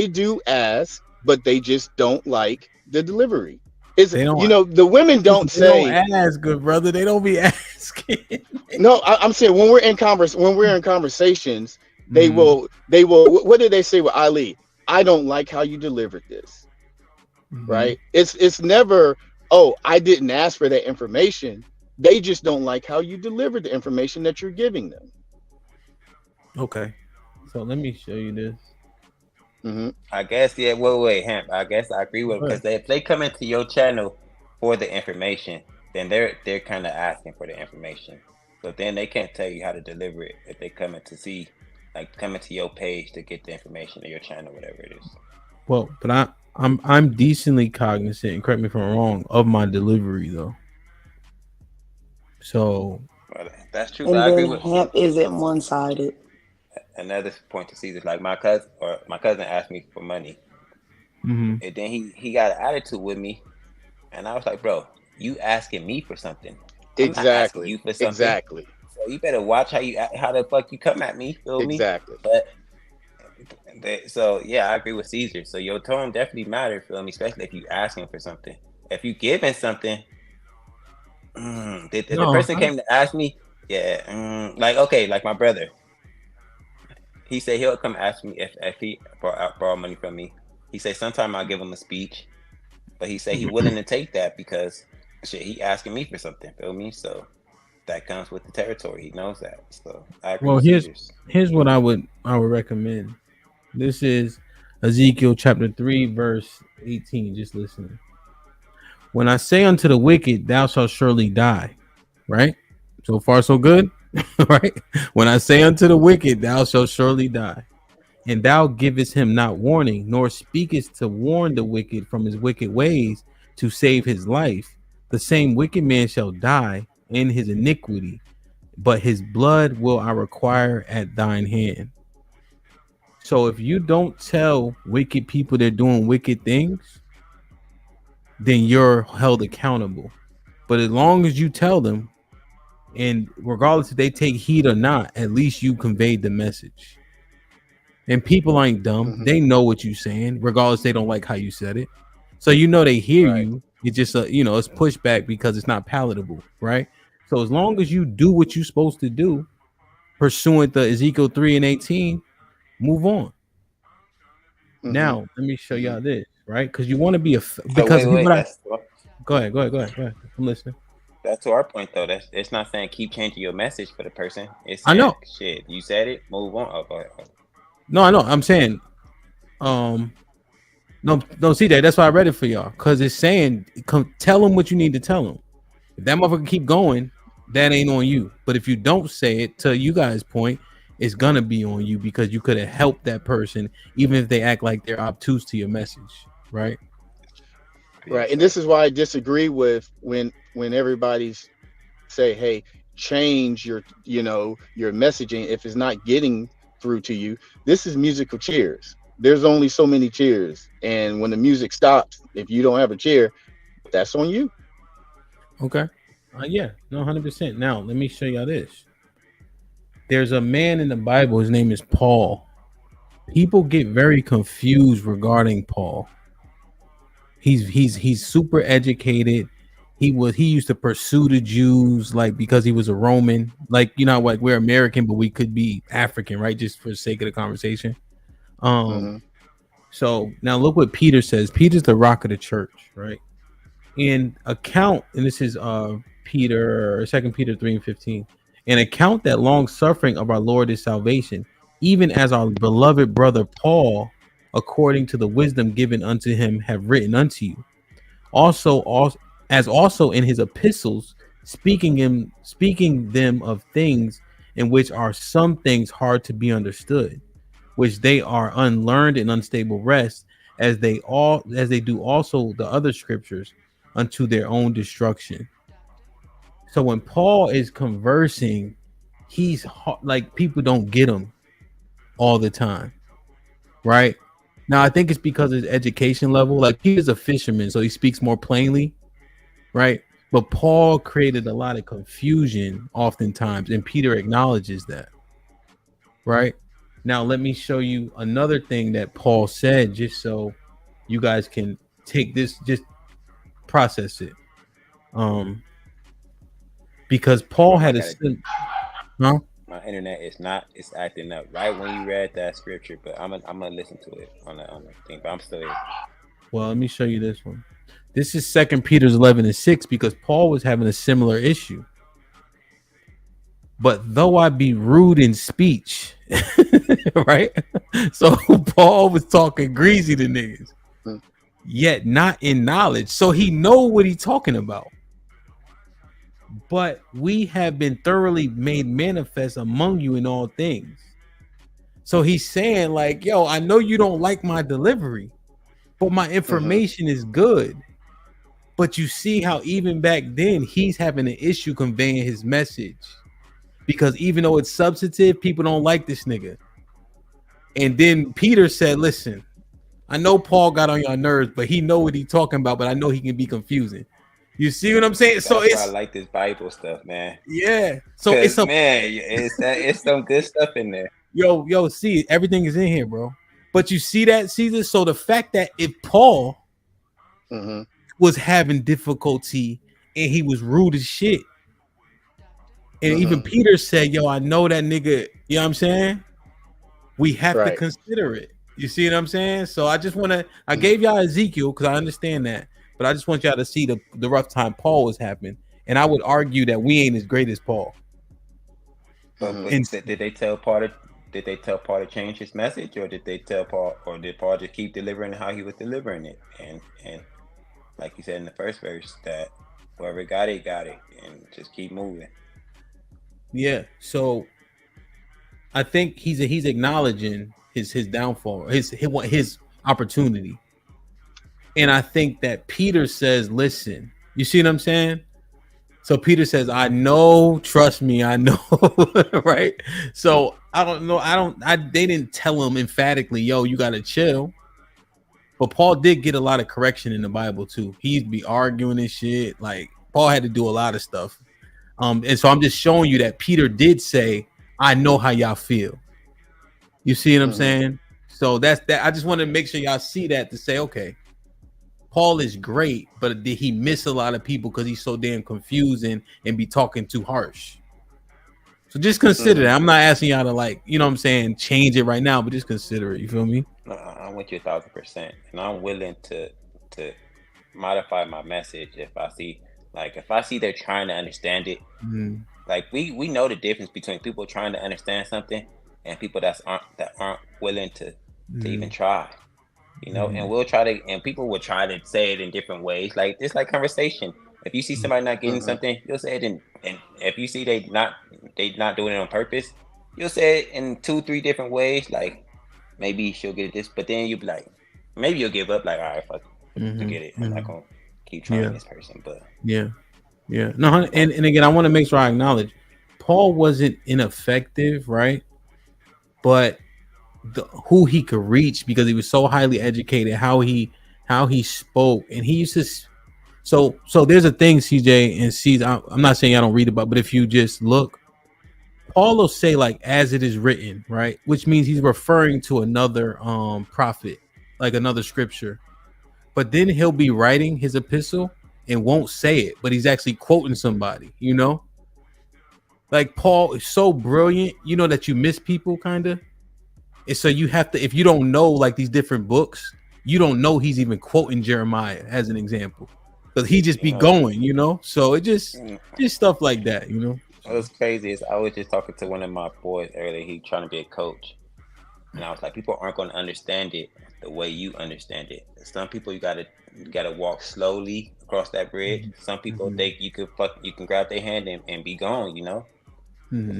do ask, but they just don't like the delivery. The women don't say. They don't ask, good brother. They don't be asking. No, I'm saying when we're in conversations, they will. What did they say with Ali? I don't like how you delivered this. Right? It's never. Oh, I didn't ask for that information. They just don't like how you delivered the information that you're giving them. Okay. So let me show you this. I guess, yeah. Wait, Hemp. I guess I agree with because if they come into your channel for the information, then they're kind of asking for the information. But then they can't tell you how to deliver it if they come in to see, like coming to your page to get the information or your channel, whatever it is. Well, but I'm decently cognizant, and correct me if I'm wrong, of my delivery though. So that's true. And I agree with Hemp isn't one-sided. Another point to see is like my cousin asked me for money, Mhm. And then he got an attitude with me, and I was like, bro, you asking me for something? I'm not asking Exactly. you for something. Exactly. So you better watch how the fuck you come at me. Feel me? Exactly. So yeah, I agree with Caesar. So your tone definitely matters. Feel me? Especially if you asking for something. If you giving something, if the No, person came to ask me, yeah, like okay, like my brother. He said he'll come ask me if he borrow money from me. He said sometime I'll give him a speech, but he said he willing to take that because shit, he asking me for something. Feel me? So that comes with the territory. He knows that. So I agree well, with here's Caesar's. here's what I would recommend. This is Ezekiel chapter 3, verse 18. Just listen. When I say unto the wicked, thou shalt surely die. Right? So far, so good. Right? When I say unto the wicked, thou shalt surely die. And thou givest him not warning, nor speakest to warn the wicked from his wicked ways to save his life. The same wicked man shall die in his iniquity, but his blood will I require at thine hand. So if you don't tell wicked people they're doing wicked things, then you're held accountable. But as long as you tell them, and regardless if they take heed or not, at least you conveyed the message. And people ain't dumb. They know what you're saying, regardless they don't like how you said it. So you know they hear you. It's just it's pushback because it's not palatable, right? So as long as you do what you're supposed to do, pursuant to Ezekiel 3 and 18, move on. Now let me show y'all this, right? Because you want to be because wait. Go ahead. I'm listening. That's to our point though. It's not saying keep changing your message for the person. It's I saying, know. shit, you said it, move on. Oh, go ahead. No, I know. I'm saying, no, see that. That's why I read it for y'all, because it's saying, come tell them what you need to tell them. If that motherfucker keep going, that ain't on you. But if you don't say it, to you guys' point, it's gonna be on you because you could have helped that person, even if they act like they're obtuse to your message, right? Right. And this is why I disagree with when everybody's say, hey, change your your messaging if it's not getting through to you. This is musical chairs. There's only so many chairs, and when the music stops, if you don't have a chair, that's on you. Okay. Yeah, no, 100%. Now let me show y'all this. There's a man in the Bible. His name is Paul. People get very confused regarding Paul. He's super educated. He used to pursue the Jews, like, because he was a Roman. Like, like we're American, but we could be African, right? Just for the sake of the conversation. So now look what Peter says. Peter's the rock of the church, right? And this is Peter, 2 Peter 3 and 15. And account that long suffering of our Lord is salvation, even as our beloved brother Paul, according to the wisdom given unto him, have written unto you. Also in his epistles, speaking them of things in which are some things hard to be understood, which they are unlearned and unstable rest, as they do also the other scriptures, unto their own destruction. So when Paul is conversing, he's like, people don't get him all the time, right? Now I think it's because of his education level. Like, he is a fisherman, so he speaks more plainly, right? But Paul created a lot of confusion oftentimes, and Peter acknowledges that, right? Now let me show you another thing that Paul said, just so you guys can take this, just process it. Because Paul had my internet is it's acting up right when you read that scripture, but I'm gonna listen to it on the thing, but I'm still here. Well, let me show you this one. This is 2 Peter 11 and 6, because Paul was having a similar issue. But though I be rude in speech, right? So Paul was talking greasy to niggas, yet not in knowledge. So he know what he's talking about. But we have been thoroughly made manifest among you in all things. So he's saying, like, yo, I know you don't like my delivery, but my information is good. But you see how even back then he's having an issue conveying his message, because even though it's substantive, people don't like this nigga. And then Peter said, listen, I know Paul got on your nerves, but he know what he talking about. But I know he can be confusing. You see what I'm saying? So That's why I it's like this Bible stuff, man. yeah. So it's Cause a man, it's some good stuff in there. yo. See, everything is in here, bro. But you see that, Caesar. So the fact that if Paul was having difficulty and he was rude as shit, and even Peter said, "Yo, I know that nigga." You know what I'm saying? We have to consider it. You see what I'm saying? So I just want to. I gave y'all Ezekiel because I understand that, but I just want y'all to see the rough time Paul was having, and I would argue that we ain't as great as Paul. But did they tell Paul to change his message, or did they tell Paul, or did Paul just keep delivering how he was delivering it? And like you said in the first verse, that whoever got it, and just keep moving. Yeah. So I think he's acknowledging his downfall, his opportunity, and I think that Peter says, "Listen, you see what I'm saying?" So Peter says, "I know, trust me, I know," right? So I don't know. They didn't tell him emphatically, "Yo, you gotta chill." But Paul did get a lot of correction in the Bible too. He used to be arguing and shit. Like Paul had to do a lot of stuff. And so I'm just showing you that Peter did say, "I know how y'all feel." You see what I'm saying? So that's that. I just want to make sure y'all see that to say, okay, Paul is great, but did he miss a lot of people because he's so damn confusing and be talking too harsh? So just consider that. I'm not asking y'all to, like, you know what I'm saying, change it right now, but just consider it. You feel me? No, I'm with you 1,000%, and I'm willing to modify my message if I see they're trying to understand it. Like we know the difference between people trying to understand something and people that aren't willing to even try. You know, and we'll try to, and people will try to say it in different ways. Like it's like conversation. If you see somebody not getting something, you'll say it and if you see they not doing it on purpose, you'll say it in 2-3 different ways. Like maybe she'll get this, but then you'll be like, maybe you'll give up. Like, all right, fuck, forget it. I'm not gonna keep trying this person. But yeah. No, and again, I want to make sure I acknowledge Paul wasn't ineffective, right? But who he could reach, because he was so highly educated, how he spoke, and he used to. So there's a thing, CJ and C's. I'm not saying I don't read about, but if you just look, Paul will say like "as it is written," right, which means he's referring to another prophet, like another scripture. But then he'll be writing his epistle and won't say it, but he's actually quoting somebody. You know, like Paul is so brilliant, you know, that you miss people kind of. And so you have to, if you don't know like these different books, you don't know he's even quoting Jeremiah as an example, because he just be going, you know. So it just stuff like that, you know. What's crazy is I was just talking to one of my boys earlier. He trying to be a coach, and I was like, people aren't going to understand it the way you understand it. Some people you gotta walk slowly across that bridge. Some people you can grab their hand and be gone, you know.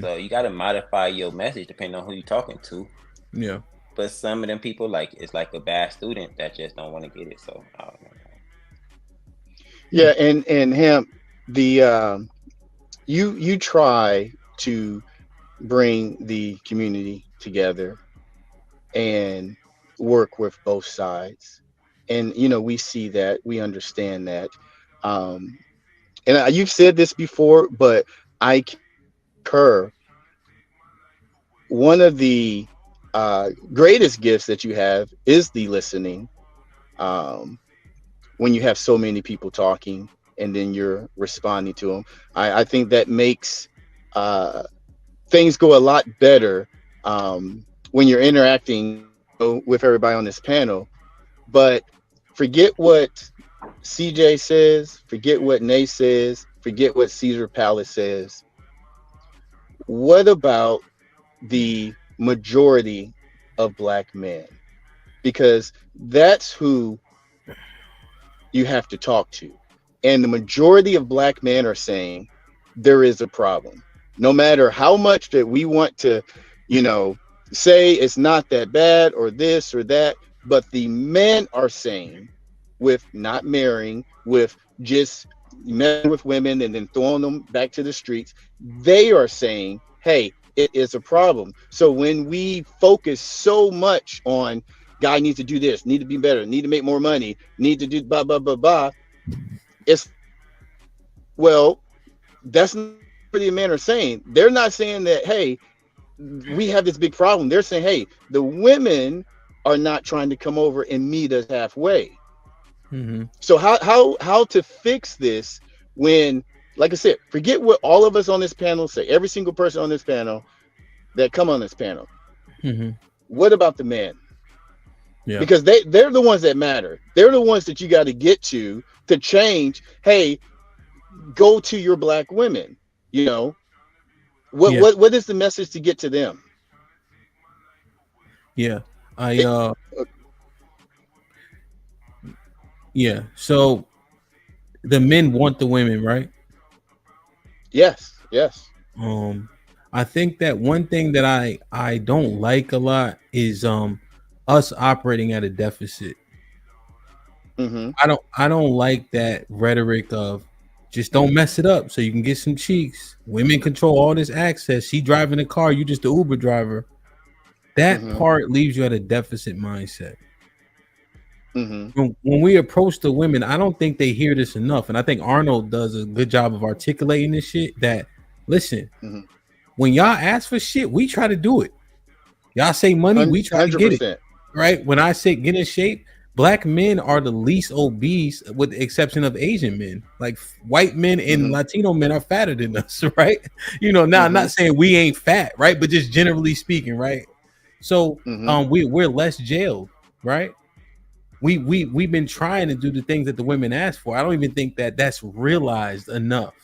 So you got to modify your message depending on who you're talking to. Yeah. But some of them people, like, it's like a bad student that just don't want to get it. So I don't know. Yeah, and him, the you try to bring the community together and work with both sides, and you know, we see that, we understand that, and you've said this before, but I concur. One of the greatest gifts that you have is the listening. When you have so many people talking and then you're responding to them, I think that makes things go a lot better when you're interacting with everybody on this panel. But forget what CJ says, forget what Nate says, forget what Caesar Palace says. What about the majority of Black men? Because that's who you have to talk to. And the majority of Black men are saying there is a problem. No matter how much that we want to, you know, say it's not that bad or this or that, but the men are saying, with not marrying, with just messing with women and then throwing them back to the streets, they are saying, hey, it is a problem. So when we focus so much on guy needs to do this, need to be better, need to make more money, need to do blah blah blah blah. It's well, that's not what the men are saying. They're not saying that, hey, we have this big problem. They're saying, hey, the women are not trying to come over and meet us halfway. Mm-hmm. So how to fix this when, like I said, forget what all of us on this panel say. Every single person on this panel that come on this panel. Mm-hmm. What about the men? Yeah. Because they're the ones that matter. They're the ones that you got to get to change. Hey, go to your black women. You know, what is the message to get to them? Yeah. Yeah. So the men want the women, right? Yes. I think that one thing that I don't like a lot is us operating at a deficit. Mm-hmm. I don't like that rhetoric of just don't mess it up so you can get some cheeks. Women control all this access. She driving the car, you just the Uber driver. That part leaves you at a deficit mindset. When we approach the women, I don't think they hear this enough, and I think Arnold does a good job of articulating this shit. That listen, when y'all ask for shit, we try to do it. Y'all say money, we try to get it. Right? When I say get in shape, black men are the least obese, with the exception of Asian men. Like white men and Latino men are fatter than us, right? You know, now I'm not saying we ain't fat, right? But just generally speaking, right? So we're less jailed, right? We've been trying to do the things that the women ask for. I don't even think that that's realized enough.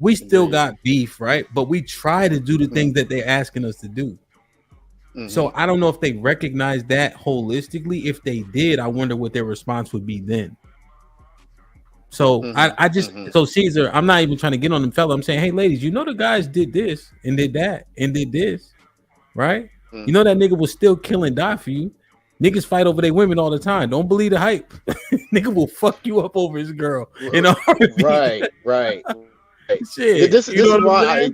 We still got beef, right? But we try to do the things that they're asking us to do. So I don't know if they recognize that holistically. If they did, I wonder what their response would be then. So I just so Caesar, I'm not even trying to get on them fella. I'm saying, hey ladies, you know the guys did this and did that and did this, right? You know that nigga was still kill and die for you. Niggas fight over their women all the time. Don't believe the hype. Nigga will fuck you up over his girl. You know, right. Shit, This is why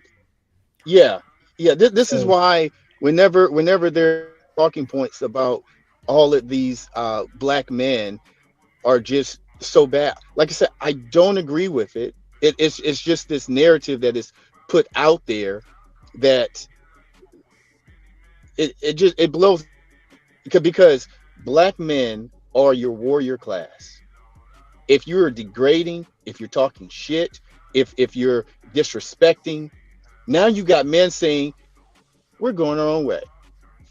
this is why whenever there are talking points about all of these black men are just so bad. Like I said, I don't agree with it. It's just this narrative that is put out there that it blows, because black men are your warrior class. If you're degrading, if you're talking shit, if you're disrespecting, now you got men saying, we're going our own way.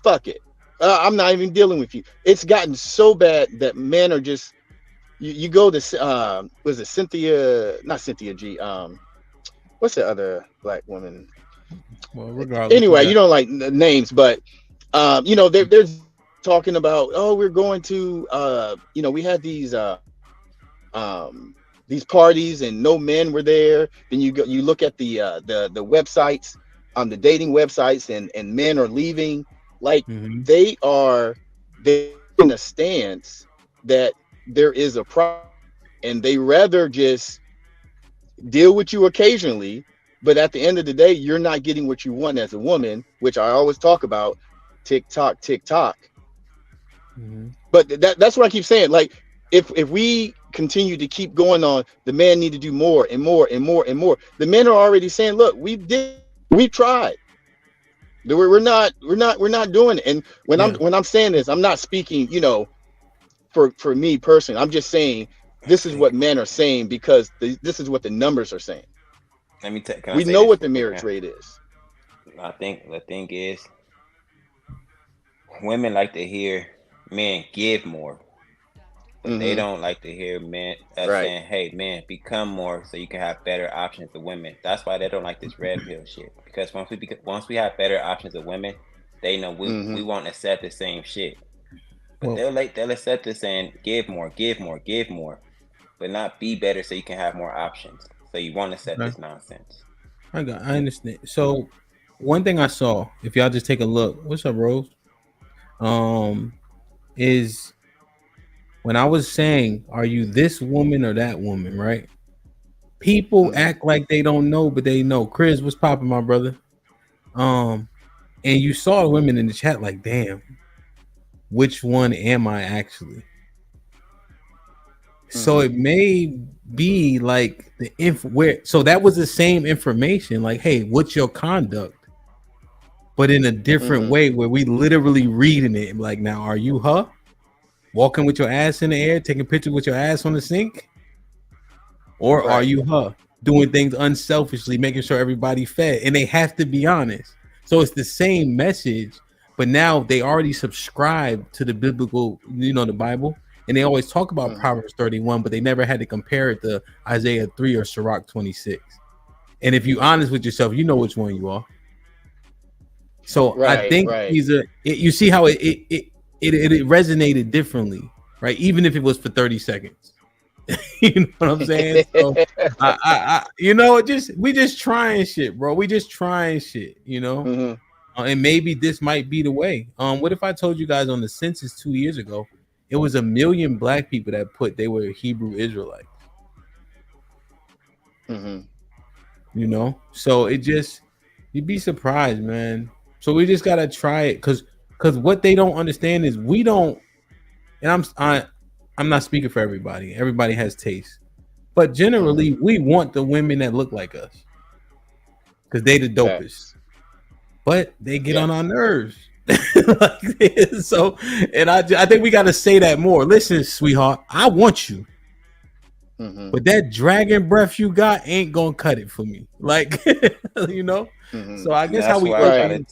Fuck it. I'm not even dealing with you. It's gotten so bad that men are just, you go to, was it Cynthia, not Cynthia G, what's the other black woman? Well, regardless. Anyway, you don't like names, but, you know, they're talking about, oh, we're going to, you know, we had these parties and no men were there. Then you look at the websites, the dating websites, and men are leaving. Like they're in a stance that there is a problem, and they rather just deal with you occasionally, but at the end of the day, you're not getting what you want as a woman, which I always talk about, tick tock. But that's what I keep saying. Like, if we continue to keep going on, the men need to do more and more and more and more. The men are already saying, look, we tried. We're not doing it. And when I'm saying this, I'm not speaking, you know, for me personally. I'm just saying this is what men are saying, because this is what the numbers are saying. We know what the marriage rate is. I think the thing is, women like to hear men give more. But they don't like to hear men saying, hey, man, become more so you can have better options of women. That's why they don't like this red pill shit. Because once we have better options of women, they know we won't accept the same shit. But they'll accept it saying, give more, but not be better so you can have more options. So you won't accept this nonsense. I understand. So one thing I saw, if y'all just take a look, what's up, Rose? Is when I was saying, are you this woman or that woman, right? People act like they don't know, but they know. Chris, what's popping, my brother? And you saw the women in the chat like, damn, which one am I actually? So it may be like so that was the same information, like, hey, what's your conduct? But in a different way, where we literally reading it like, now are you her? Walking with your ass in the air, taking pictures with your ass on the sink? Or are you her? Doing things unselfishly, making sure everybody fed, and they have to be honest. So it's the same message, but now they already subscribe to the biblical, the Bible, and they always talk about Proverbs 31, but they never had to compare it to Isaiah 3 or Sirach 26. And if you're honest with yourself, you know which one you are. So I think you see how it resonated differently, right? Even if it was for 30 seconds. You know what I'm saying? So we just trying shit, bro. We just trying shit, and maybe this might be the way. What if I told you guys on the census 2 years ago, it was 1 million black people that put they were Hebrew Israelites. So you'd be surprised, man. So we just gotta try it, because what they don't understand is we don't. And I'm not speaking for everybody. Everybody has taste, but generally we want the women that look like us because they the dopest. But they get on our nerves. So, and I think we got to say that more. Listen, sweetheart, I want you, but that dragon breath you got ain't gonna cut it for me. Like, So I guess how we go ahead.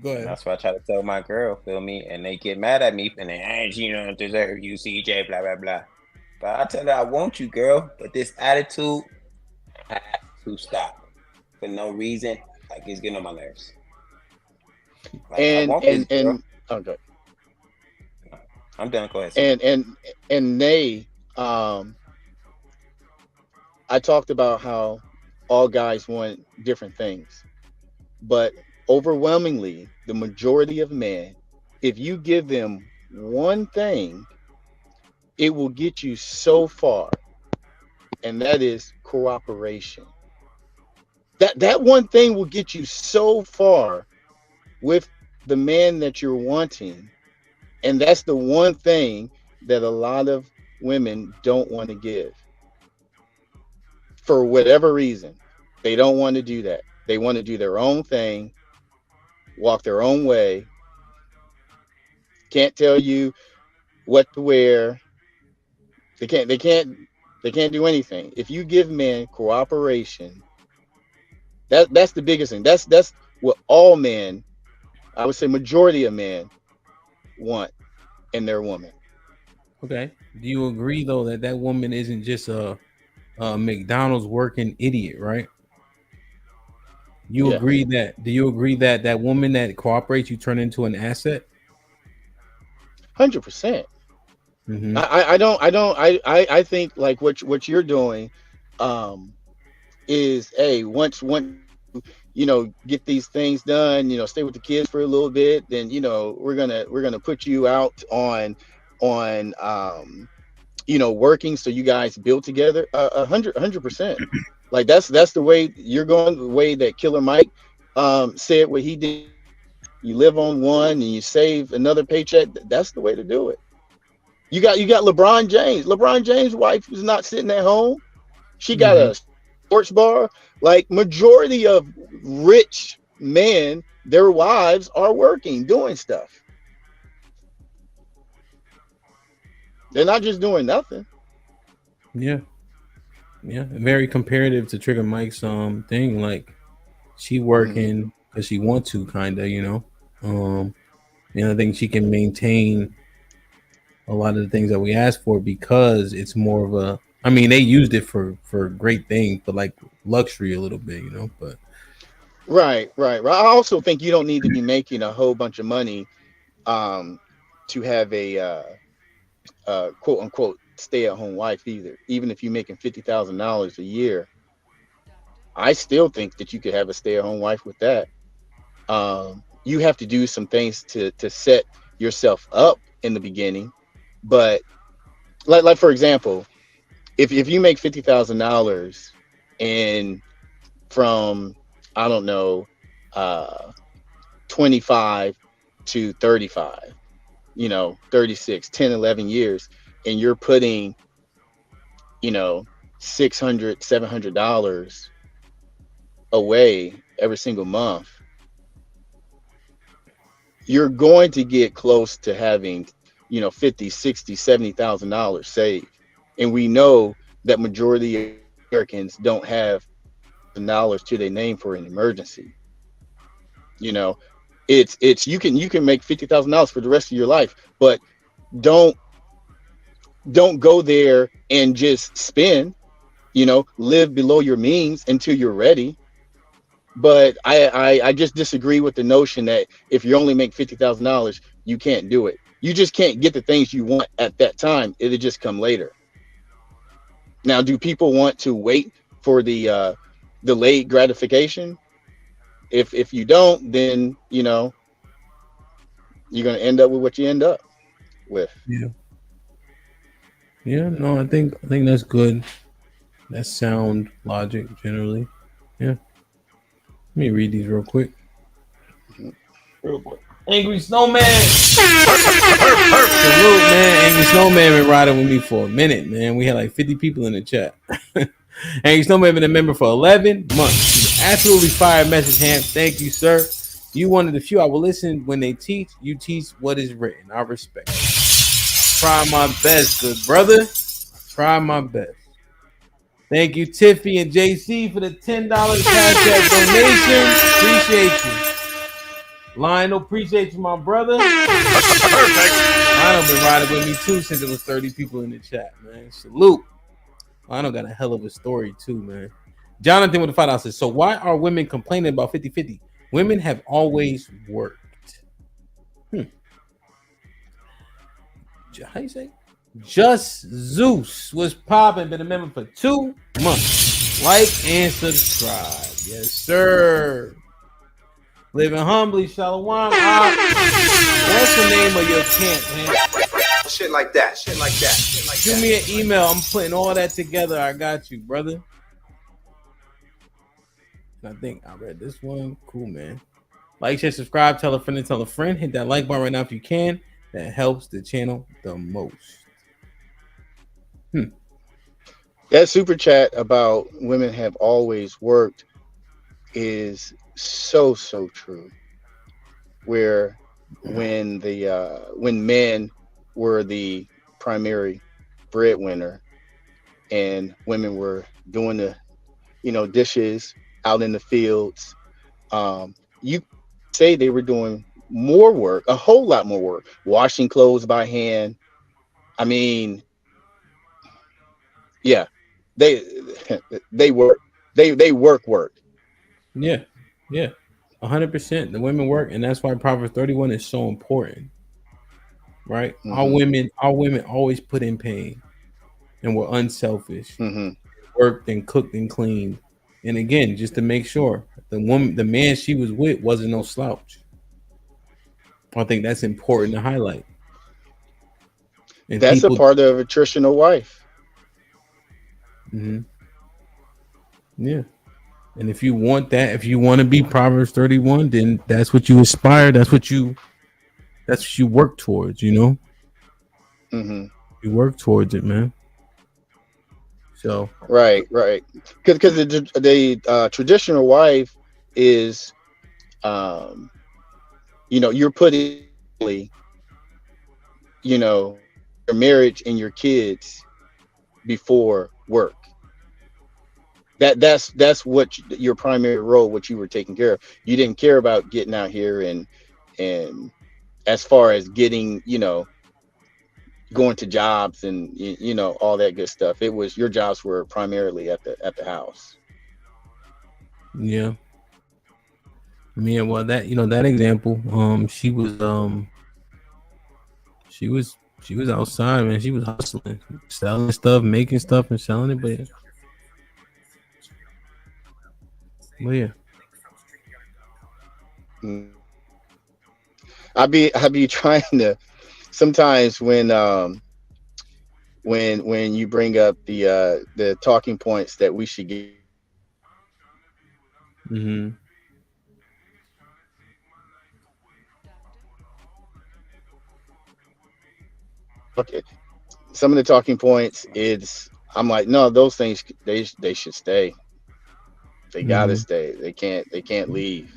That's why I try to tell my girl, feel me, and they get mad at me, and they don't deserve you, CJ, blah blah blah. But I tell her I want you, girl, but this attitude has to stop for no reason. Like, it's getting on my nerves. Like, okay. I'm done. Go ahead. And they, I talked about how all guys want different things, but overwhelmingly, the majority of men, if you give them one thing, it will get you so far, and that is cooperation. That one thing will get you so far with the man that you're wanting, and that's the one thing that a lot of women don't want to give. For whatever reason, they don't want to do that. They want to do their own thing, walk their own way, can't tell you what to wear. They can't do anything. If you give men cooperation, that's the biggest thing. That's what all men, I would say majority of men, want in their woman. Okay. Do you agree though that woman isn't just a McDonald's working idiot, right? You agree that? Do you agree that that woman that cooperates, you turn into an asset? 100%. I think like what you're doing, is, hey, once get these things done, stay with the kids for a little bit, then we're gonna put you out on working, so you guys build together. 100%. Like that's the way you're going, the way that Killer Mike said what he did. You live on one and you save another paycheck. That's the way to do it. You got LeBron James. LeBron James' wife is not sitting at home. She got a sports bar. Like, majority of rich men, their wives are working, doing stuff. They're not just doing nothing. Yeah. Very comparative to Trigger Mike's thing. Like, she working because she want to, kind of, I think she can maintain a lot of the things that we ask for because it's more of a. I mean, they used it for great things, but like luxury a little bit, But right. I also think you don't need to be making a whole bunch of money to have a quote unquote stay-at-home wife either. Even if you're making $50,000 a year, I still think that you could have a stay-at-home wife with that. You have to do some things to set yourself up in the beginning, but like for example, if you make $50,000 and from, I don't know, 25 to 35, 36, 10, 11 years, and you're putting, $600, $700 away every single month, you're going to get close to having, 50, 60, $70,000 saved. And we know that majority of Americans don't have the knowledge to their name for an emergency. You know, it's you can make $50,000 for the rest of your life, but don't don't go there and just spend. Live below your means until you're ready. But I just disagree with the notion that if you only make $50,000, you can't do it. You just can't get the things you want at that time. It'll just come later. Now, do people want to wait for the delayed gratification? If you don't, then you're gonna end up with what you end up with. Yeah. Yeah. No, I think that's good. That's sound logic generally. Yeah. Let me read these real quick. Real quick. Angry Snowman. Salute, man. Angry Snowman been riding with me for a minute, man. We had like 50 people in the chat. Angry Snowman been a member for 11 months. Absolutely fire message, Ham. Thank you, sir. You one of the few I will listen when they teach. You teach what is written. I respect. Try my best, good brother. Try my best. Thank you, Tiffy and JC, for the $10 cash app donation. Appreciate you. Lionel, appreciate you, my brother. Lionel been riding with me too since it was 30 people in the chat, man. Salute. Lionel got a hell of a story too, man. Jonathan with the $5 says, so why are women complaining about 50-50? Women have always worked. How you say? Just Zeus was popping, been a member for 2 months. Like and subscribe. Yes, sir. Living humbly, Shalom. What's the name of your camp, man? Shit like that. Shoot me an email. I'm putting all that together. I got you, brother. I think I read this one. Cool, man. Like, share, subscribe, tell a friend and tell a friend. Hit that like button right now if you can. That helps the channel the most. That super chat about women have always worked is so true. Where when men were the primary breadwinner and women were doing the dishes out in the fields, you say they were doing more work, a whole lot more work, washing clothes by hand. I mean, yeah, they work. They work. Yeah, 100%. The women work, and that's why Proverbs 31 is so important, right? Mm-hmm. Our women always put in pain, and were unselfish, worked and cooked and cleaned, and again, just to make sure the man she was with wasn't no slouch. I think that's important to highlight. And that's a part of a traditional wife. Yeah. And if you want that, if you want to be Proverbs 31, then that's what you aspire. That's what you work towards, You work towards it, man. So right. Because the traditional wife is, you're putting, your marriage and your kids before work. That's what your primary role, what you were taking care of. You didn't care about getting out here and as far as getting, going to jobs and all that good stuff. It was your jobs were primarily at the house. Yeah. Yeah, well that that example, she was outside, man. She was hustling, selling stuff, making stuff and selling it, but yeah. I be trying to sometimes when you bring up the talking points that we should get. Okay, some of the talking points. I'm like, no, those things they should stay. They gotta stay. They can't leave.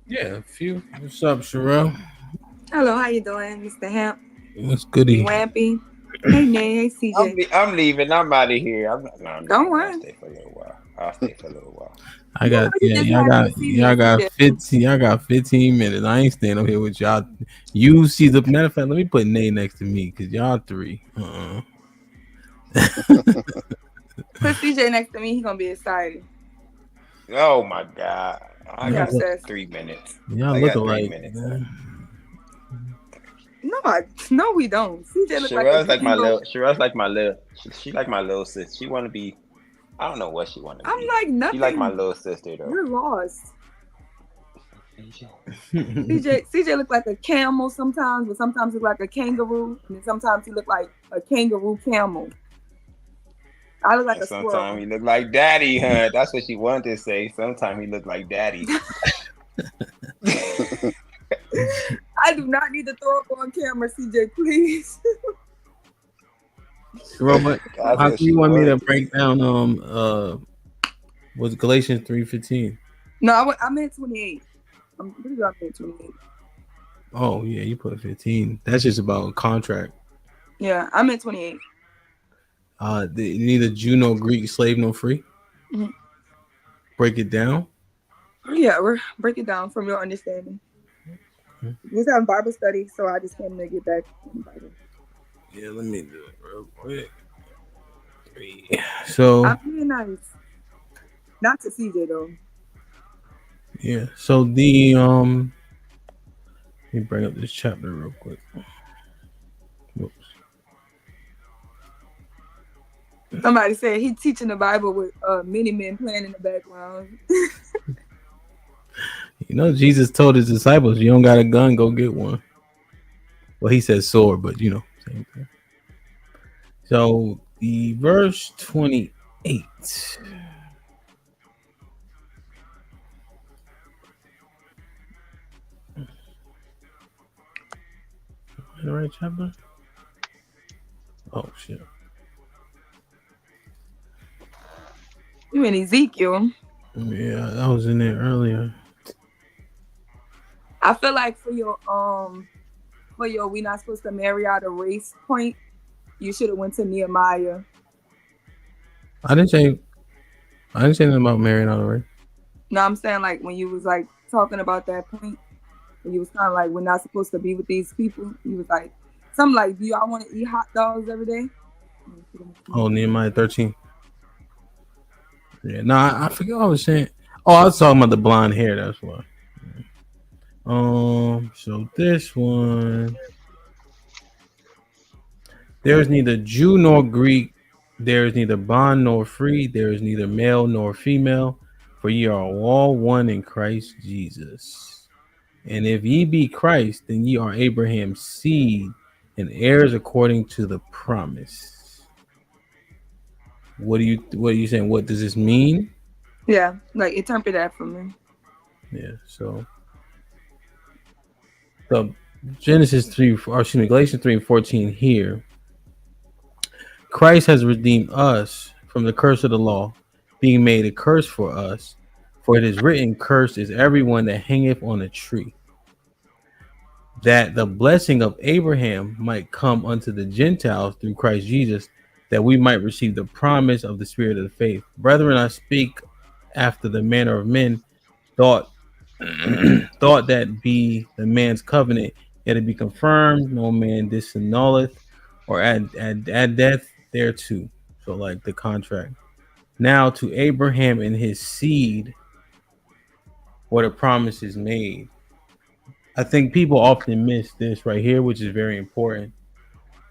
Yeah, a few. What's up, Sherelle? Hello, how you doing, Mr. Hamp? What's goody? Wampy. Hey, Nay. Hey, CJ. I'm leaving. I'm out of here. I'm Don't leaving. worry. I'll stay for a little while. Y'all got 15. Y'all got 15 minutes. I ain't staying up here with y'all. You see the matter of fact. Let me put Nay next to me because y'all three. Put CJ next to me. He gonna be excited. Oh my God! I got 3 minutes. Y'all look alike. No, we don't. CJ look Sherelle's like my little. Sherelle's like my little. She like my little sis. She want to be. I don't know what she want to be. I'm like nothing. She like my little sister though. You're lost. CJ look like a camel sometimes, but sometimes he look like a kangaroo, and then sometimes he look like a kangaroo camel. I look like a squirrel. Sometimes he look like daddy, huh? That's what she wanted to say. Sometimes he look like daddy. I do not need to throw up on camera, CJ, please. Robert, how do you want me to break down was Galatians 3:15? No, I meant 28. I'm pretty sure I meant 28. Oh yeah, you put 15. That's just about contract. Yeah, I meant 28. Neither Jew nor Greek, slave nor free. Mm-hmm. Break it down. Yeah, break it down from your understanding. We was having Bible study, so I just came to get back in the Bible. Yeah, let me do it real quick. So I'm being nice. Not to CJ though. Yeah. So the let me bring up this chapter real quick. Whoops. Somebody said he teaching the Bible with many men playing in the background. You know, Jesus told his disciples, "You don't got a gun, go get one." Well, he said sword, but you know, same thing. So the verse 28. The right chapter? Oh shit. You mean Ezekiel? Yeah, that was in there earlier. I feel like for your we not supposed to marry out a race point, you should have went to Nehemiah. I didn't say anything about marrying out a race. No, I'm saying like when you was like talking about that point, and you was kind of like, we're not supposed to be with these people. You was like, something like, do y'all want to eat hot dogs every day? Oh, Nehemiah 13. Yeah, no, I forget what I was saying. Oh, I was talking about the blonde hair. That's why. So this one, there is neither Jew nor Greek, there is neither bond nor free, there is neither male nor female, for ye are all one in Christ Jesus. And if ye be Christ, then ye are Abraham's seed and heirs according to the promise. What are you saying? What does this mean? Yeah, like interpret that for me. Yeah, so Galatians 3:14 here. Christ has redeemed us from the curse of the law, being made a curse for us. For it is written, cursed is everyone that hangeth on a tree, that the blessing of Abraham might come unto the Gentiles through Christ Jesus, that we might receive the promise of the Spirit of faith. Brethren, I speak after the manner of men, thought that be the man's covenant, yet it be confirmed, no man disannulleth or add death thereto. So like the contract. Now to Abraham and his seed, where the promise is made. I think people often miss this right here, which is very important.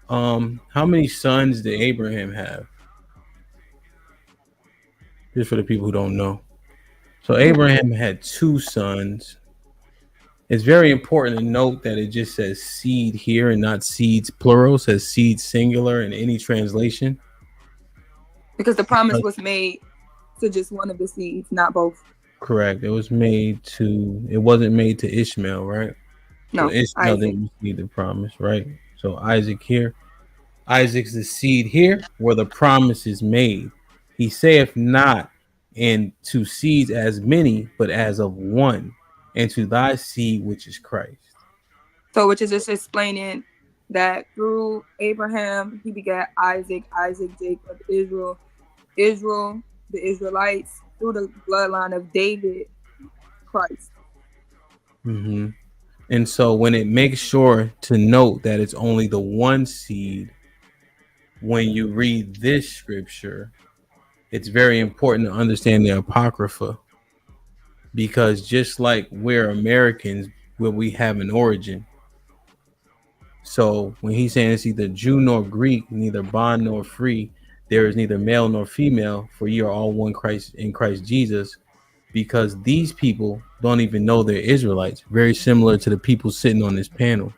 How many sons did Abraham have? Just for the people who don't know. So Abraham had 2 sons. It's very important to note that it just says seed here and not seeds plural. It says seed singular in any translation. Because the promise was made to just one of the seeds, not both. Correct. It wasn't made to Ishmael, right? No, so Ishmael didn't receive the promise, right? So Isaac here. Isaac's the seed here where the promise is made. He saith not, and to seeds as many, but as of one, and to thy seed which is Christ. So, which is just explaining that through Abraham, he begat Isaac, Jacob, Israel, the Israelites, through the bloodline of David, Christ. Mm-hmm. And so when it makes sure to note that it's only the one seed, when you read this scripture, it's very important to understand the Apocrypha, because just like we're Americans, where we have an origin. So when he's saying it's either Jew nor Greek, neither bond nor free, there is neither male nor female, for ye are all one Christ in Christ Jesus, because these people don't even know they're Israelites, very similar to the people sitting on this panel.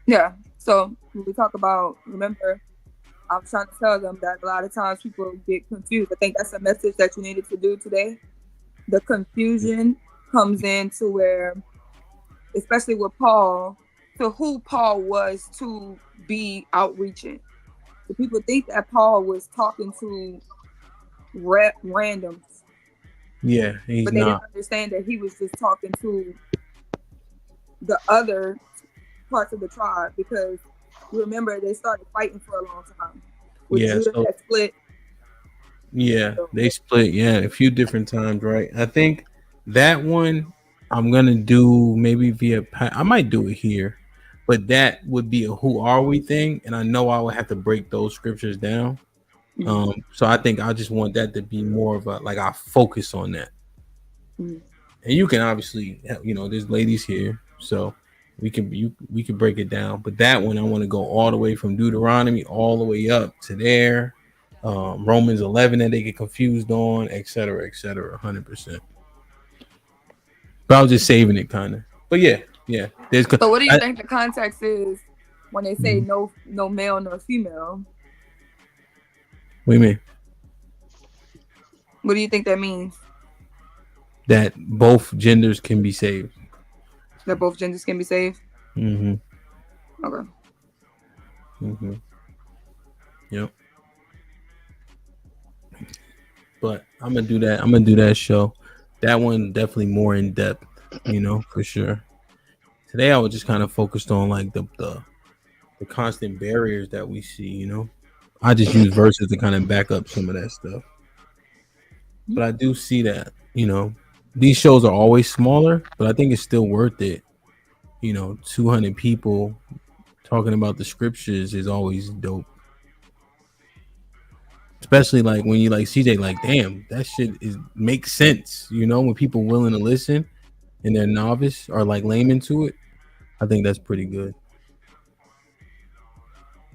Yeah. So when we talk about, remember, I'm trying to tell them that a lot of times people get confused. I think that's a message that you needed to do today. The confusion comes in to where, especially with Paul, to who Paul was to be outreaching. So people think that Paul was talking to randoms. Yeah, he's but they not. didn't understand that he was just talking to the other parts of the tribe, because you remember they started fighting for a long time. With Judah that split. Yeah, they split. Yeah, a few different times, right? I think that one I'm gonna do maybe via. I might do it here, but that would be a "Who are we" thing, and I know I would have to break those scriptures down. So I think I just want that to be more of a like I focus on that. And you can obviously, there's ladies here, so we can break it down. But that one I want to go all the way from Deuteronomy all the way up to there. Romans 11 that they get confused on, etc., 100%. But I was just saving it, kind of. But yeah. So what do you think the context is when they say no male nor female? What do you mean? What do you think that means? That both genders can be saved. That both genders can be saved? Mm-hmm. Okay. Mm-hmm. Yep. But I'm gonna do that. I'm gonna do that show. That one definitely more in depth, for sure. Today I was just kind of focused on like the constant barriers that we see. I just use verses to kind of back up some of that stuff. But I do see that, these shows are always smaller, but I think it's still worth it. 200 people talking about the scriptures is always dope. Especially like when you like CJ, like, damn, that shit makes sense. When people willing to listen and they're novice or like layman to it, I think that's pretty good.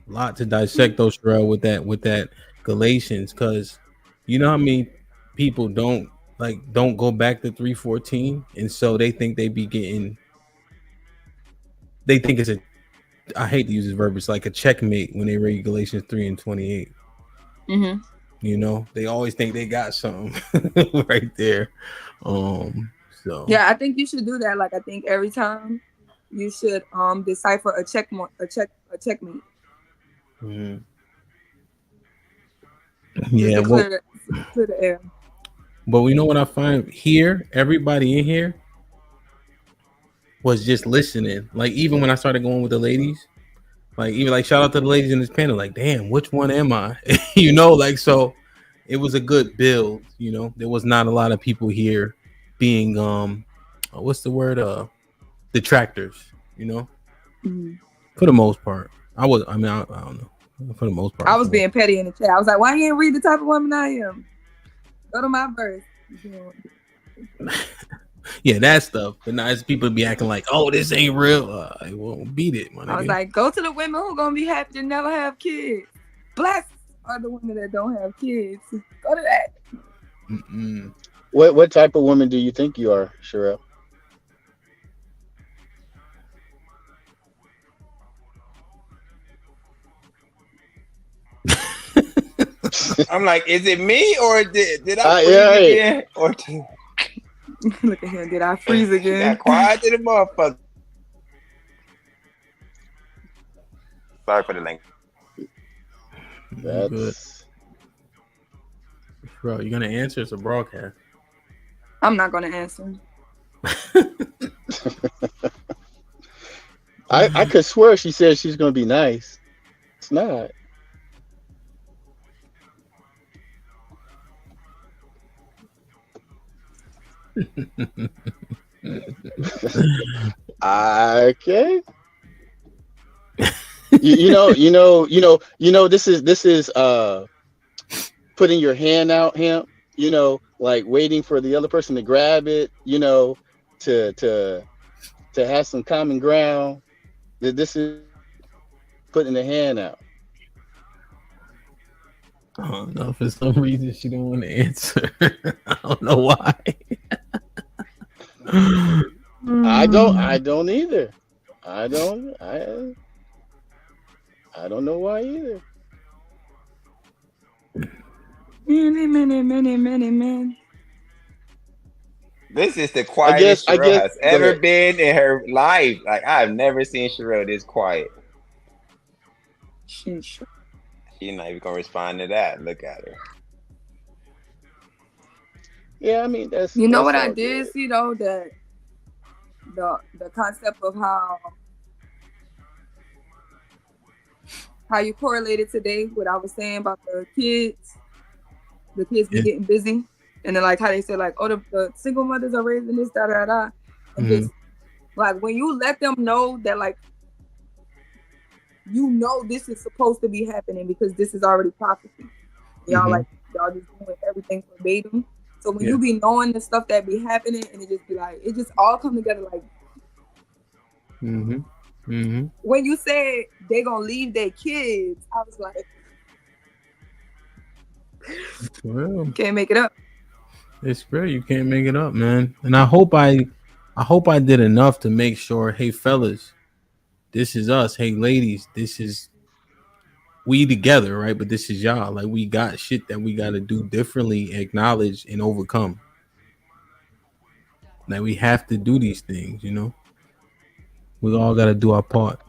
A lot to dissect those, Sherelle, with that Galatians, because you know how many people don't go back to 3:14, and so they think they think it's I hate to use this verb, it's like a checkmate when they read Galatians 3:28. They always think they got something right there. So yeah, I think you should do that. Like I think every time you should decipher a checkmate. Mm-hmm. Yeah, clear the air. But we know what I find here, everybody in here was just listening. Like even when I started going with the ladies, like even like shout out to the ladies in this panel, like damn, which one am I? So it was a good build. There was not a lot of people here being what's the word? Detractors, for the most part. I don't know. For the most part. I was being petty in the chat. I was like, why you ain't read the type of woman I am? Go to my verse. Yeah, that stuff. But now it's people be acting like, oh, this ain't real. I won't beat it, my nigga. I was like, go to the women who gonna be happy to never have kids. Blessed are the women that don't have kids. Go to that. Mm-mm. What type of woman do you think you are, Sherelle? I'm like, is it me or did I freeze again? Or look at him, did I freeze again? Got quiet to the motherfucker. Sorry for the length. Good. That's Bro, you gonna answer? It's a broadcast. I'm not gonna answer. I could swear she said she's gonna be nice. It's not. Okay. This is putting your hand out, him. Like waiting for the other person to grab it. To have some common ground. This is putting the hand out. I don't know. For some reason, she don't want to answer. I don't know why. I don't either. I don't know why either. Man. This is the quietest I Sherelle guess has ever been in her life. Like, I've never seen Sherelle this quiet. She's not even gonna respond to that. Look at her. Yeah, I mean that's. You know that's what I all did good. see though, that the concept of how you correlated today what I was saying about the kids be getting busy, and then like how they said like, oh, the single mothers are raising this, da da da, and just like when you let them know that like this is supposed to be happening because this is already prophecy. Y'all like y'all just doing everything verbatim. So when you be knowing the stuff that be happening and it just be like it just all come together like. When you said they gonna leave their kids, I was like, can't make it up. It's real. You can't make it up, man. And I hope I did enough to make sure, hey fellas, this is us. Hey ladies, this is we together, right? But this is y'all. Like we got shit that we gotta do differently, acknowledge, and overcome. Like we have to do these things, We all gotta do our part.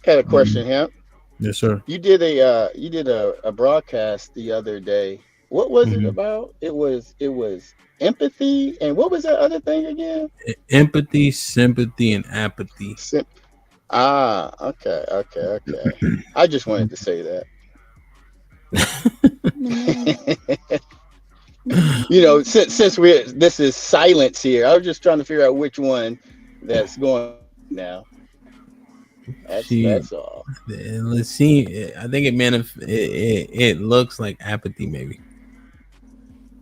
Had a question, Hemp. Yes, sir. You did a broadcast the other day. What was it about? It was empathy, and what was that other thing again? Empathy, sympathy, and apathy. Okay. I just wanted to say that. Since this is silence here, I was just trying to figure out which one that's going now. That's all. Let's see. I think it looks like apathy, maybe.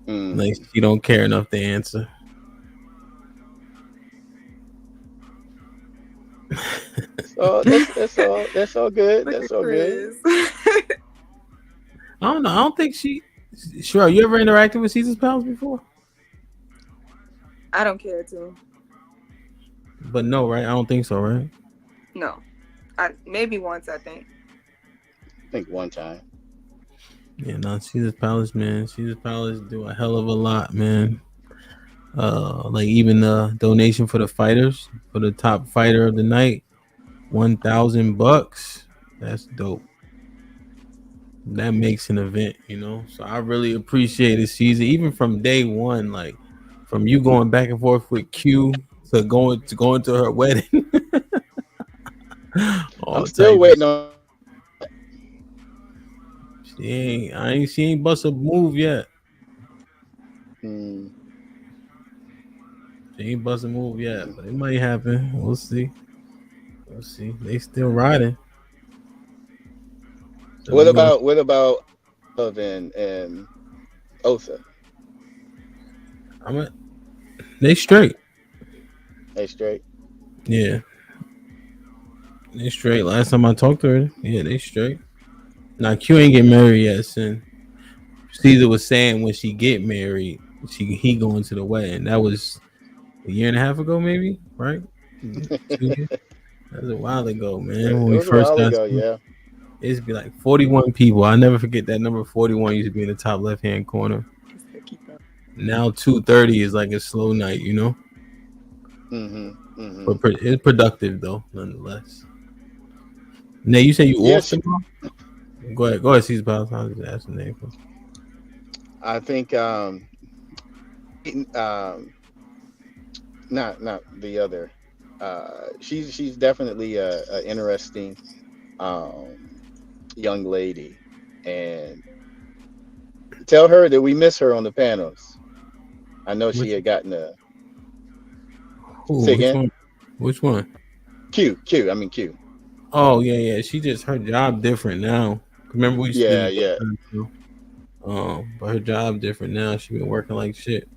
Like you don't care enough to answer. So that's all good. That's all good. I don't know. I don't think she. Sure. You ever interacted with Caesar's Pals before? I don't care to. But no, right? I don't think so, right? No. Maybe once, I think. I think one time. Yeah, no, Caesar's Palace, man. Caesar's Palace do a hell of a lot, man. Like even the donation for the fighters, for the top fighter of the night, $1,000. That's dope. That makes an event, So I really appreciate it, Caesar. Even from day one, like from you going back and forth with Q to going to her wedding. I'm still waiting on. She ain't bust a move yet. She ain't bust a move yet, but it might happen. We'll see. They still riding. So What about Love and Osa? They straight. They straight. Yeah. They straight. Last time I talked to her, yeah, they straight. Now Q ain't get married yet, sin. Caesar was saying when she get married, he going to the wedding. That was a year and a half ago, maybe, right? 2 years? That was a while ago, man. When we first got ago, yeah. It used to be like 41 people. I never forget that number. 41 used to be in the top left hand corner. Now 230 is like a slow night, But it's productive though, nonetheless. Now you say you off tomorrow? Go ahead. Go ahead. Caesar Palace. I'll just ask the name. I think not the other. She's definitely a interesting young lady, and tell her that we miss her on the panels. I know she had gotten a. Say Which again. one? Which one? Q. I mean Q. Oh yeah. She just her job different now. Remember we used to be. Yeah. But her job different now. She been working like shit.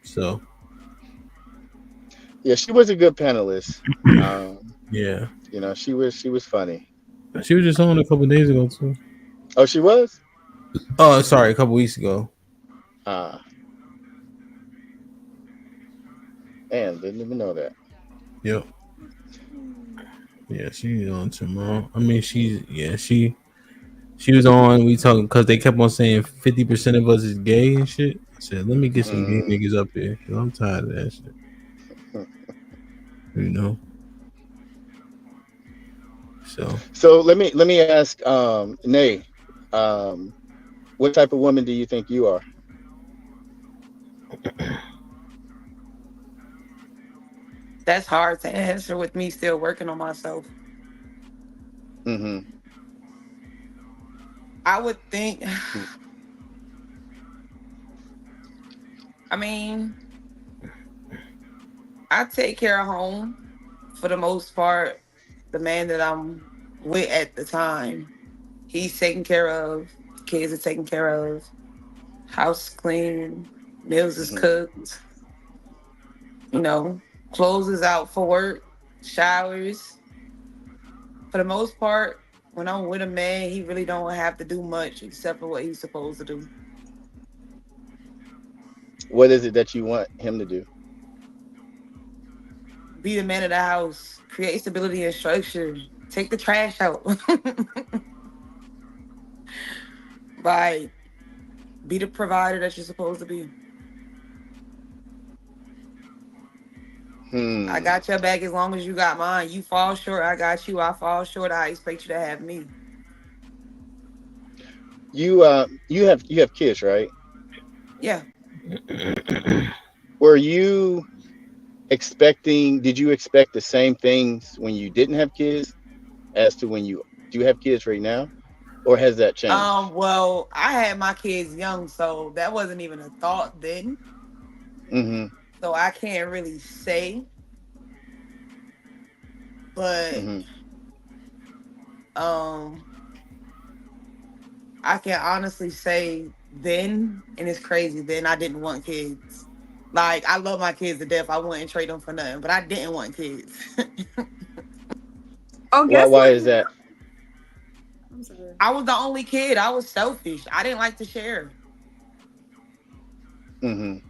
So. Yeah, she was a good panelist. Yeah. You know, she was funny. She was just on a couple days ago too. Oh, she was? Oh, sorry, a couple weeks ago. Man, didn't even know that. Yep. Yeah, she's on tomorrow. I mean, she was on. We talking because they kept on saying 50% of us is gay and shit. I said, let me get some gay niggas up here because I'm tired of that shit. You know. So let me ask, Nay, what type of woman do you think you are? That's hard to answer with me still working on myself. Mm-hmm. I would think. I mean, I take care of home for the most part. The man that I'm with at the time, he's taken care of. Kids are taken care of. House clean. Meals is cooked. You know, clothes is out for work. Showers. For the most part, when I'm with a man, he really don't have to do much except for what he's supposed to do. What is it that you want him to do? Be the man of the house. Create stability and structure. Take the trash out. Like, be the provider that you're supposed to be. I got your back as long as you got mine. You fall short, I got you. I fall short, I expect you to have me. You have kids, right? Yeah. Were you expecting? Did you expect the same things when you didn't have kids as to when you do have kids right now, or has that changed? Well, I had my kids young, so that wasn't even a thought then. Mm-hmm. So I can't really say. But I can honestly say then, and it's crazy, then I didn't want kids. Like, I love my kids to death. I wouldn't trade them for nothing, but I didn't want kids. Why is that? I'm sorry. I was the only kid. I was selfish. I didn't like to share. Mm-hmm.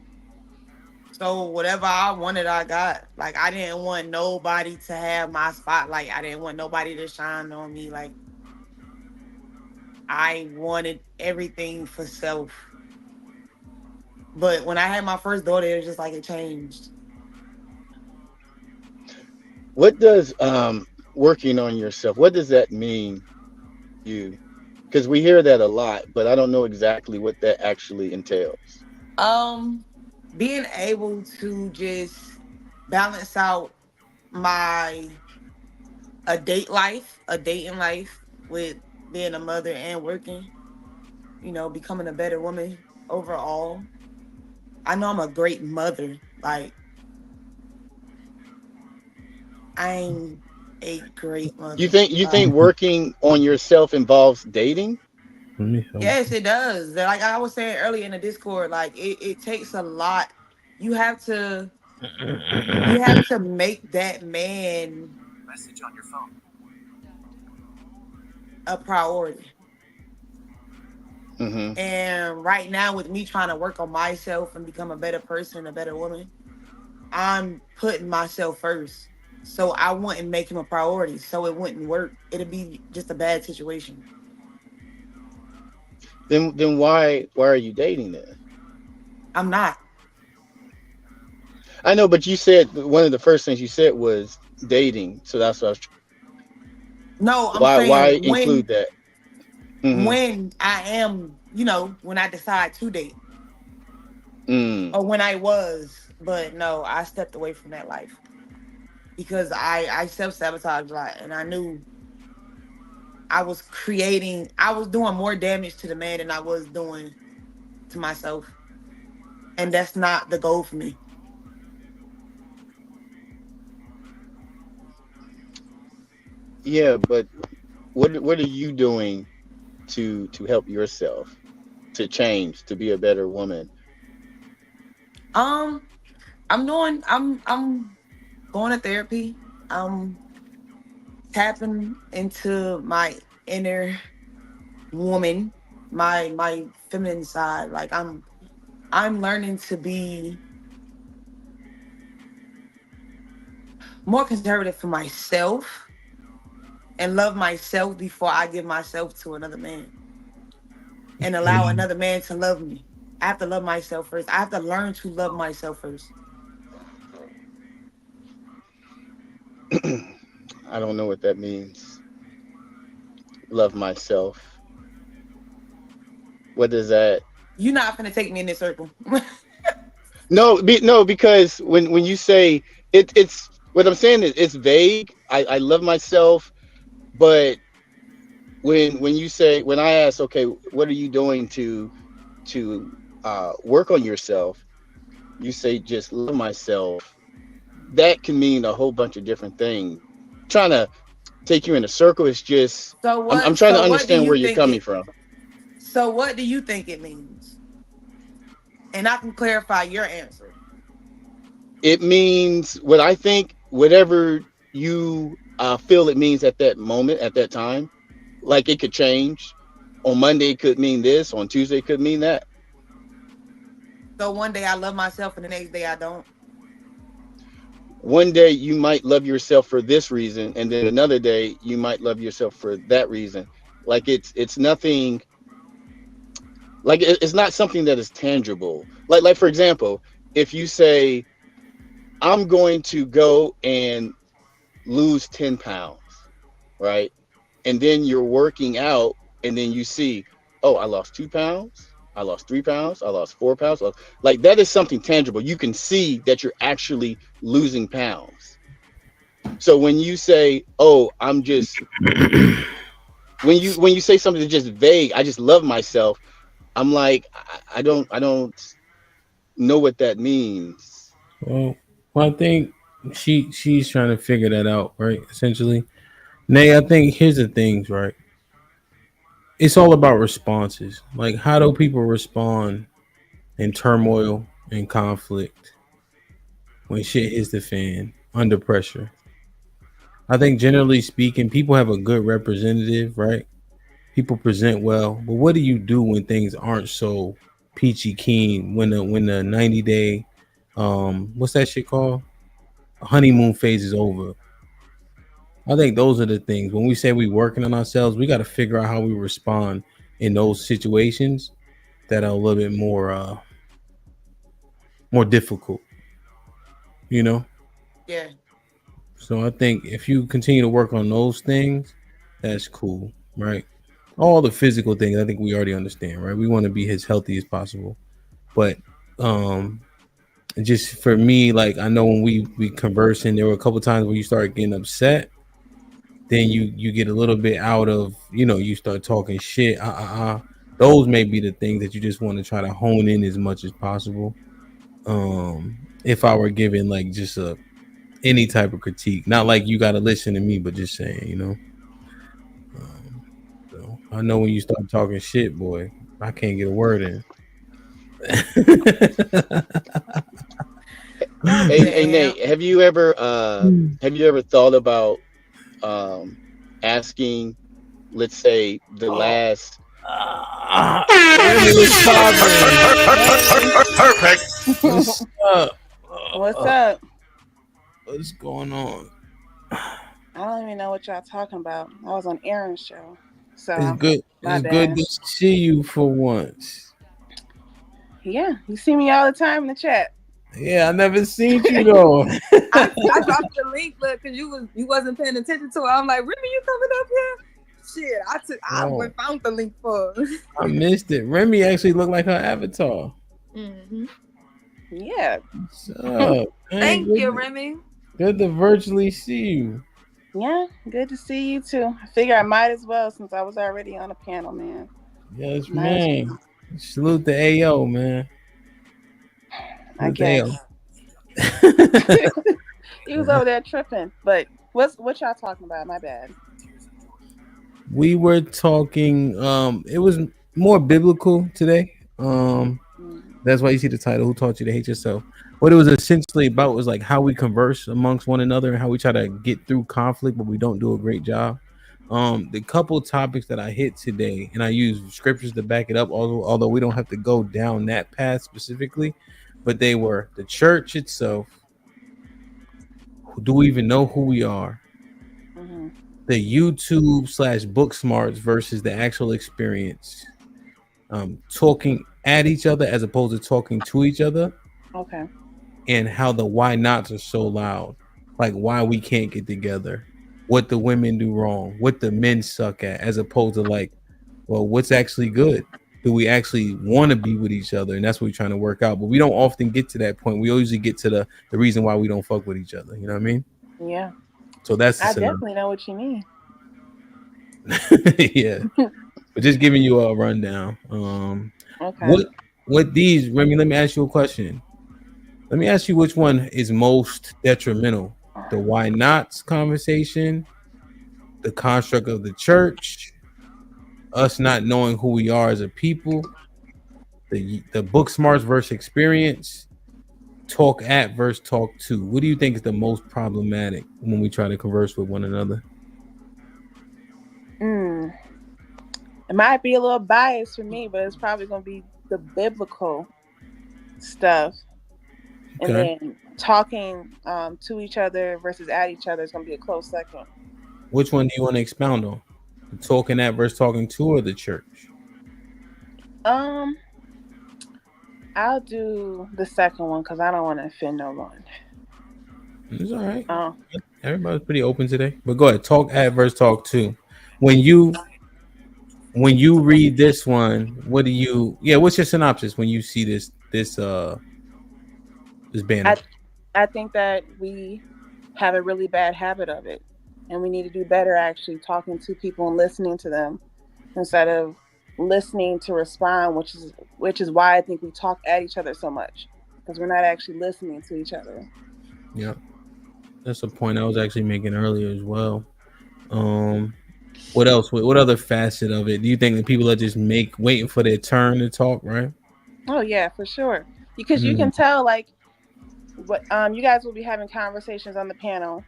So whatever I wanted, I got. Like, I didn't want nobody to have my spotlight. I didn't want nobody to shine on me. Like, I wanted everything for self. But when I had my first daughter, it was just like it changed. What does working on yourself? What does that mean? You, because we hear that a lot, but I don't know exactly what that actually entails. Being able to just balance out a dating life with being a mother and working, you know, becoming a better woman overall. I know I'm a great mother. Like, I'm a great mother. You think working on yourself involves dating? Yes, it does. Like I was saying earlier in the Discord, like it takes a lot. You have to make that man Message on your phone. a priority. Mm-hmm. And right now, with me trying to work on myself and become a better person, a better woman, I'm putting myself first. So I wouldn't make him a priority. So it wouldn't work. It'd be just a bad situation. Then why are you dating then? I'm not. I know, but you said one of the first things you said was dating. So that's what I was. No, I'm Why saying include that? when I am, when I decide to date. Or when I was. But no, I stepped away from that life. Because I self-sabotaged a lot. And I knew I was doing more damage to the man than I was doing to myself. And that's not the goal for me. Yeah, but what are you doing to help yourself to change, to be a better woman? I'm going to therapy. I'm tapping into my inner woman, my feminine side. Like I'm learning to be more conservative for myself and love myself before I give myself to another man and allow another man to love me. I have to love myself first. I have to learn to love myself first. I don't know what that means. Love myself. What does that? You're not gonna take me in this circle. No, because when you say it's what I'm saying is it's vague. I love myself, but when I ask, okay, what are you doing to work on yourself? You say just love myself. That can mean a whole bunch of different things. Trying to take you in a circle is just I'm trying to understand where you're coming from. So what do you think it means? And I can clarify your answer. It means what I think, whatever you feel it means at that moment, at that time. Like it could change. On Monday it could mean this, on Tuesday it could mean that. So one day I love myself and the next day I don't. One day you might love yourself for this reason, and then another day you might love yourself for that reason. Like it's nothing. Like it's not something that is tangible. Like for example, if you say, I'm going to go and lose 10 pounds, right? And then you're working out, and then you see, oh, I lost 2 pounds, I lost 3 pounds, I lost 4 pounds. Like that is something tangible. You can see that you're actually losing pounds. So when you say, oh, I'm just when you say something that's just vague, I just love myself, I'm like, I don't know what that means. Well, I think she's trying to figure that out, right? Essentially. Nay, I think here's the things, right? It's all about responses. Like, how do people respond in turmoil and conflict when shit hits the fan under pressure? I think generally speaking, people have a good representative, right? People present well, but what do you do when things aren't so peachy keen? When the 90-day, what's that shit called? Honeymoon phase is over. I think those are the things. When we say we working on ourselves, we got to figure out how we respond in those situations that are a little bit more difficult. Yeah. So I think if you continue to work on those things, that's cool, right? All the physical things, I think we already understand, right? We want to be as healthy as possible. But just for me, like I know when we conversing, there were a couple times where you start getting upset. Then you get a little bit out of, you start talking shit. Those may be the things that you just want to try to hone in as much as possible. If I were given like just any type of critique, not like you got to listen to me, but just saying, so I know when you start talking shit, boy, I can't get a word in. Hey Nate, have you ever thought about asking, let's say, the last Perfect. What's up? What's up? What's going on? I don't even know what y'all talking about. I was on Aaron's show. So It's good. My It's bad. good to see you for once. Yeah, you see me all the time in the chat. Yeah, I never seen you though. I dropped the link, look, because you wasn't paying attention to it. I'm like, Remy, you coming up here? Shit, I went found the link for. I missed it. Remy actually looked like her avatar. Mm-hmm. Yeah. What's up? Thank you, Remy. Good to virtually see you. Yeah, good to see you too. I figure I might as well since I was already on the panel, man. Yes, Might man. Salute the AO, man. I Salute guess. He was over there tripping. But what y'all talking about? My bad. We were talking. It was more biblical today. That's why you see the title. Who taught you to hate yourself? What it was essentially about was like how we converse amongst one another and how we try to get through conflict, but we don't do a great job. The couple topics that I hit today, and I use scriptures to back it up, although we don't have to go down that path specifically, but they were the church itself. Do we even know who we are? The YouTube / book smarts versus the actual experience. Talking at each other as opposed to talking to each other. Okay. And how the why nots are so loud. Like why we can't get together. What the women do wrong. What the men suck at. As opposed to like, well, what's actually good? Do we actually want to be with each other? And that's what we're trying to work out. But we don't often get to that point. We usually get to the reason why we don't fuck with each other. You know what I mean? Yeah. So that's I definitely know what you mean. yeah. But just giving you a rundown. Okay. What these, Remy, let me ask you a question. Let me ask you which one is most detrimental. The why nots conversation, the construct of the church, us not knowing who we are as a people, the book smarts versus experience, talk at versus talk to. What do you think is the most problematic when we try to converse with one another? It might be a little biased for me, but it's probably going to be the biblical stuff. And then talking to each other versus at each other is going to be a close second. Which one do you want to expound on? The talking at versus talking to, or the church? I'll do the second one because I don't want to offend no one. It's all right. Everybody's pretty open today. But go ahead. Talk at versus talk to. When you read this one, what's your synopsis when you see this banner? I think that we have a really bad habit of it, and we need to do better actually talking to people and listening to them instead of listening to respond, which is why I think we talk at each other so much, because we're not actually listening to each other. Yeah, that's a point I was actually making earlier as well. What else? What other facet of it? Do you think that people are just waiting for their turn to talk, right? Oh yeah, for sure. Because you can tell, like, what you guys will be having conversations on the panel.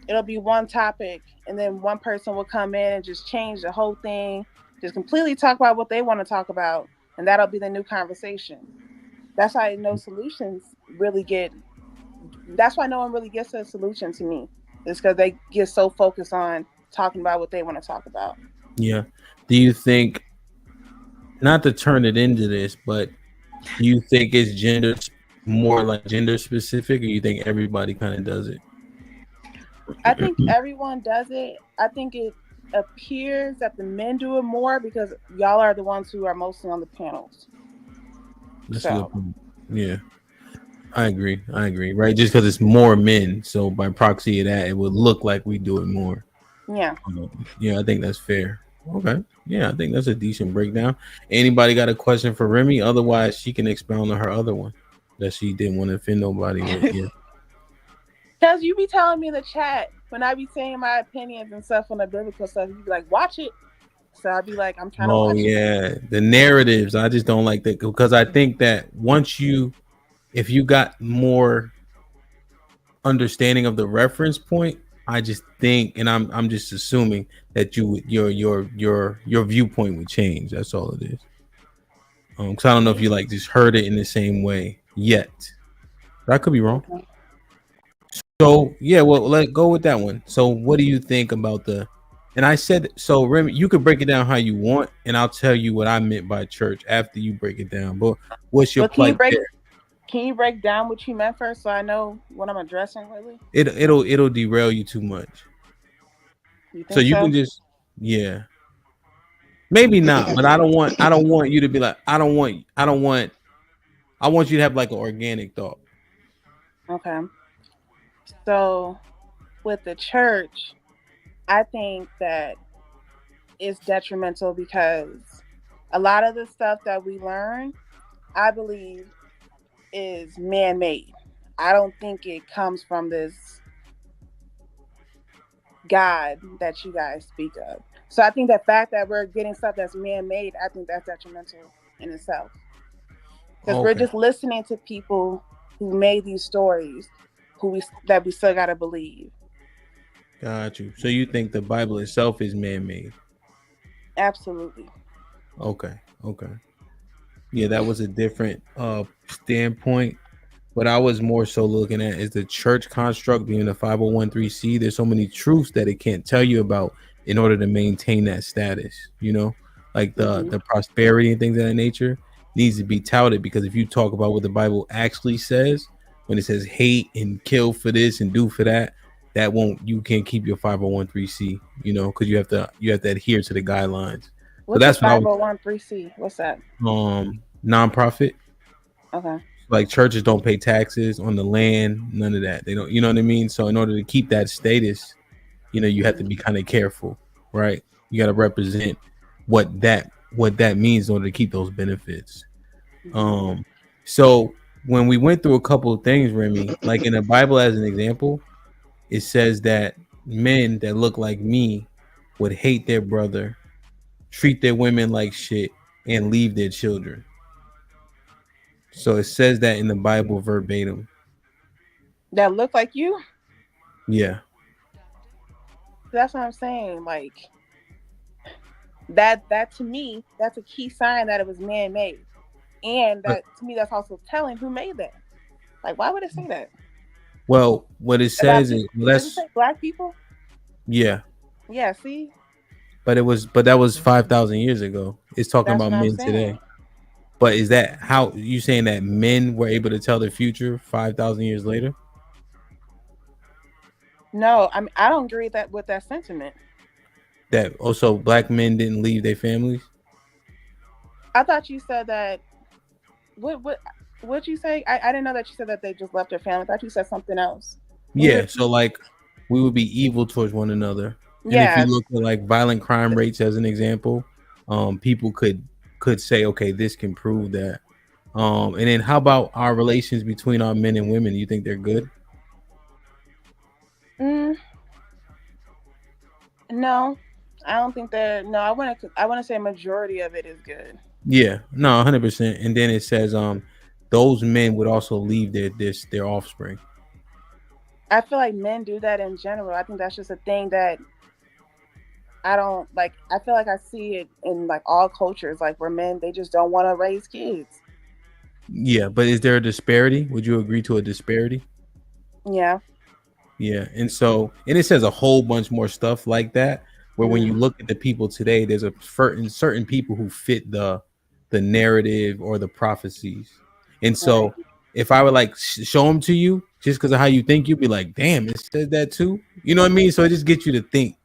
It'll be one topic, and then one person will come in and just change the whole thing, just completely talk about what they want to talk about, and that'll be the new conversation. That's why no solutions really get. That's why no one really gets a solution to me. It's because they get so focused on talking about what they want to talk about. Yeah. Do you think, not to turn it into this, but do you think it's more like gender specific, or you think everybody kind of does it? I think everyone does it. I think it appears that the men do it more because y'all are the ones who are mostly on the panels. That's a good point. Yeah. I agree. Right. Just because it's more men. So by proxy of that, it would look like we do it more. Yeah. Yeah, I think that's fair. Okay. Yeah, I think that's a decent breakdown. Anybody got a question for Remy? Otherwise, she can expound on her other one that she didn't want to offend nobody with. Yeah. Because you be telling me in the chat when I be saying my opinions and stuff on the biblical stuff, you be like, watch it. So I'd be like, I'm trying to watch it. Oh, yeah. The narratives. I just don't like that because I think that if you got more understanding of the reference point, I just think, and I'm just assuming that your viewpoint would change. That's all it is. Because I don't know if you like just heard it in the same way yet. But I could be wrong. Okay. So yeah, well, let's go with that one. So what do you think about and I said, so Remy, you could break it down how you want, and I'll tell you what I meant by church after you break it down. But what's your plight there? Can you break down what you meant first so I know what I'm addressing really? It'll derail you too much. You think so you can just Maybe not, but I don't want you to be like, I want you to have like an organic thought. Okay. So with the church, I think that it's detrimental because a lot of the stuff that we learn, I believe, is man-made. I don't think it comes from this God that you guys speak of. So I think the fact that we're getting stuff that's man-made, I think that's detrimental in itself. Because we're just listening to people who made these stories, that we still gotta believe. Got you. So you think the Bible itself is man-made? Absolutely. Okay. Yeah, that was a different standpoint. What I was more so looking at is the church construct being a 501(c). There's so many truths that it can't tell you about in order to maintain that status, you know, like the prosperity and things of that nature needs to be touted, because if you talk about what the Bible actually says, when it says hate and kill for this and do for that, you can't keep your 501(c), you know, because you have to adhere to the guidelines. What's so that's 501(c)? What's that? Nonprofit. Okay. Like churches don't pay taxes on the land, none of that. They don't, you know what I mean? So in order to keep that status, you know, you have to be kind of careful, right? You got to represent what that means in order to keep those benefits. So when we went through a couple of things, Remy, like in the Bible as an example, it says that men that look like me would hate their brother, treat their women like shit, and leave their children. So it says that in the Bible verbatim. That look like you? Yeah. That's what I'm saying. Like that to me, that's a key sign that it was man-made. And that to me, that's also telling who made that. Like, why would it say that? Well, what it says is does it say black people? Yeah. Yeah, see? But that was 5,000 years ago. It's talking about men today. But is that how you saying that men were able to tell the future 5,000 years later? No, I don't agree with that sentiment. That also black men didn't leave their families? I thought you said that. What'd you say? I didn't know that you said that they just left their family. I thought you said something else. Yeah, so like we would be evil towards one another. Yeah. And if you look at like violent crime rates as an example, people could say, okay, this can prove that. And then how about our relations between our men and women? You think they're good? No, I don't think they're. No, I want to say a majority of it is good. Yeah, no, 100%. And then it says, those men would also leave their offspring. I feel like men do that in general. I think that's just a thing that I don't like. I feel like I see it in like all cultures, like where men, they just don't want to raise kids. Yeah, but is there a disparity? Would you agree to a disparity? Yeah. Yeah, and it says a whole bunch more stuff like that, where when you look at the people today, there's a certain people who fit the narrative or the prophecies. And so if I would like show them to you just because of how you think, you'd be like, damn, it says that too. You know what I mean? So it just gets you to think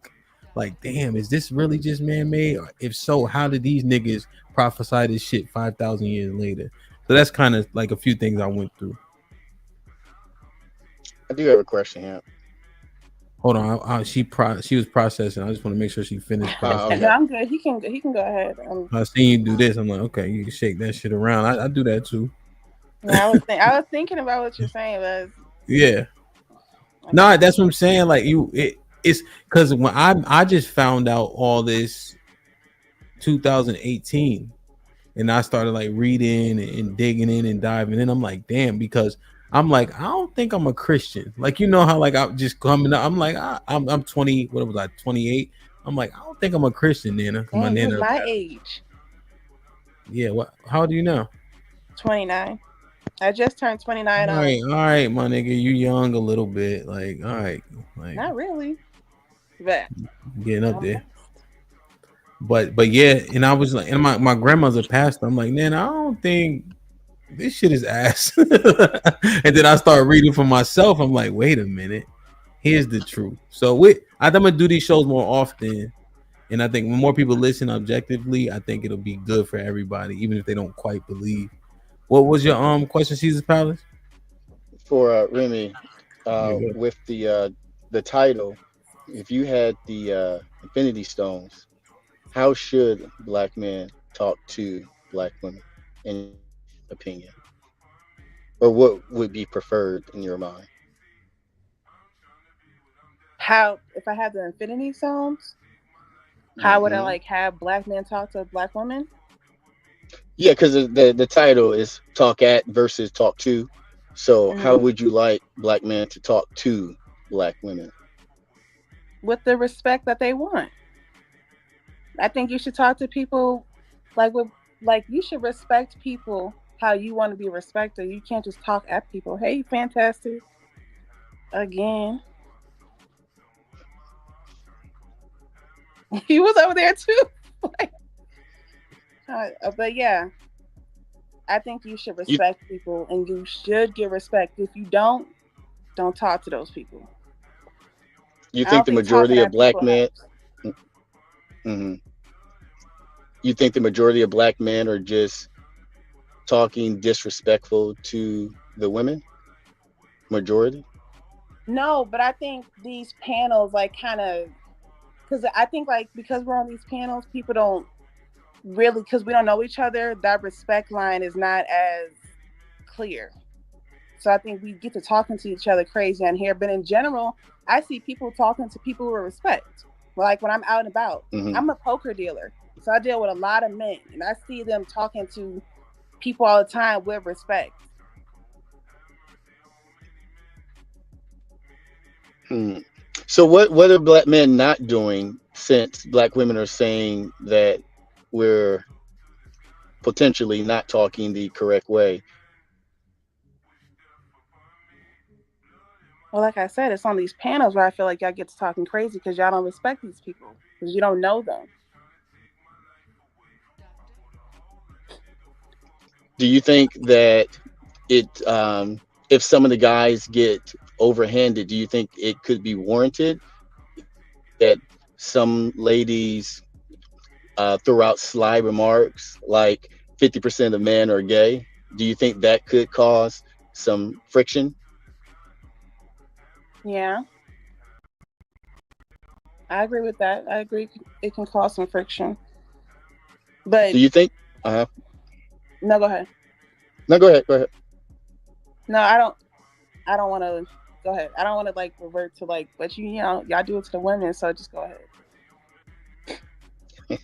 like, damn, is this really just man-made? Or if so, how did these niggas prophesy this shit 5,000 years later? So that's kind of like a few things I went through. I do have a question here. Hold on, she was processing. I just want to make sure she finished processing. No, I'm good. He can go ahead. I seen you do this. I'm like, okay, you can shake that shit around. I do that too. Yeah, I was thinking about what you're saying, but yeah. No, that's what I'm saying. Like it's because when I just found out all this 2018, and I started like reading and digging in and diving in. I'm like, damn, because I'm like, I don't think I'm a Christian. Like, you know how like I'm just coming up. I'm like, I'm 20. What was I? 28. I'm like, I don't think I'm a Christian, Nana. My Nana. My age. Yeah. What? How old are you now? 29. I just turned 29. All right, my nigga, you young a little bit. Like, all right, like not really, but getting up there. But yeah, and I was like, and my grandmother's a pastor. I'm like, man, I don't think this shit is ass. And then I start reading for myself. I'm like, wait a minute, here's the truth. So I'm gonna do these shows more often And I think when more people listen objectively, I think it'll be good for everybody, even if they don't quite believe. What was your question, Caesar's Palace? For Remy, Yeah, good. with the title, if you had the Infinity Stones, how should black men talk to black women, in your opinion, or what would be preferred in your mind? How, if I had the Infinity Stones, how would I like have black men talk to black women? Yeah, because the title is talk at versus talk to. So how would you like black men to talk to black women? With the respect that they want. I think you should talk to people like you should respect people how you want to be respected. You can't just talk at people. Hey, fantastic. Again. He was over there too. But yeah, I think you should respect people, and you should get respect. If you don't talk to those people. You I think don't the think talking majority of at black people men? helps. You think the majority of black men are just talking disrespectful to the women? Majority? No, but I think these panels like kind of, because I think like because we're on these panels, people don't really, because we don't know each other, that respect line is not as clear. So I think we get to talking to each other crazy on here. But in general, I see people talking to people with respect. Like when I'm out and about, I'm a poker dealer. So I deal with a lot of men, and I see them talking to people all the time with respect. So what are black men not doing, since black women are saying that we're potentially not talking the correct way? Well, like I said, it's on these panels where I feel like y'all get to talking crazy because y'all don't respect these people because you don't know them. Do you think that it if some of the guys get overhanded, do you think it could be warranted that some ladies throw out sly remarks like 50% of men are gay? Do you think that could cause some friction? Yeah, I agree with that. I agree it can cause some friction. But Do you think no, go ahead. No, go ahead. No, I don't want to go ahead. I don't want to like revert to like, but you know, y'all do it to the women, so just go ahead.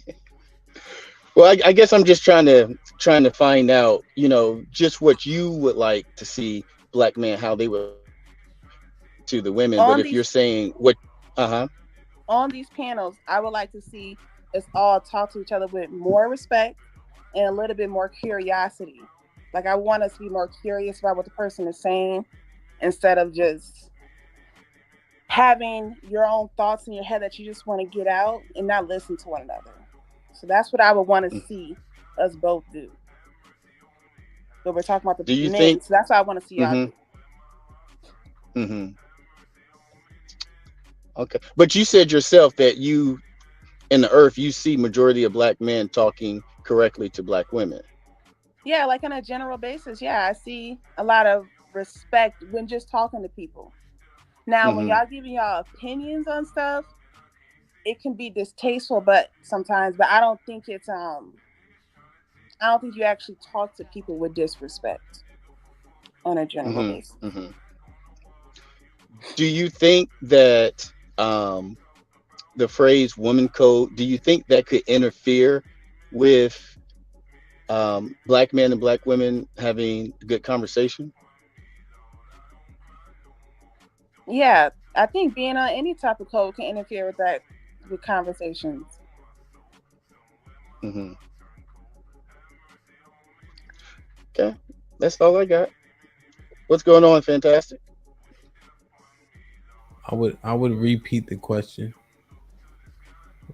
Well, I guess I'm just trying to find out, just what you would like to see black men, how they would to the women. But On if you're these saying what, on these panels, I would like to see us all talk to each other with more respect and a little bit more curiosity. Like I want us to be more curious about what the person is saying instead of just having your own thoughts in your head that you just want to get out and not listen to one another. So that's what I would want to see us both do. But we're talking about do the you men, think? so that's what I want to see y'all do. Okay, but you said yourself that you in the earth you see majority of black men talking correctly to black women. Yeah, like on a general basis, yeah, I see a lot of respect when just talking to people. Now, when y'all giving y'all opinions on stuff, it can be distasteful, but sometimes, but I don't think it's I don't think you actually talk to people with disrespect on a general basis. Do you think that the phrase "woman code"? Do you think that could interfere with black men and black women having good conversation? Yeah, I think being on any type of code can interfere with that, with conversations. Okay, that's all I got. What's going on, Fantastic? I would repeat the question.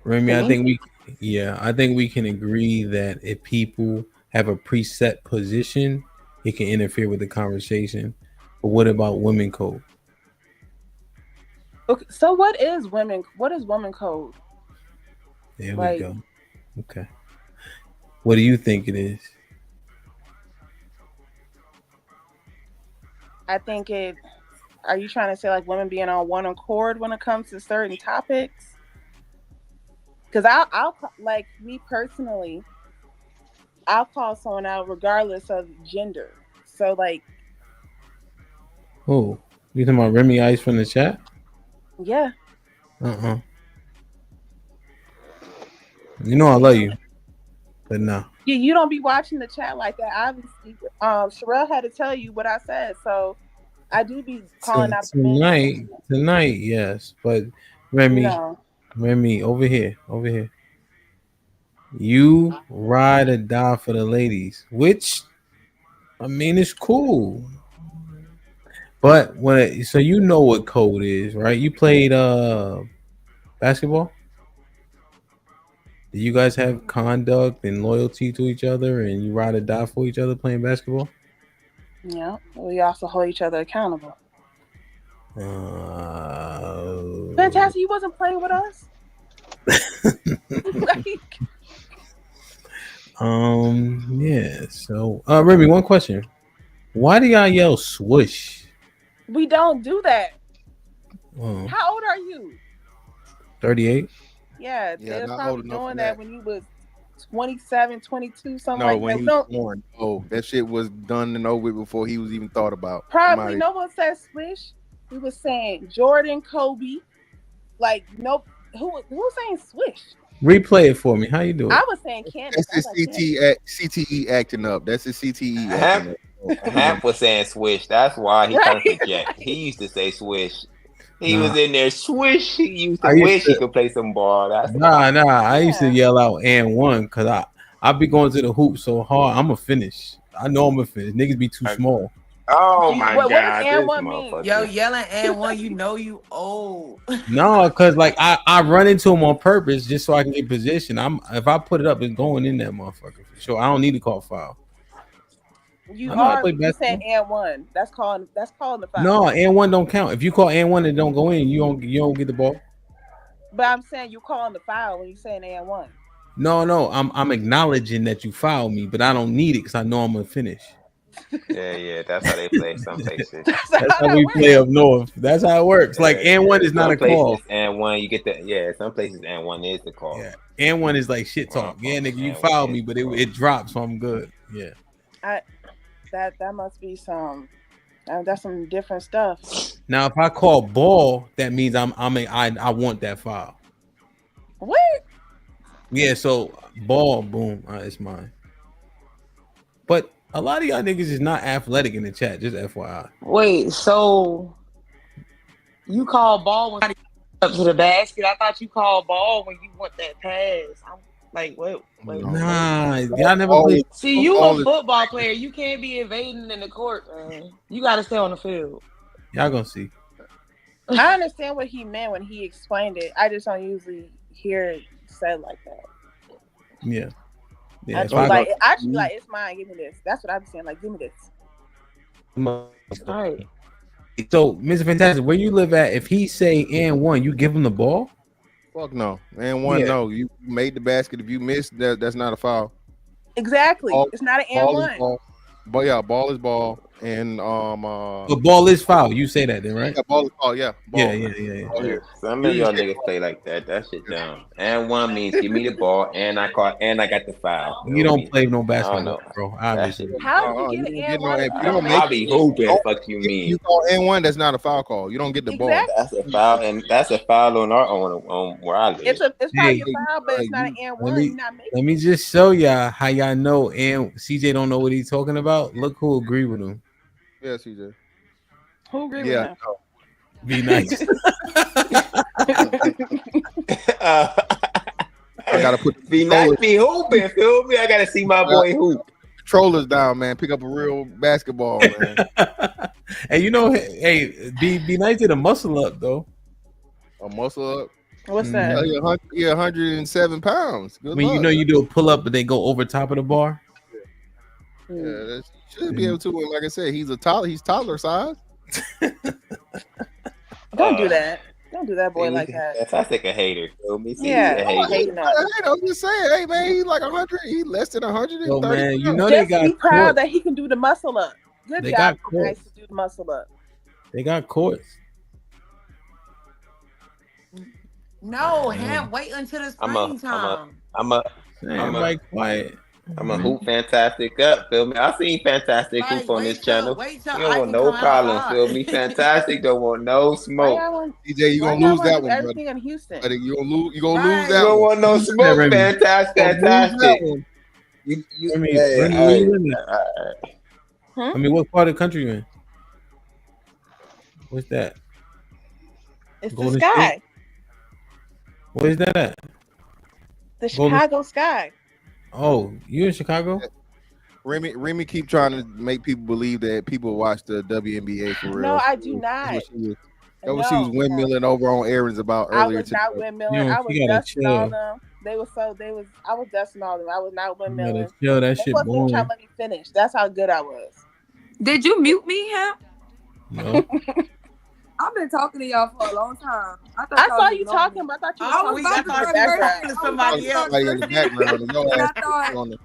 Remy, I think we can agree that if people have a preset position, it can interfere with the conversation. But what about women code? Okay, so what is women code? There we Like, go. Okay. What do you think it is? I think it. Are you trying to say like women being on one accord when it comes to certain topics? Because I'll like me personally, I'll call someone out regardless of gender. So like, Oh, you talking about Remy Ice from the chat? yeah. You know I love you, but no. You don't be watching the chat like that. Obviously, Sherelle had to tell you what I said, so I do be calling out the men. Tonight, yes, but Remy, No. Remy, over here. You ride or die for the ladies, which I mean it's cool. But so you know what code is, right? You played basketball? Do you guys have conduct and loyalty to each other and you ride or die for each other playing basketball? Yeah. We also hold each other accountable. Fantastic, you wasn't playing with us? Yeah. So Remy, one question. Why do y'all yell swoosh? We don't do that. Oh, How old are you? 38? Yeah, Yeah, they was not probably old enough doing for that that. when you was 27, 22, something No, like when that. he We was don't, born. Oh, that shit was done and over with before he was even thought about. probably no one said swish. We was saying Jordan, Kobe. Like, nope. Who was saying swish? Replay it for me. How you do it? I was saying Candace. That's his CTE acting up. That's his CTE acting up. Hap was saying swish. That's why he trying to project. He used to say swish. He was in there swish. He used to wish he could play some ball. That's I used to yell out and one because I be going to the hoop so hard. I'm gonna finish. I know I'm gonna finish. Niggas be too small. Oh my What god! does and one mean? Yo, yelling and one, you know you old. No, because like I run into them on purpose just so I can get position. If I put it up, it's going in that motherfucker for sure. I don't need to call foul. You I know how to are play you basketball. saying and one. That's calling the foul. No, and one don't count. If you call and one and don't go in, you don't get the ball. But I'm saying you calling the foul when you saying and one. No, I'm acknowledging that you fouled me, but I don't need it because I know I'm gonna finish. Yeah, that's how they play some places. That's how we play up north. That's how it works. Like and one is not some a call. Places, and one you get the some places and one is the call. Yeah, and one is like shit talk. Yeah, nigga, you fouled me, but it drops, so I'm good. Yeah. That must be some. That's some different stuff. Now, if I call ball, that means I want that foul. What? Yeah, so ball, boom, it's mine. But a lot of y'all niggas is not athletic in the chat, just FYI. Wait, so you call ball when you up to the basket? I thought you called ball when you want that pass. I'm like, wait. Nah, y'all never played. See, you a football player. You can't be invading in the court, man. You got to stay on the field. Y'all gonna see. I understand what he meant when he explained it. I just don't usually hear it said like that. Yeah. I just like actually like it's mine. Give me this. That's what I'm saying. Like, give me this. All right. So, Mr. Fantastic, where you live at? If he say and one, you give him the ball? Fuck no. And one, no. You made the basket. If you missed, that's not a foul. Exactly. It's not an and one. But yeah, ball is ball. And the ball is foul. You say that then, right? Yeah, ball is foul. Yeah. Ball. Yeah. Some of y'all niggas play like that. That shit dumb. And one means give me the ball, and I got the foul. You don't play no basketball, bro. Obviously. How do you get an and one? If you don't make I'll be hooping. Fuck you mean? You call and one, that's not a foul call. You don't get the ball. That's a foul, and that's a foul on where I live. It's probably a foul, but it's not an and one. You're not making. Let me just show y'all how y'all know. And CJ don't know what he's talking about. Look who agree with him. Yeah, CJ. Who agree with him? Be nice. I gotta put be nice, be hooping. Feel me? I gotta see my boy hoop. Controllers down, man. Pick up a real basketball, man. Hey, you know, be nice to the muscle up though. A muscle up. What's that? 107 pounds. Good when luck. you know you do a pull up, but they go over top of the bar. Yeah, that should be able to. Like I said, he's toddler size. Don't do that. Don't do that boy like that. Fantastic a hater. Feel me? See, Yeah, a hater. hating on. I'm just saying, hey man, he's like 100. He less than 130. Yo, man, you know Just they got be proud court. that he can do the muscle up. Good They job, got court. nice to do the muscle up. They got courts. No, Ham, wait until the springtime. I'm Everybody quiet. I'm a hoop fantastic up, feel me? I seen fantastic hoop on this channel. You don't want no problems, feel me? Fantastic don't want no smoke. DJ, you gonna lose that one, everything brother. in Houston. But you gonna lose that one. You don't want no smoke, fantastic. I mean, what part of the country you in? What's that? It's Golden the sky. State? Where's that at? The Chicago sky. Oh, you in Chicago? Remy keep trying to make people believe that people watch the WNBA for real. No, I do not. That was she was windmilling over on Aaron's about earlier. I was not windmilling. I was dusting all them. I was dusting all them. I was not windmilling. Yo, that shit wasn't boring. trying to let me finish. That's how good I was. Did you mute me, Hemp? No. I've been talking to y'all for a long time. I saw you talking, but I thought you were talking to somebody else. In the background.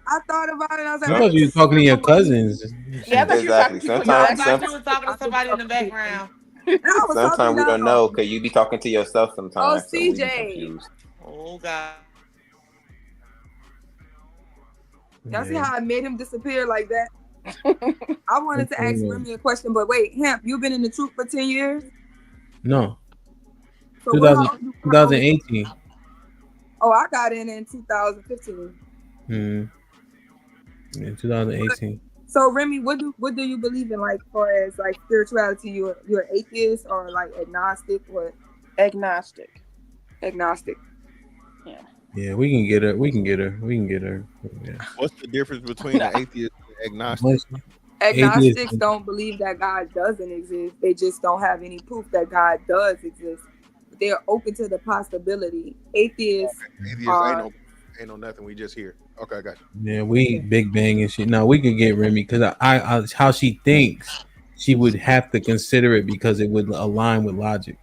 I thought about it. I was I like, thought you was talking to your cousins. Yeah, I thought you were talking to Sometimes you were talking to somebody in the background. Sometimes we don't know because you be talking to yourself sometimes. Oh, CJ. Oh God. Y'all see how I made him disappear like that? I wanted to ask Remy a question, but wait, Hemp, you've been in the truth for 10 years? No. So 2018. Oh, I got in 2015. In 2018. So Remy, what do you believe in, like, far as like spirituality? You're atheist or like agnostic? What? Agnostic. Yeah, we can get her. Yeah. What's the difference between an atheist and agnostic? Agnostics don't believe that God doesn't exist. They just don't have any proof that God does exist. They're open to the possibility. Atheists ain't no nothing. We just here. Okay, I got you. Yeah, we Big Bang and shit. Now we could get Remy because I how she thinks she would have to consider it because it would align with logic.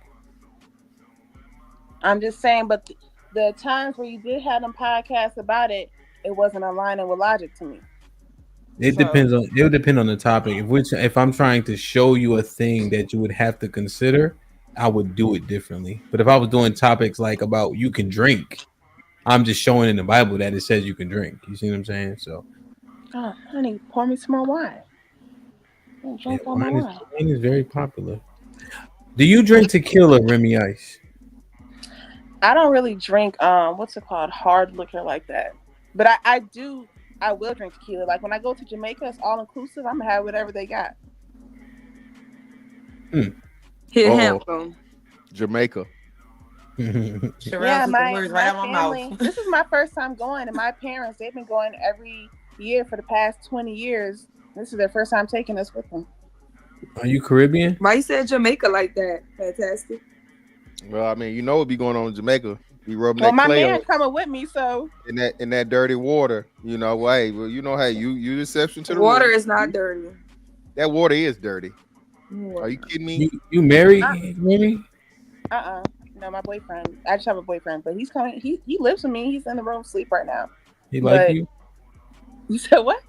I'm just saying, but the times where you did have them podcasts about it, it wasn't aligning with logic to me. It would depend on the topic. If I'm trying to show you a thing that you would have to consider, I would do it differently. But if I was doing topics like about you can drink, I'm just showing in the Bible that it says you can drink. You see what I'm saying? So, oh, honey, pour me some more wine. Wine is very popular. Do you drink tequila, Remy Ice? I don't really drink what's it called, hard liquor like that. But I will drink tequila. Like when I go to Jamaica, it's all inclusive. I'm gonna have whatever they got. Jamaica. Yeah, my family. This is my first time going, and my parents, they've been going every year for the past 20 years. This is their first time taking us with them. Are you Caribbean? Why you said Jamaica like that? Fantastic. Well, I mean, you know what be going on in Jamaica. Be rubbing Well, that my clay man coming with me, so in that dirty water. You know, hey, well, you know, hey, you the exception to the water rule. is not dirty. That water is dirty. Are you kidding me? You married, Remy? No, my boyfriend. I just have a boyfriend, but he's coming. He lives with me. He's in the room asleep right now. He like you? You said what?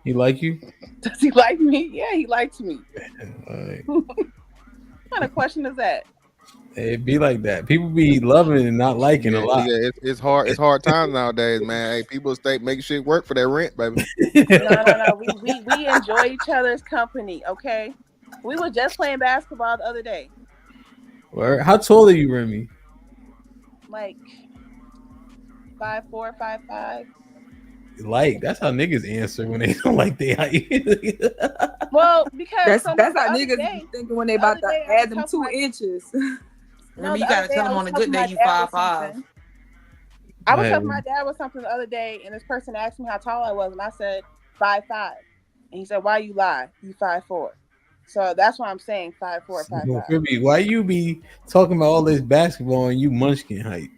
He like you? Does he like me? Yeah, he likes me. Right. What kind of question is that? It be like that. People be loving and not liking a lot. Yeah, it's hard. It's hard times nowadays, man. Hey, people stay make shit work for that rent, baby. No. We enjoy each other's company. Okay, we were just playing basketball the other day. Where? How tall are you, Remy? Like 5'4", 5'5". Like that's how niggas answer when they don't like their height. Well, because that's how niggas be thinking when they about to add them 2 inches. Remember, you gotta tell them on a good day you 5'5". I was telling my dad something the other day, and this person asked me how tall I was, and I said 5'5", and he said, "Why you lie? You 5'4". So that's why I'm saying 5'4", 5'5". Why you be talking about all this basketball and you munchkin height?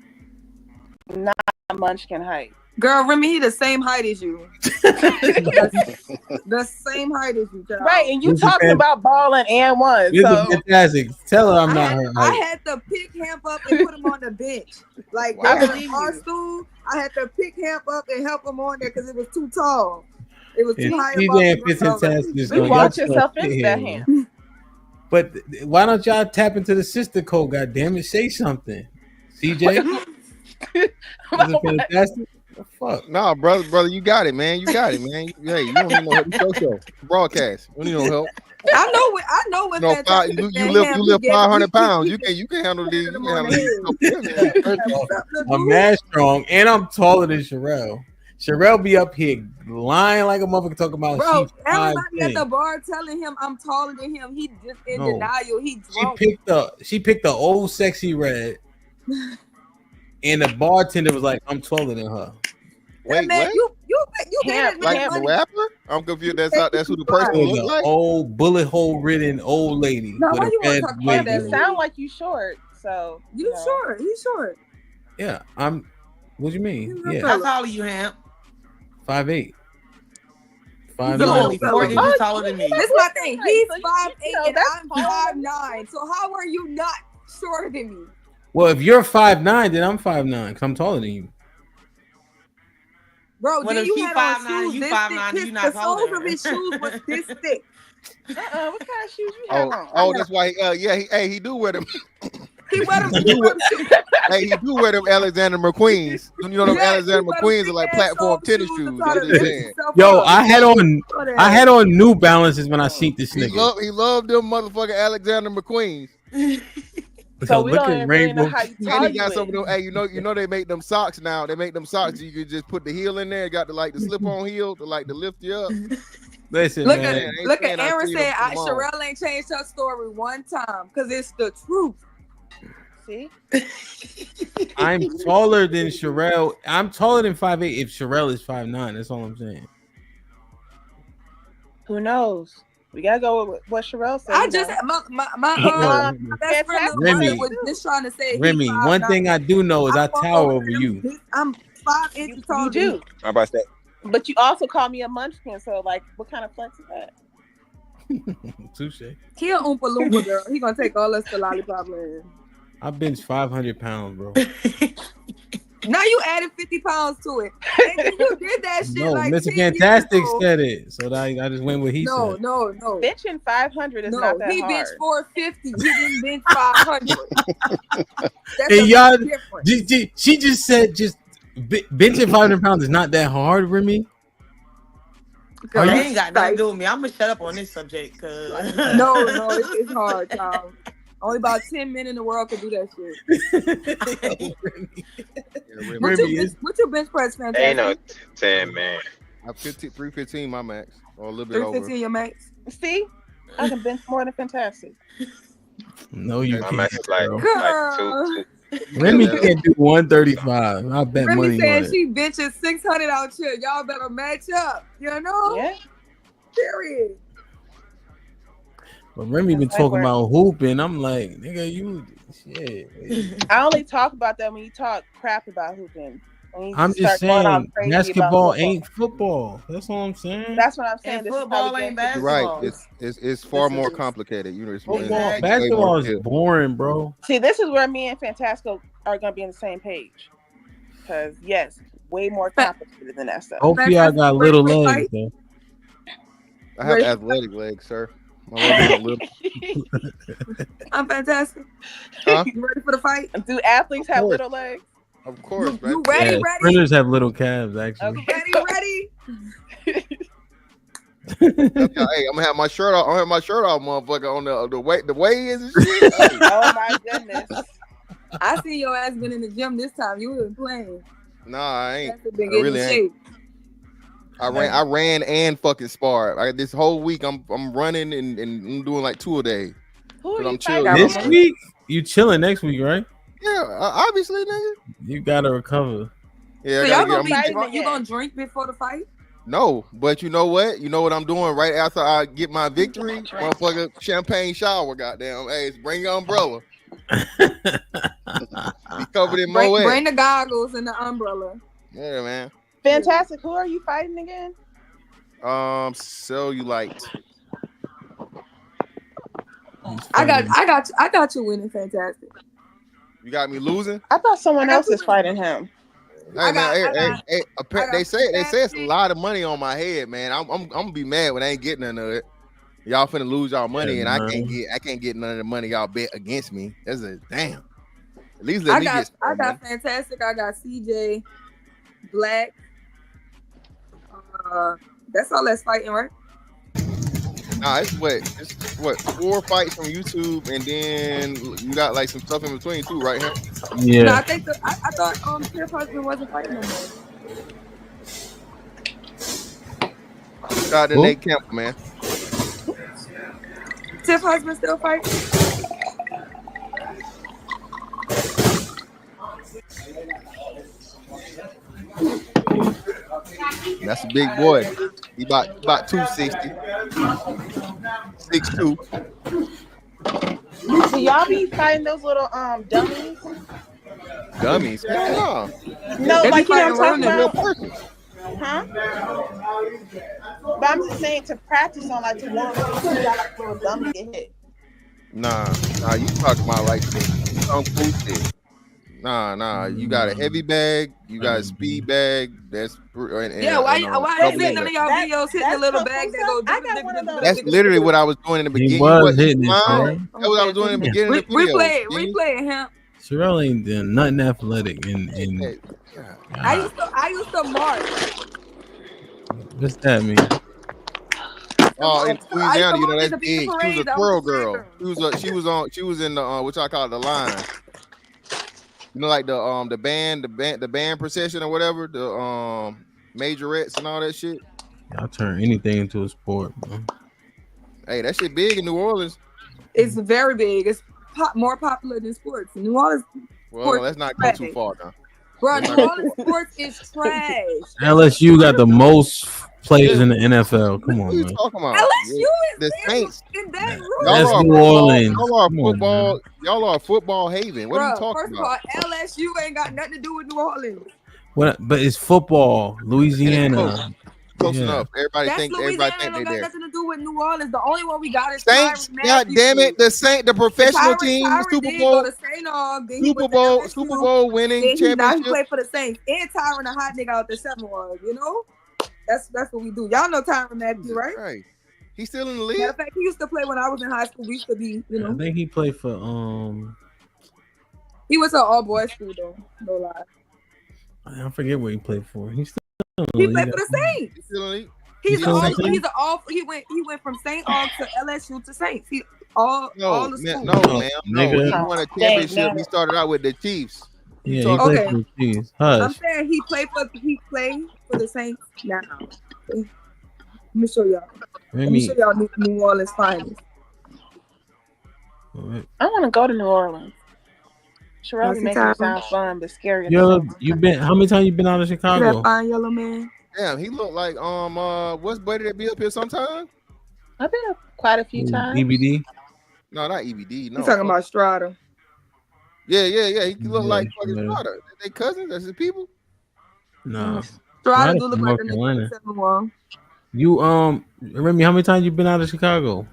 Not munchkin height. Girl, Remy, he the same height as you. the same height as you, girl. Right, and you talking about balling and one. This So is fantastic. Tell her I'm not her I height. had to pick Hamp up and put him on the bench. Like I there was believe our you. stool. I had to pick Hamp up and help him on there because it was too tall. It was too high TJ above and the Fit ground. Fantastic is you going. walked y'all yourself sit into here, that man. hand. But why don't y'all tap into the sister code? God damn it, say something. CJ, is it fantastic? The fuck? Nah, brother, you got it, man. You got it, man. Hey, you don't need no help. It's your show. Broadcast. You don't need no help. I know what fantastic. You live 500 pounds. You can handle these. You can handle these. First off, I'm mad strong, and I'm taller than Sherelle. Sherelle be up here lying like a motherfucker talking about Bro, she's everybody at 5'10". the bar telling him I'm taller than him. He just in denial. He drunk. She picked the old sexy red, and the bartender was like, "I'm taller than her." Wait, man, what? You Hamp, Like the rapper? I'm confused. That's who the person It was looks an like. old bullet hole ridden old lady. No, with why a you wanna red talk about wig that? on. Sound like you short. So You short. He's short. Yeah, I'm. What do you mean? How Yeah, tall are you, Hamp? 5'8". You only 4 inches taller than me. This is my thing. He's So 5'8" and that's I'm 5'9". So how are you not shorter than me? Well, if you're 5'9", then I'm 5'9", because I'm taller than you. Bro, Well, then if you he had on 5'9" and shoes you this 5'9", thick. you not The taller soles than of her. his shoes was this thick. what kind of shoes you have on? Oh, that's why. He do wear them. He wear them. He do wear them Alexander McQueens. You know them Alexander McQueens are like platform tennis shoes. I'm just saying. Yo, I had on New Balances when I seen this He nigga. loved them motherfucking Alexander McQueens. So we look don't at even really know Rainbow. how you And tall he got you some of is. them. Hey, you know they make them socks now. They make them socks. You could just put the heel in there. Got the slip-on heel to lift you up. Listen, Look man. at Aaron said Sherelle ain't changed her story one time because it's the truth. See? I'm taller than Sherelle. I'm taller than 5'8". If Sherelle is 5'9", that's all I'm saying. Who knows? We gotta go with what Sherelle said. I just my best friend Remy, was just trying to say. Remy, one thing I do know is I tower over you. I'm 5 inches taller. You do. How about that? But you also call me a munchkin, so like, what kind of flex is that? Touche. He an Oompa Loompa girl. He gonna take all us to Lollipop Land. I bench 500 pounds, bro. Now you added 50 pounds to it. And you did that shit No, like Mr. 10 years Fantastic ago. said it, so I just went with he No. said. No. Benching 500 is No, not that he hard. benched 450. He didn't bench 500. That's Hey, a y'all, big difference. she just said benching 500 pounds is not that hard, Remy. Girl, they ain't got nothing to do with me. I'm gonna shut up on this subject because No, it's hard, child. Only about 10 men in the world can do that shit. What's your bench press, Fantastic? Ain't no 10, man. I'm 315 my max, or a little bit over. 315 your max. See, I can bench more than Fantastic. No, you My can't. max is like two. Remy can't do 135. I bet Remy money on said it. she benches 600 out here. Y'all better match up. You know? Yeah. Period. But Remy been That's talking like about hooping. I'm like, nigga, you shit. I only talk about that when you talk crap about hooping. When you I'm just start going all saying, crazy basketball about ain't football. That's all I'm saying. That's what I'm saying. And This is football how we ain't get to- basketball. Right. It's far more complicated. You know, it's Football, basketball is boring, bro. See, this is where me and Fantasco are going to be on the same page. Because, yes, way more complicated than that stuff. Hopefully, I got little legs, though. I have athletic legs, sir. My legs are little. I'm Fantastic. Huh? You ready for the fight? Do athletes have course. little legs? Of course, man. You ready? Yeah, Ready? sprinters have little calves, actually. Ready? Hey, I'm gonna have my shirt off. I'm gonna have my shirt off, motherfucker, on the way is and shit. Hey. Oh my goodness. I see your ass been in the gym this time. You wasn't playing. Nah, I ain't. That's been I getting really in ain't. shape. I ran and fucking sparred. This whole week I'm running and I'm doing like 2 a day. Who are I'm you chilling. fighting? This week, you chilling next week, right? Yeah, obviously, nigga. You gotta recover. Yeah, So I y'all gotta gonna get. be drunk? You gonna drink before the fight? No, but you know what? You know what I'm doing right after I get my victory? Motherfucker, champagne shower, goddamn. Hey, bring your umbrella. Be covered in Moet. Bring the goggles and the umbrella. Yeah, man. Fantastic. Who are you fighting again? Cellulite. I got you winning, Fantastic. You got me losing. I thought someone else is fighting him. Hey man, they say it's a lot of money on my head, man. I'm gonna be mad when I ain't getting none of it. Y'all finna lose y'all money, and I can't get none of the money y'all bet against me. That's a damn. At least let me get. I got Fantastic. I got CJ, Black. That's all that's fighting, right? Nah, it's what 4 fights from YouTube, and then you got like some stuff in between too, right here. Yeah. No, I think I thought Tiff Husband wasn't fighting no more. Shout out to Nate Campbell, man. Tiff Husband still fighting? That's a big boy. He about 260. 6'2". Do y'all be fighting those little dummies? Dummies? No. No, like you know what I'm talking real about? person. Huh? But I'm just saying to practice on, like to warm up, you got like a little dummy to hit. Nah, you talking about like some cool shit. Nah. You got a heavy bag, you got a speed bag. That's why is none of y'all videos hitting a little bag that go? I got one of those. That's literally what I was doing in the beginning. He was hitting it, man. That's what I was doing in the beginning of the video. Replay it, him. Sherelle ain't doing nothing athletic. I used to march. What's that mean? Oh, in Louisiana, you know that's big. She was a twirl girl. She was in the which I call it the line. You know, like the band procession or whatever, the majorettes and all that shit. I'll turn anything into a sport, bro. Hey, that shit big in New Orleans. It's very big. It's more popular than sports. New Orleans. Well, let's not go too far now. Bro, New Orleans sports is trash. LSU got the most players in the NFL. Come on, what are you man. talking about? LSU is the Saints. in that room. That's New Orleans. Y'all are a football haven. What are you talking about? First of all, LSU ain't got nothing to do with New Orleans. What? But it's football, Louisiana. Close enough. Everybody think they got there. Nothing to do with New Orleans. The only one we got is Saints. God damn it, the professional team, Super Bowl winning championship. Now he played for the Saints. And Tyron, a hot nigga out the 7 was. You know, that's what we do. Y'all know Tyron Matthew, right? Right. He's still in the league. Matter of fact, he used to play when I was in high school. We used to be, you know. I think he played for He was an all boys school though. No lie. I forget where he played for. He played for the Saints. He's still in the league. He went from St. Aug to LSU to Saints. All the schools. No. He won a championship. He started out with the Chiefs. Yeah, he played for the Chiefs. I'm saying he played for the Saints now. Let me show y'all. Let me show y'all New Orleans finest. I want to go to New Orleans. Sherelle makes it sound fun, but scary. Yo, how many times you been out of Chicago? That fine yellow man. Damn, he looked like what's buddy that be up here sometime? I've been up quite a few times. EBD? No, not EBD. No, you talking about Strata? Yeah. He look like fucking Strata. They cousins? That's his people? No. Strata do look like a nigga 7-1. You Remy, how many times you been out of Chicago?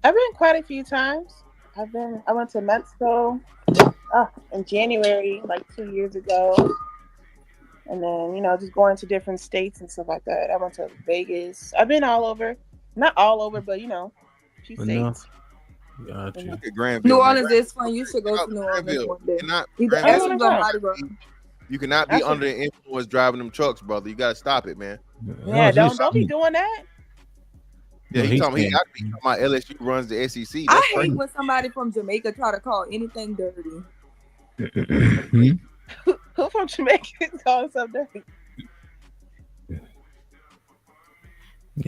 I've been quite a few times. I went to Mexico in January, like 2 years ago. And then, just going to different states and stuff like that. I went to Vegas. I've been all over. Not all over, but, a few states. Gotcha. New Orleans is fun. You should go to New Orleans one day. You cannot be under the influence driving them trucks, brother. You got to stop it, man. Yeah, don't be doing that. Yeah, he told me my LSU runs the SEC. I hate when somebody from Jamaica try to call anything dirty. Who from Jamaica is calling something dirty? Yeah.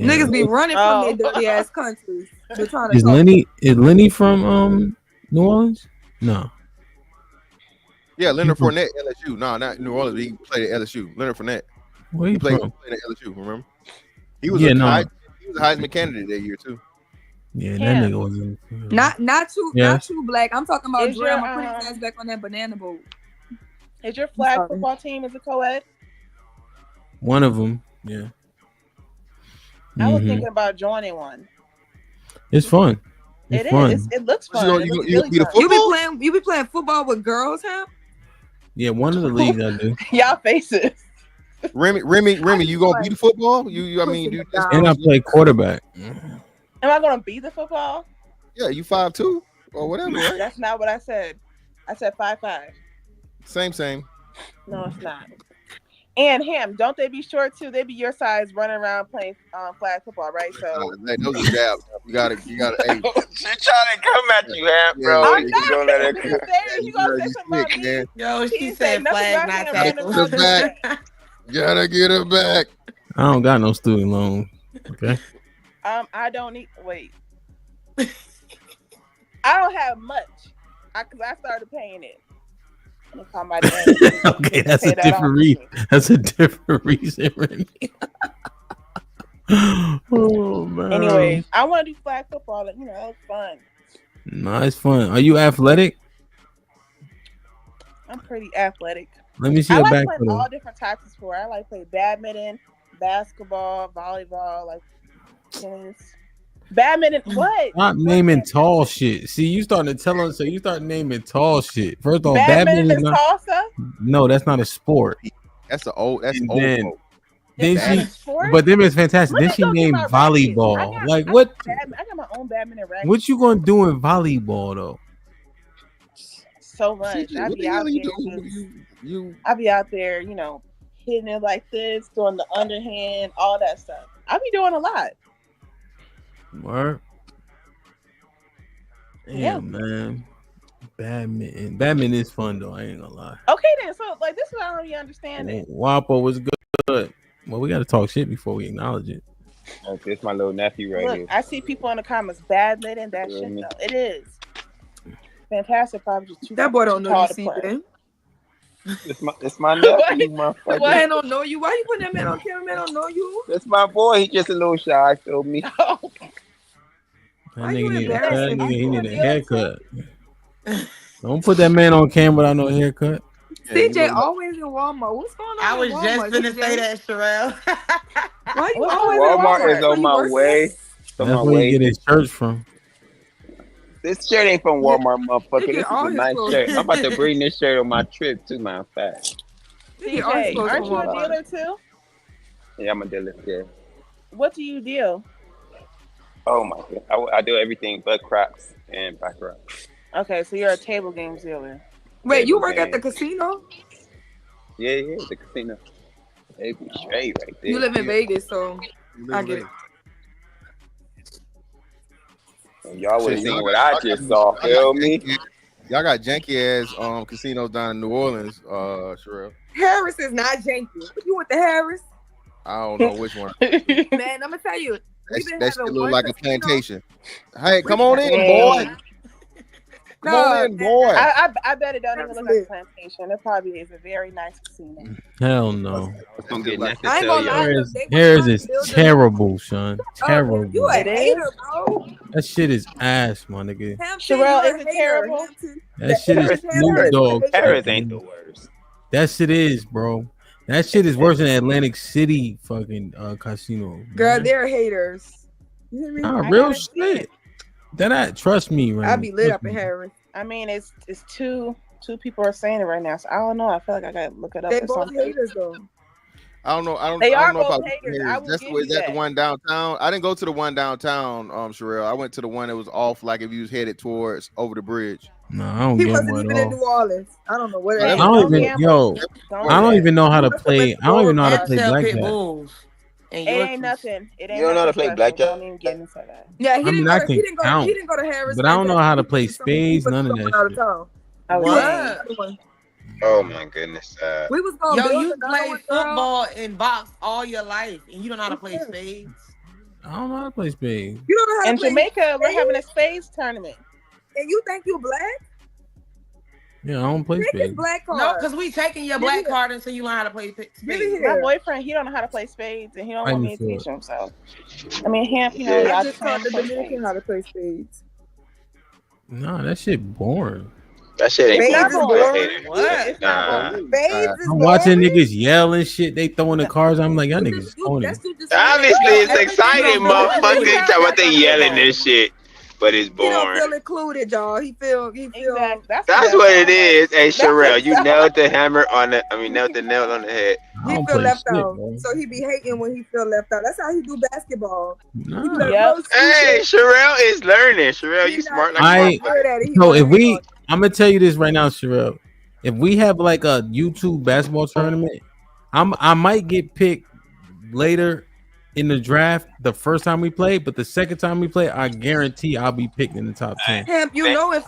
Niggas be running from their dirty ass countries. Is Lenny from New Orleans? No. Yeah, Leonard Fournette, LSU. No, not New Orleans. He played at LSU. Leonard Fournette. Where he played from? at LSU. Remember? He was a Heisman candidate that year too. Yeah, that nigga was not too black. I'm talking about Dre. I'm putting his ass back on that banana boat. Is your flag football team is a co-ed? One of them, yeah. I was thinking about joining one. It's fun. It's fun. It looks fun. You It looks be really the fun. You be playing football with girls, huh? Yeah, one of the leagues I do. Y'all faces. Remy, you gonna be the football? I mean, you just And I play quarterback. Am I gonna be the football? Yeah, you 5'2" or whatever, right? That's not what I said. I said 5'5". Same. No, it's not. And him, don't they be short too? They be your size running around playing flag football, right? So Those are jabs. You gotta. Hey. She trying to come at you, Ham, bro. I'm You not. gonna let her You gonna say something about me? Yo, she He said nothing flag, about not him tackle. running around doing that. Gotta get her back. I don't got no student loan. Okay. I don't need. Wait. I don't have much. Cause I started paying it. Okay, that's a different reason. That's a different reason, Remy. Oh man. Anyways, I want to do flag football. You know, it's fun. No, it's fun. Are you athletic? I'm pretty athletic. Let me see I your like back playing foot. all different types of sport. I like play badminton, basketball, volleyball, like tennis. Badminton, what? Stop naming tall shit. See, you starting to tell us, so you start naming tall shit. First off, Badminton badminton is not, tall stuff? no, that's not a sport. That's old. Then It's she, a sport? but then it's fantastic. Let Then me she go get named my rackets. volleyball. Like what? I got my own badminton racket. What you gonna do in volleyball though? So much. CJ, I what be the hell out are you there. doing? You I be out there, you know, hitting it like this, doing the underhand, all that stuff. I be doing a lot. Word. Damn, Yeah. man. Badminton is fun though. I ain't gonna lie. Okay then. So like this is what I don't really understand it. Wapo was good. Well, we gotta talk shit before we acknowledge it. Okay, it's my little nephew right Look, here. I see people in the comments badminton, that shit though. It is. Fantastic, probably just too. That boy don't too know tall you, to see play. them. It's my nephew, motherfucker. Why he don't know you? Why you putting that man on camera? Man don't know you. That's my boy. He just a little shy. Feel me? That nigga he need a haircut. Don't put that man on camera without no haircut. CJ always in Walmart. What's going on? I was in just Walmart, finna CJ? say that, Sherelle. Why you always Walmart in is on my way. That's where he get his shirts from. This shirt ain't from Walmart, motherfucker. He This get is all a his nice clothes. shirt. I'm about to bring this shirt on my trip too, man. Fast. CJ, aren't you a dealer too? Yeah, I'm a dealer. Yeah. What do you deal? Oh my god, I do everything but craps and back rocks. Okay, so you're a table games dealer. Wait, you work at the casino? Yeah, the casino. They be straight right there. You live in Vegas, so I get it. And y'all would have Shit, seen y'all what got- I just saw. Feel me? Y'all got janky ass casinos down in New Orleans, Sherelle. Harris is not janky. You went to Harris? I don't know which one. Man, I'm gonna tell you. That shit look like a plantation. Hey, come on in, boy. Come on in, boy. I bet it don't even look like a plantation. It probably is a very nice casino. Hell no. I'm getting that I ain't gonna lie. Harris is terrible, son. Terrible. You a hater, bro. That shit is ass, my nigga. Sherelle, is it terrible? That shit is Snoop Dogg. Harris ain't the worst. That shit is, bro. That shit is worse than Atlantic City fucking casino. Girl, they're haters. You hear me? Nah, real shit. Trust me, right? I be lit up in Harris. I mean, it's two people are saying it right now, so I don't know. I feel like I gotta look it up. They or both something. haters though. I don't know. They I are don't know both if haters. I will That's give is you that the that. one downtown? I didn't go to the one downtown, Sherelle. I went to the one that was off, like if you was headed towards over the bridge. No, I don't He get wasn't one even at in all. New Orleans. I don't know what. I don't even, yo. I don't even know how to play. I don't even know how to play blackjack. It ain't nothing. It ain't. You don't know how to play special. blackjack? Don't even get into that. Yeah, I mean, I can count, he didn't go to Harris. but I don't know how to play spades. None of that shit. What? Oh my goodness. We was going. Yo, you play football and box all your life, and you don't know how to play spades. I don't know how to play spades. You don't know how to In play Jamaica, we're spades? having a spades tournament. And you think you black? Yeah, I don't play Take his spades. black card. No, because we taking your black card until you learn how to play spades. My boyfriend, he don't know how to play spades, and he don't I want me to understand. teach him. So, I mean, him, you know, I y'all just taught the Dominican how to play spades. Nah, that shit boring. That shit ain't Babes boring. is But I boring. hate it. What? It's not Nah. boring. Babes is I'm watching boring. niggas yell and shit. They throwing the cars. I'm like, y'all niggas is corny. Obviously, it's exciting, motherfucker. You talking about they That's yelling football. this shit, but it's He don't boring. feel included, y'all. He feel. Exactly. That's what it is. Hey, That's Sherelle, you what- nailed the hammer on the. I mean, nailed the nail on the head. I He don't feel play left shit, out. bro. So he be hating when he feel left out. That's how he do basketball. Nah. He be like, Yep. "Bro, Hey, Sherelle is learning. Sherelle, He you not- smart like a I motherfucker. good at it. He so wanna if hate we, on I'm gonna tell you this right now, Sherelle. If we have like a YouTube basketball tournament, I might get picked later in the draft the first time we play, but the second time we play, I guarantee I'll be picked in the top 10. him. You know in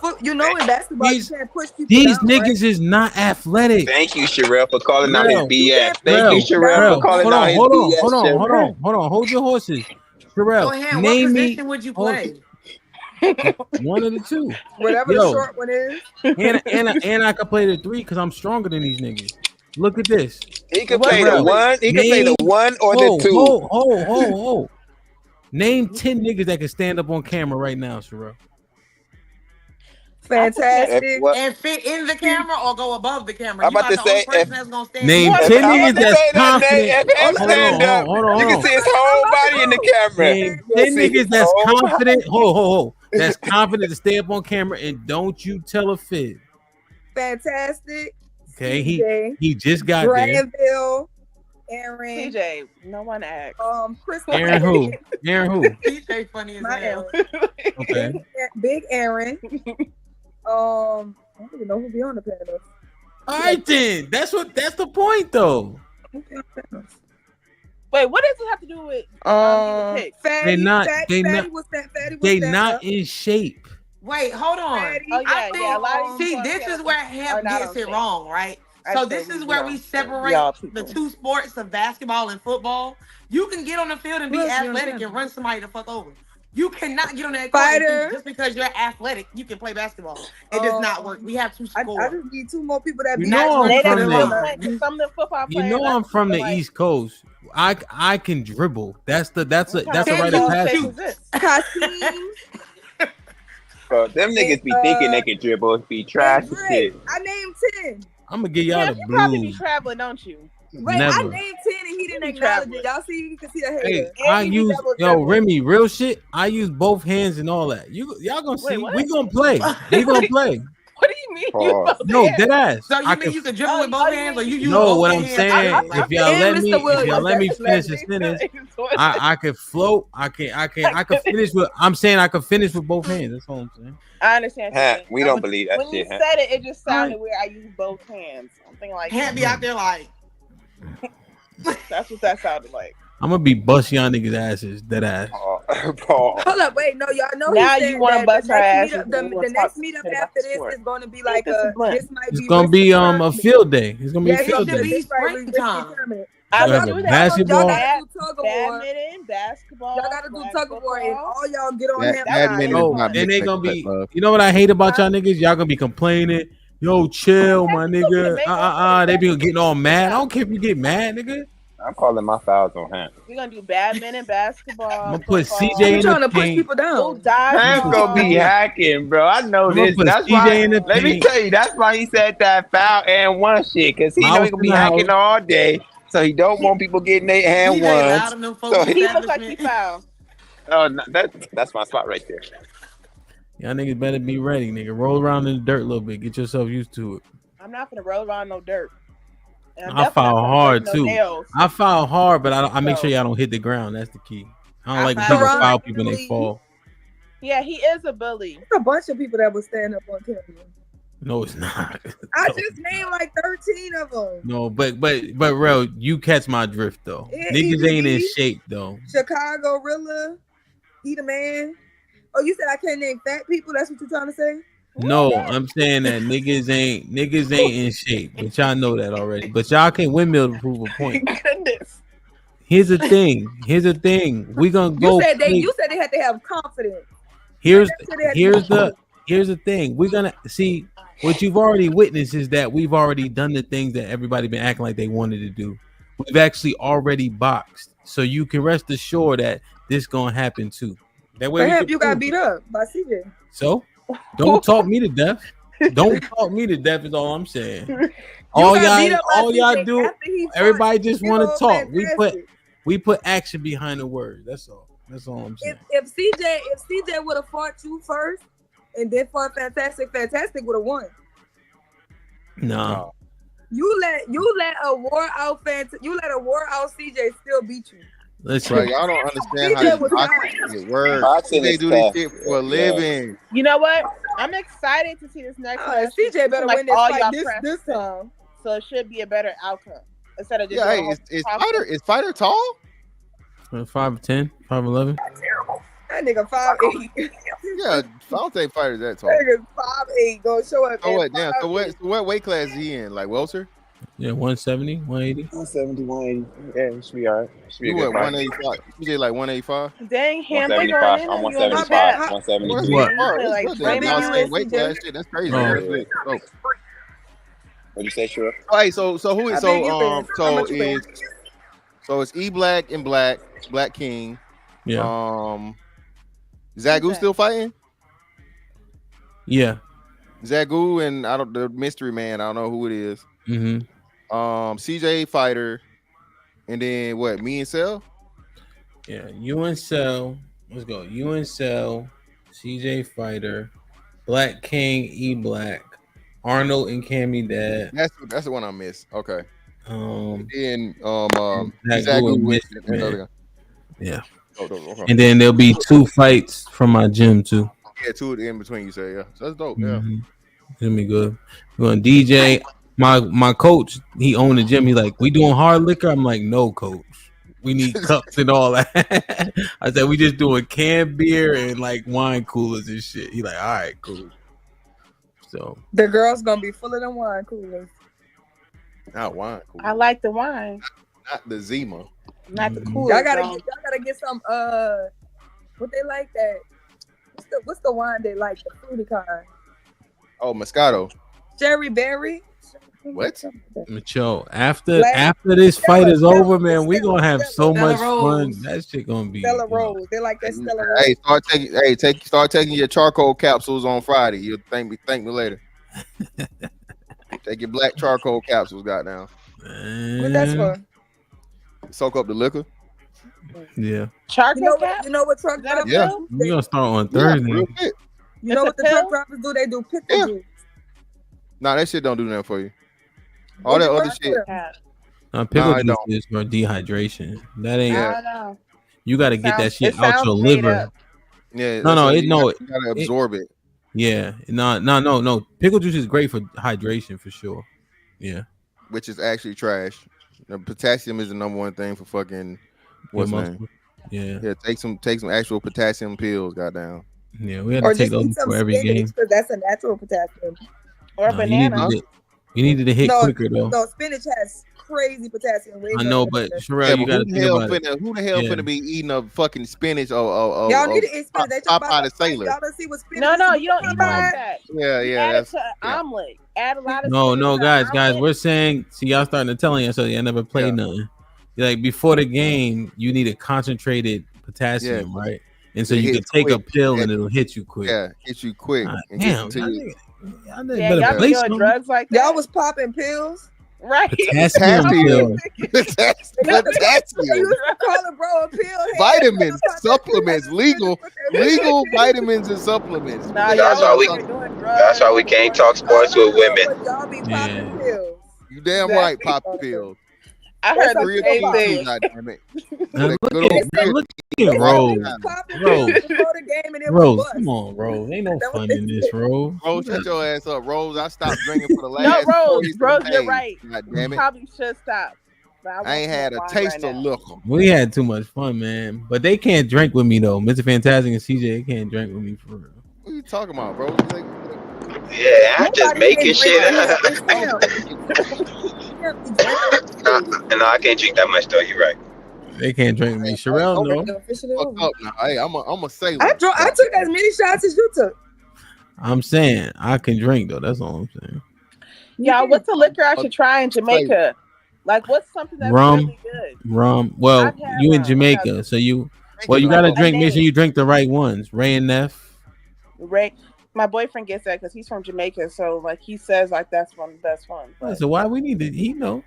basketball These- you can't push people These down, niggas is not athletic. Thank you, Sherelle, for calling out his Sherelle, BS. Thank you, Sherelle, for calling out his BS. Hold on. Hold your horses. Go Sherelle, ahead. What name me position would you play? one of the two. Whatever the short one is. And I can play the 3 because I'm stronger than these niggas. Look at this. He can play the 1. He can play the 1 or the 2. Hold. Name 10 niggas that can stand up on camera right now, Sherelle. Fantastic. And fit in the camera or go above the camera. I'm about to say, that's gonna stand Name in. 10 niggas that's confident. If him stand up, you can see his whole body in the camera. Name 10 niggas that's confident. Ho. That's confident to stay up on camera and don't you tell a fib. Fantastic. Okay, CJ, he just got there. Granville, Aaron. CJ, no one asked. Chris. Aaron who? CJ funny as hell. Okay. Big Aaron. I don't even know who be on the panel. All right then. That's the point though. Wait, what does it have to do with Fatty, they not in shape. Wait, hold on. Oh, yeah, I a lot of think, see, this is where Hemp gets it wrong, right? So this is where we separate the two sports of basketball and football. You can get on the field and be athletic and run somebody the fuck over. You cannot get on that court and think just because you're athletic, you can play basketball. It does not work. We have to score. I just need 2 more people that You be know I'm from the East Coast. I can dribble. That's a rite of passage. Bro, them niggas be thinking they can dribble, be trash as shit. I named 10. I'm gonna get y'all the you probably be blues. traveling, don't you? Wait, Never. I named 10 and he didn't acknowledge it. Y'all see, you can see the hater. Hey, I use Remy, real shit. I use both hands and all that. Y'all gonna see. We gonna play. We gonna play. What do you mean? No, dead ass. So you mean you can dribble with both hands, or you use No, both what I'm hands? saying, if y'all let me finish the sentence, I can float. I can finish with. I'm saying I can finish with both hands. That's all I'm saying. I understand. We don't believe that when shit. you said it, it just sounded weird. I use both hands. I'm thinking like Can't be out there like. That's what that sounded like. I'm gonna be bust y'all niggas asses, dead ass. Hold up, wait, no, y'all know now he you want to bust her ass. The next meetup after this is going to be like this might It's be gonna be a field day. It's gonna be a field day. I We'll would have do a that. basketball. Badminton, basketball. Y'all gotta do tug of war, and all y'all get on him. Then they gonna be. You know what I hate about y'all niggas? Y'all gonna be complaining. Yo, chill, my nigga. They be getting all mad. I don't care if you get mad, nigga. I'm calling my fouls on him. We're gonna do badminton, basketball. I'm gonna put CJ in the paint. Ham's gonna be hacking, bro. I know this. That's why. Let me tell you, that's why he said that foul and one shit, because he know he gonna be hacking all day. So he don't want people getting their hand ones. So he looks like he fouled. Oh, no, that's my spot right there. Y'all niggas better be ready, nigga. Roll around in the dirt a little bit. Get yourself used to it. I'm not gonna roll around no dirt. I foul hard too. I foul hard, but I make sure y'all don't hit the ground. That's the key. I don't like when people foul people and they fall. Yeah, he is a bully. There's a bunch of people that will stand up on camera. No, it's not. I just named like 13 of them. No, but real, you catch my drift though. Niggas ain't in shape though. Chicago Rilla, he the man. Oh, you said I can't name fat people? That's what you're trying to say? No, I'm saying that niggas ain't in shape, but y'all know that already. But y'all can't windmill to prove a point. Goodness. Here's the thing. We gonna go. You said they had to have confidence. Here's the thing. We're gonna see what you've already witnessed is that we've already done the things that everybody been acting like they wanted to do. We've actually already boxed, so you can rest assured that this gonna happen too. That way, you got beat up by CJ. So don't talk me to death. Don't talk me to death is all I'm saying. All y'all do, everybody just want to talk. We put action behind the words. That's all I'm saying. If CJ would have fought you first and then fought Fantastic would have won. No. You let a wore out CJ still beat you. Listen, bro, y'all don't understand how boxing works. They do this shit for a living. You know what? I'm excited to see this next match. CJ better win this fight this time. So it should be a better outcome instead of just. Yeah, hey, is Fighter tall? 5'10", 5'11". That nigga 5'8". Yeah, I don't think Fighter's that tall. That nigga's 5'8". Go show up. Oh what? Damn. So what weight class is he in? Like welter? Yeah, 170, 180. 170, 180. Yeah, it should be all right. You what? 185. You did like 185. Dang him. 175. I'm 175. 172. What? Weight class shit. That's crazy. What'd you say, Shura? Hey, so who is so it's E Black and Black King. Yeah. Zagu still fighting? Yeah. Zagu and the mystery man. I don't know who it is. Mm-hmm. CJ Fighter, and then what? Me and Cell. Yeah, you and Cell. Let's go. You and Cell, CJ Fighter, Black King, E Black, Arnold and Cammy Dad. That's the one I missed. Okay. And then Zagu and another guy. Yeah. Okay. And then there'll be 2 fights from my gym too. Yeah, 2 in between. You say, yeah. So that's dope. Yeah. It's gonna be good. We're gonna DJ. My coach, he owned the gym. He like, we doing hard liquor? I'm like, no, coach. We need cups and all that. I said, we just doing canned beer and like wine coolers and shit. He like, all right, cool. So the girls gonna be full of them wine coolers. Not wine coolers. I like the wine. Not the Zima. Not the coolers. Y'all gotta get some what they like that. What's the wine they like? The fruity kind. Oh, Moscato. Cherry berry. What? Macho. After this fight is over, man, we gonna have so much fun. That shit gonna be Stella Rose. They like that Stella Rose. Hey, start taking your charcoal capsules on Friday. You'll thank me later. Take your black charcoal capsules, goddamn. What that's for? Soak up the liquor. Yeah. Charcoal you know what truck drivers do? We gonna start on Thursday. You know what the truck drivers do? They do pickle juice. Nah, that shit don't do nothing for you. All that other shit. Pickle juice is for dehydration. That ain't. You got to get that shit out your liver. Yeah. You gotta absorb it. Yeah. No. Pickle juice is great for hydration for sure. Yeah. Which is actually trash. The potassium is the number one thing for fucking what's name. Yeah. Yeah. Take some actual potassium pills. Goddamn. Yeah, we had to take those for every game. Because that's a natural potassium. Or banana. You needed to hit quicker though. No, spinach has crazy potassium. I know, but Sherelle, you gotta think about it. Who the hell finna be eating a fucking spinach? Y'all need to eat spinach. They talk about the sailor. Y'all don't see what spinach. No, you don't eat like that. Yeah. Add it to an omelet. Add a lot of. No, guys, we're saying. See, y'all starting to tell you, so I never played nothing. Like before the game, you need a concentrated potassium, right? And so you can take a pill and it'll hit you quick. Yeah, hit you quick. Damn. Y'all doing drugs like that. Y'all was popping pills, right? Potassium pills. Potassium. Call a bro a pill. Vitamins, supplements, legal vitamins and supplements. Nah, that's why we can't talk sports with women. Y'all be popping pills. You damn right, popping pills. I heard the same thing. Look at Rose. Come on, Rose. Ain't no fun in this, Rose. Rose, shut your ass up, Rose. I stopped drinking for the last. No, Rose, you're right. God damn it. You probably should stop. I ain't had a taste of liquor. We had too much fun, man. But they can't drink with me though. Mr. Fantastic and CJ, they can't drink with me for real. What are you talking about, bro? Yeah, I'm just making shit up. No, I can't drink that much though. You're right. They can't drink me. Sherelle, no. Fuck up now. Hey, I'm a sailor. I took as many shots as you took. I'm saying I can drink though. That's all I'm saying. Y'all, what's the liquor I should try in Jamaica? Like, what's something that's really good? Rum. Well, you in Jamaica, so you gotta drink. Make sure you drink the right ones. Ray and Neff. Ray My boyfriend gets that because he's from Jamaica, so like he says like that's one of the best ones. But So why we need to? He know.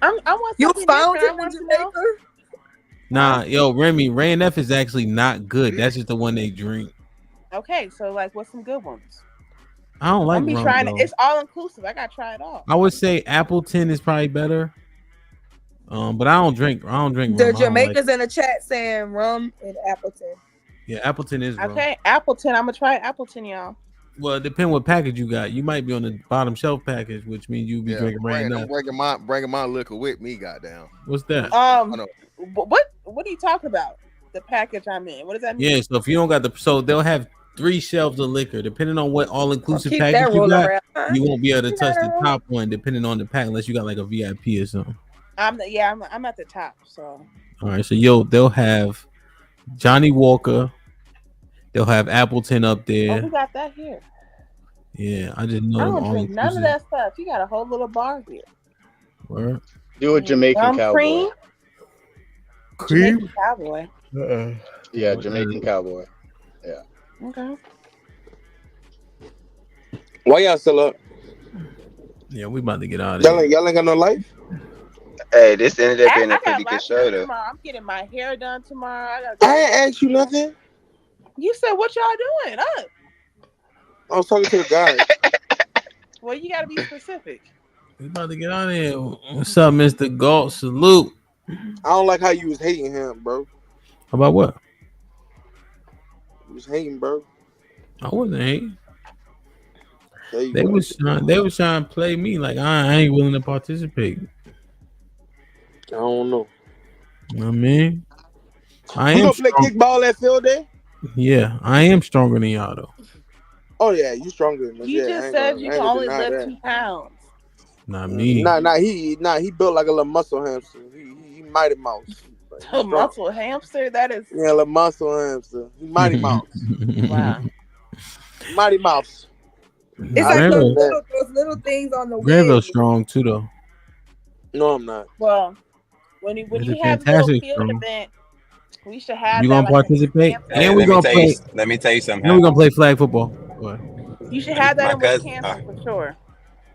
I want You something found different. I him in want to know. Jamaica? Nah, yo, Remy, Ray and F is actually not good. That's just the one they drink. Okay, so like, what's some good ones? I don't like I'm be rum, trying. though. It's all inclusive. I gotta try it all. I would say Appleton is probably better. But I don't drink. The rum. Jamaicans in the chat saying rum and Appleton. Yeah, Appleton is rum. Okay, Appleton. I'm gonna try Appleton, y'all. Well, it depends what package you got. You might be on the bottom shelf package, which means you be drinking right now. Bringing my liquor with me, goddamn. What's that? What are you talking about? The package I'm in. What does that mean? Yeah, so if you don't got so they'll have 3 shelves of liquor. Depending on what all-inclusive Keep package that you got, around. you won't be able to touch the top one, depending on the pack, unless you got like a VIP or something. I'm at the top. So all right, so they'll have Johnny Walker. They'll have Appleton up there. Oh, we got that here. Yeah, I just know. I don't drink none of that stuff. You got a whole little bar here. Word. Do a Jamaican cowboy. Jamaican cowboy. Yeah, Jamaican cowboy. Yeah. Okay. Why y'all still up? Yeah, we about to get out of Y'all here. ain't got no life? Hey, this ended up being a pretty good show, though. I'm getting my hair done tomorrow. I ain't asked you nothing. You said what y'all doing? Up. I was talking to the guy. Well, you got to be specific. We about to get out of here. What's up, Mr. Galt? Salute. I don't like how you was hating him, bro. About what? You was hating, bro. I wasn't hating. They was trying to play me like I ain't willing to participate. I don't know. I mean, I You am gonna play kickball at field day? Yeah, I am stronger than y'all though. Oh yeah, you stronger than us. You just said you can only lift 2 pounds. Not me. He built like a little muscle hamster. He Mighty Mouse. A muscle hamster? That is. Yeah, a little muscle hamster. He Mighty Mouse. Wow. Mighty Mouse. It's like those little things on the Granville's strong too though. No, I'm not. Well, when you have a little field event, we should have. You gonna participate? And we gonna play. Let me tell you something. And we gonna play flag football. You should have that in Wisconsin for sure.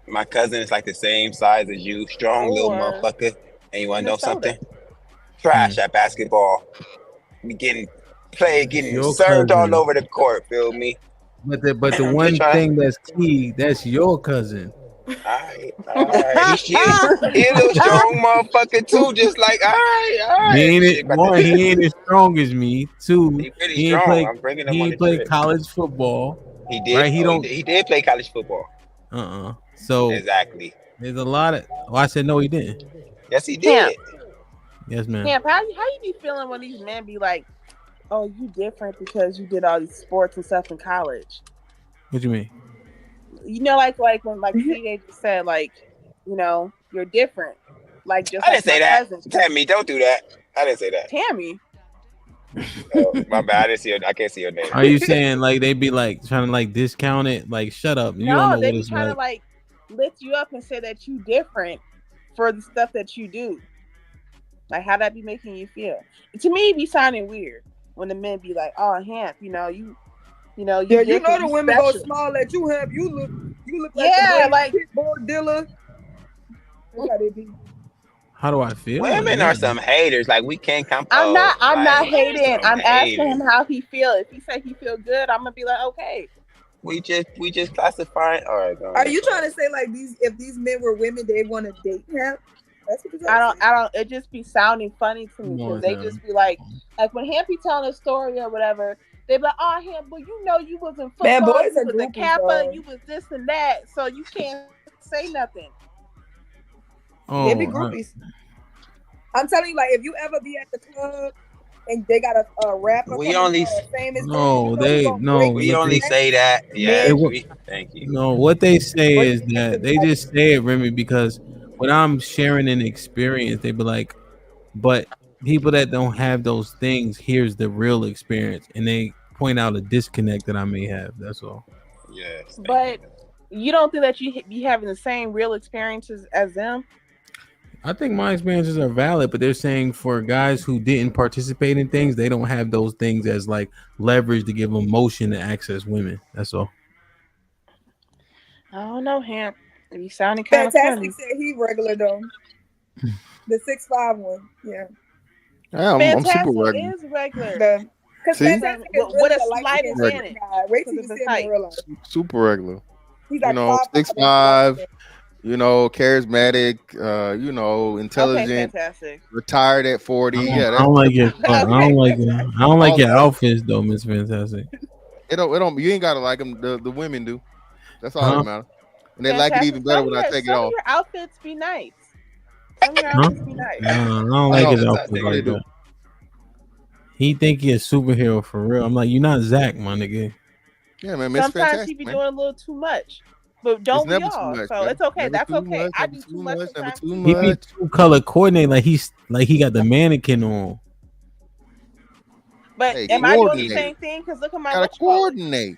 My cousin is like the same size as you, strong little motherfucker. And you wanna know something? Trash at basketball. We getting served all over the court. Feel me? But the one thing that's key, that's your cousin. Alright. He a little strong motherfucker too, just like alright. He ain't as strong as me. 2, he pretty strong. I'm bringing him on the played trip. college football. He did. Right? He did play college football. So exactly. There's a lot of. Oh, I said no, he didn't. Yes, he did. Yes, man. Camp, how you be feeling when these men be like, "Oh, you different because you did all these sports and stuff in college"? What you mean? You know, like when CJ just said, like, you know, you're different. Like just. I didn't say that. Tammy, don't do that. I didn't say that. Tammy. Oh, my bad. I can't see your name. Are you saying like they be like trying to like discount it? Like, shut up. You don't know they what be it's trying to like lift you up and say that you different for the stuff that you do. Like, how that be making you feel? To me, it be sounding weird when the men be like, "Oh, Hamp, you know the women go small at you, Hamp. You look like the pitbull dealer. Look how they be. How do I feel? Women are some haters. Like, we can't come. I'm not hating. I'm asking him how he feel. If he say he feel good, I'm gonna be like, okay. We just classifying. All right. Are you trying to say like if these men were women, they want to date him? That's what you're I don't. It just be sounding funny to me because they just be like when Hamp be telling a story or whatever, they be like, "Oh, Hamp, but you know you was in football, man, boys you are was a Kappa, you was this and that, so you can't say nothing." They be groupies. I'm telling you, like if you ever be at the club and they got a rapper, we only famous. We only say that. Yeah, thank you. No, what they say is that they just say it, Remy, because when I'm sharing an experience, they be like, but people that don't have those things, here's the real experience, and they point out a disconnect that I may have. That's all. Yes. But you don't think that you be having the same real experiences as them? I think my experiences are valid, but they're saying for guys who didn't participate in things, they don't have those things as like leverage to give them motion to access women. That's all. I don't know, Hamp. You sounding kind of Fantastic funny. said he regular though. The 6'5" one, yeah. Yeah, I'm super regular. Is regular. Because See? Fantastic is What really a a slight light-skinned advantage. guy. Wait till you see him in real life. Super regular. He's You like know, 5'5", 6'5", you know, charismatic, you know, intelligent, Fantastic. retired at 40. Yeah, I that's don't like your. I don't like it. I don't like all your that. outfits though, Miss Fantastic. It don't. You ain't gotta like them. The women do. That's all that matters. And they like it even Fantastic. better when I take it Some off. of your outfits be nice. Some of your Huh? outfits be nice. No, I don't like his outfit like that. He think he a superhero for real. I'm like, you're not Zach, my nigga. Yeah, man. Miss Sometimes Fantastic, he be man. doing a little too much. But don't we never too all? much, So man. it's okay. Never That's too okay. much, I never do too too much much, never sometimes. too He be much. too color coordinated, like he got the mannequin on. But Hey, am I doing the coordinate. same thing? Because look at my Gotta coordinate.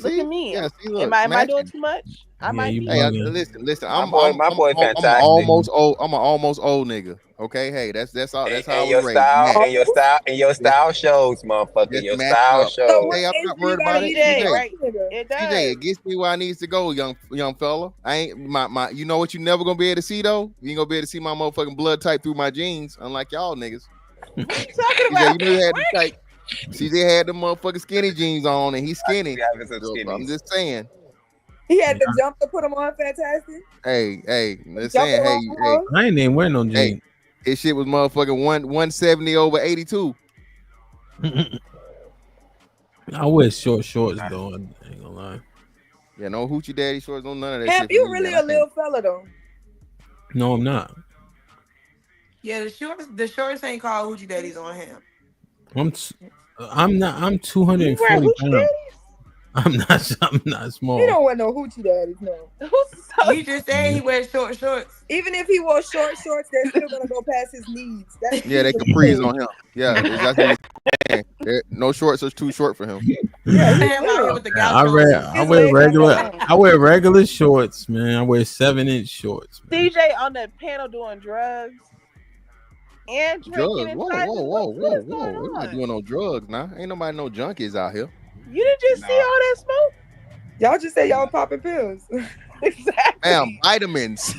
Look See? at me. Yeah, see, look, am I matching. doing too much? I might be. Hey, listen. I'm my boy I'm fantastic. almost old. I'm an almost old nigga. Okay, hey, that's all. That's how I And was your raised. style, Match. and your style shows, motherfucker. Just Your match style up. shows. Hey, I'm not worried about it. CJ, CJ, right? It does. CJ, it gets me where I needs to go, young fella. I ain't my. You know what? You never gonna be able to see though. You ain't gonna be able to see my motherfucking blood type through my jeans, unlike y'all niggas. What are you talking CJ, about? you know he had the type. CJ had the motherfucking skinny jeans on, and he's skinny. So, I'm just saying. He had the jump to put him on Fantastic. Hey, let's Jumping say, around the house. I ain't even wearing no jeans. Hey, his shit was motherfucking 170 over 82. I wear short shorts though. I ain't gonna lie. Yeah, no hoochie daddy shorts, no none of that Hamp, shit. you for me, really man. a little fella though. No, I'm not. Yeah, the shorts ain't called hoochie daddies on him. I'm not. I'm 240 pounds. I'm not small. He don't wear no hoochie daddies, no. He just said he wears short shorts. Even if he wore short shorts, they're still gonna go past his knees. That's Yeah, they capris on him. Yeah, that's what he's saying. No shorts are too short for him. Yeah, Him out here with the I wear regular shorts, man. I wear 7-inch shorts. CJ on the panel doing drugs and drinking Drugs. and Whoa. We're not doing no drugs now. Ain't nobody no junkies out here. You didn't just see all that smoke? Y'all just say y'all popping pills. Exactly. Ma'am, vitamins.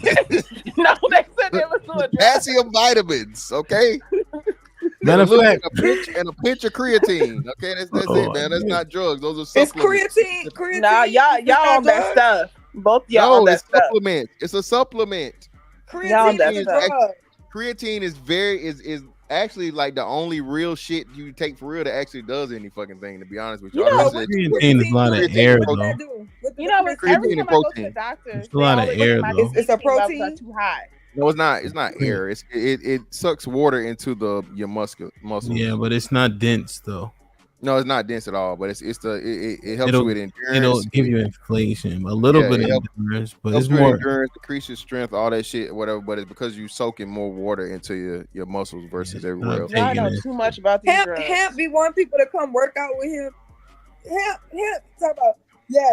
No, they said they was doing drugs. Potassium vitamins, okay? Matter of fact, and a pinch of creatine. Okay, that's it, man. That's not drugs. Those are supplements. It's creatine. Nah, y'all on that stuff. Both y'all on that it's stuff. supplement. It's a supplement. Creatine is a drug. Creatine is actually like the only real shit you take for real that actually does any fucking thing. To be honest with you, creatine is a lot of air though. You know, every Creatine time and I go to protein. the doctor, It's a lot of air though. It's a protein. Too high. No, it's not. It's not air. It sucks water into your muscles. Yeah, but it's not dense though. No, it's not dense at all. But it helps you with endurance. It'll give you inflation, a little bit of endurance, but it's more endurance, decreases strength, all that shit, whatever. But it's because you soaking more water into your muscles versus everywhere else. Y'all know too much about these drugs. Hamp be wanting people to come work out with him. Hamp talk about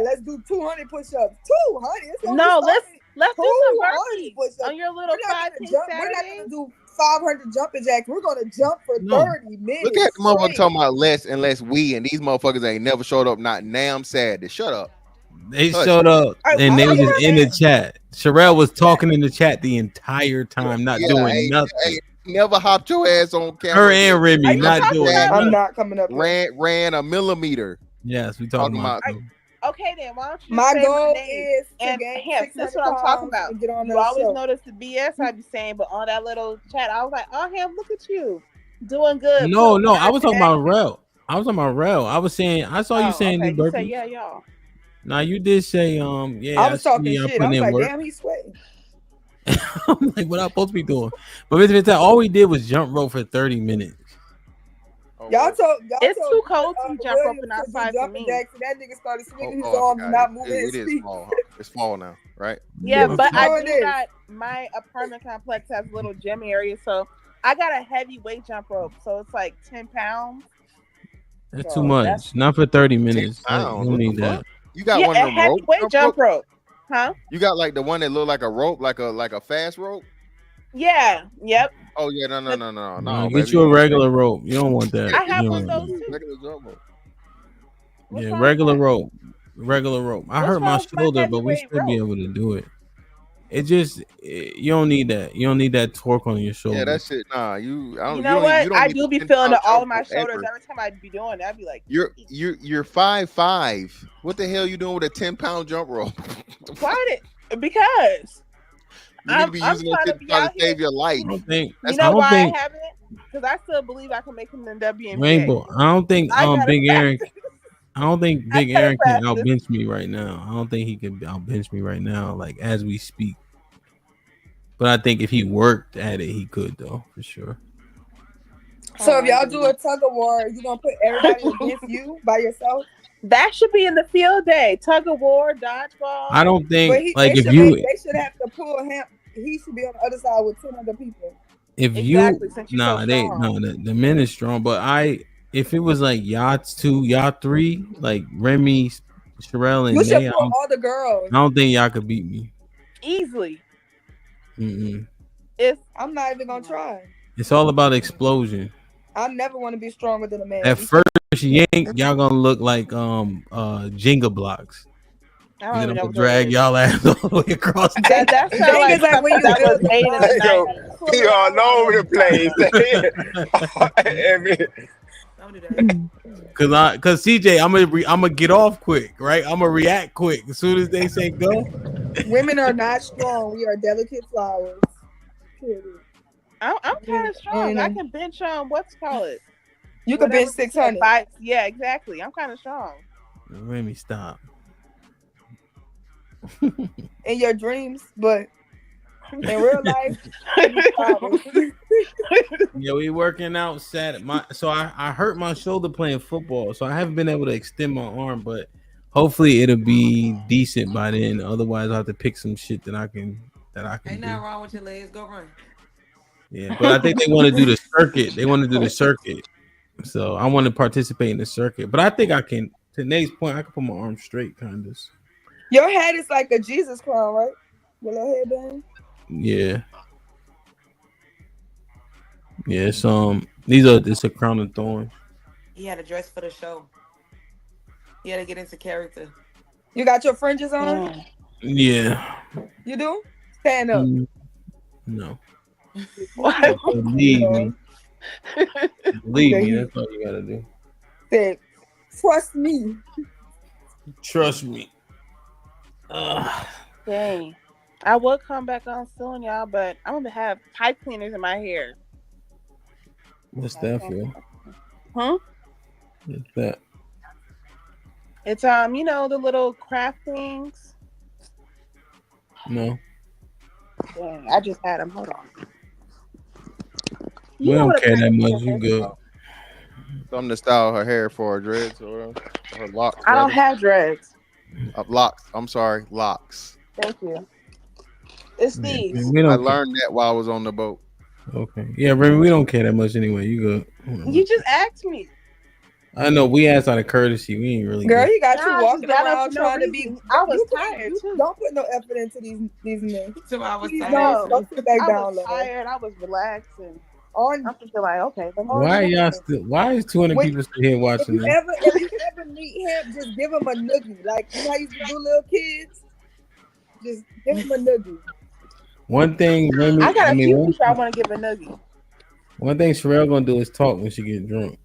let's do 200 push-ups. 200. No, let's do some 200 burpees on your little 5K We're not gonna do 500 jumping jacks. We're gonna jump for 30 minutes. Look at the motherfucker talking about less and less and these motherfuckers ain't never showed up. Not damn sad. Shut up. They showed up and they was just in the chat. Sherelle was talking in the chat the entire time, not doing nothing. Hey, never hopped your ass on camera. Her and Remy not doing nothing. I'm not coming up. Ran a millimeter. Yes, we talking about. Okay, then why don't you? My goal is to gain Hamp, this is what I'm talking about. Get on you always notice the BS I be saying, but on that little chat, I was like, "Oh, Hamp, look at you, doing good." No, I was talking about Rel. I was saying I saw you saying okay. the burpees. You say, yeah, y'all. Now you did say I was talking shit. I was like, damn, he's sweating. I'm like, what I'm supposed to be doing? But all we did was jump rope for 30 minutes. It's too cold to be jump roping outside for me. That nigga started swinging his arms and not moving his feet. Small. It's fall now, right? Yeah, but I do got my apartment complex has a little gym area, so I got a heavy weight jump rope, so it's like 10 pounds. That's too much. Not for 30 minutes. You don't need that. You got one of them heavyweight jump rope, huh? You got like the one that look like a rope, like a fast rope. Yeah. Yep. Oh yeah, no, Get baby. you a regular rope. You don't want that. I have You one of don't- those too. Regular drum rope. Yeah, regular rope. Regular rope. I What's hurt my wrong with my shoulder, but we heavyweight should be rope? able to do it. You don't need that. You don't need that torque on your shoulder. Yeah, that shit. Nah, you. I don't. You know what? You don't I need do the be 10 feeling pound all jump of my rope shoulders ever. every time I be doing that. I'd be like, You're 5'5". What the hell you doing with a 10-pound jump rope? why did? Because You need to be using that shit to try to save your life. You know why I haven't? Because I still believe I can make him in WNBA. Rainbow. I don't think Big Aaron. I don't think Big gotta Aaron can practice. outbench me right now. I don't think he can outbench me right now, like as we speak. But I think if he worked at it, he could though, for sure. So if y'all do a tug of war, you gonna put everybody against you by yourself? That should be in the field day. Tug of war, dodgeball. I don't think But like they if should you they should have to pull him. He should be on the other side with 10 other people. if Exactly, you since you're so strong. the men is strong, but if it was like y'all 2, y'all 3, like Remy, Sherelle, and You should Nay, pull all the girls. I don't think y'all could beat me. Easily. I'm not even gonna try. It's all about explosion. I never want to be stronger than a man. At first yank, y'all gonna look like Jenga blocks. I don't And even then know I'm what gonna drag y'all ass all the way across. That sounds like, like when you that was build made in the night. He all over the place. Cause CJ, I'm gonna get off quick, right? I'm gonna react quick as soon as they say go. Women are not strong. We are delicate flowers. Period. I'm kind of strong. I can bench on what's called it. You can bench 600. Yeah, exactly. I'm kind of strong. Let me stop. In your dreams, but in real life, Yeah, we working out Saturday. So I hurt my shoulder playing football, so I haven't been able to extend my arm, but hopefully it'll be decent by then. Otherwise, I have to pick some shit that I can Ain't do. nothing wrong with your legs. Go run. Yeah, but I think they want to do the circuit. They want to do the circuit, so I want to participate in the circuit. But I think I can. To Nate's point, I can put my arm straight, kind of. your head is like a Jesus crown, right? With a headband. Yeah. Yeah, it's a crown of thorns. He had a dress for the show. He had to get into character. You got your fringes on? Yeah. You do? Stand up. No. What? Believe me. Believe me, that's all you gotta do. Said, trust me. Trust me. Dang. I would come back on soon, y'all, but I'm gonna have pipe cleaners in my hair. What's that for? Huh? What's that? It's you know, the little craft things. No. Dang, I just had them. Hold on. We don't care that much. You good. Something to style her hair for her dreads or her locks. I don't have dreads. Locks. I'm sorry, locks. Thank you. It's these. We don't I learned that while I was on the boat. Okay. Yeah, Remy, we don't care that much anyway. You good. You just asked me. I know we asked out of courtiercy. We ain't really Girl, good. he got Nah, you walking just got around up for no trying to reason. be. I was you tired too. Don't put no effort into these men. So I was Please tired. don't sit back I down. was Love. tired. I was relaxing. On I'm just like, okay. Why are y'all still? Why is 200 people still here if watching you this? ever meet him, just give him a noogie. Like you know how you used to do little kids. Just give him a noogie. One thing, Remy. I got a few one, people I want to give a nugget. one thing Sherelle gonna do is talk when she get drunk.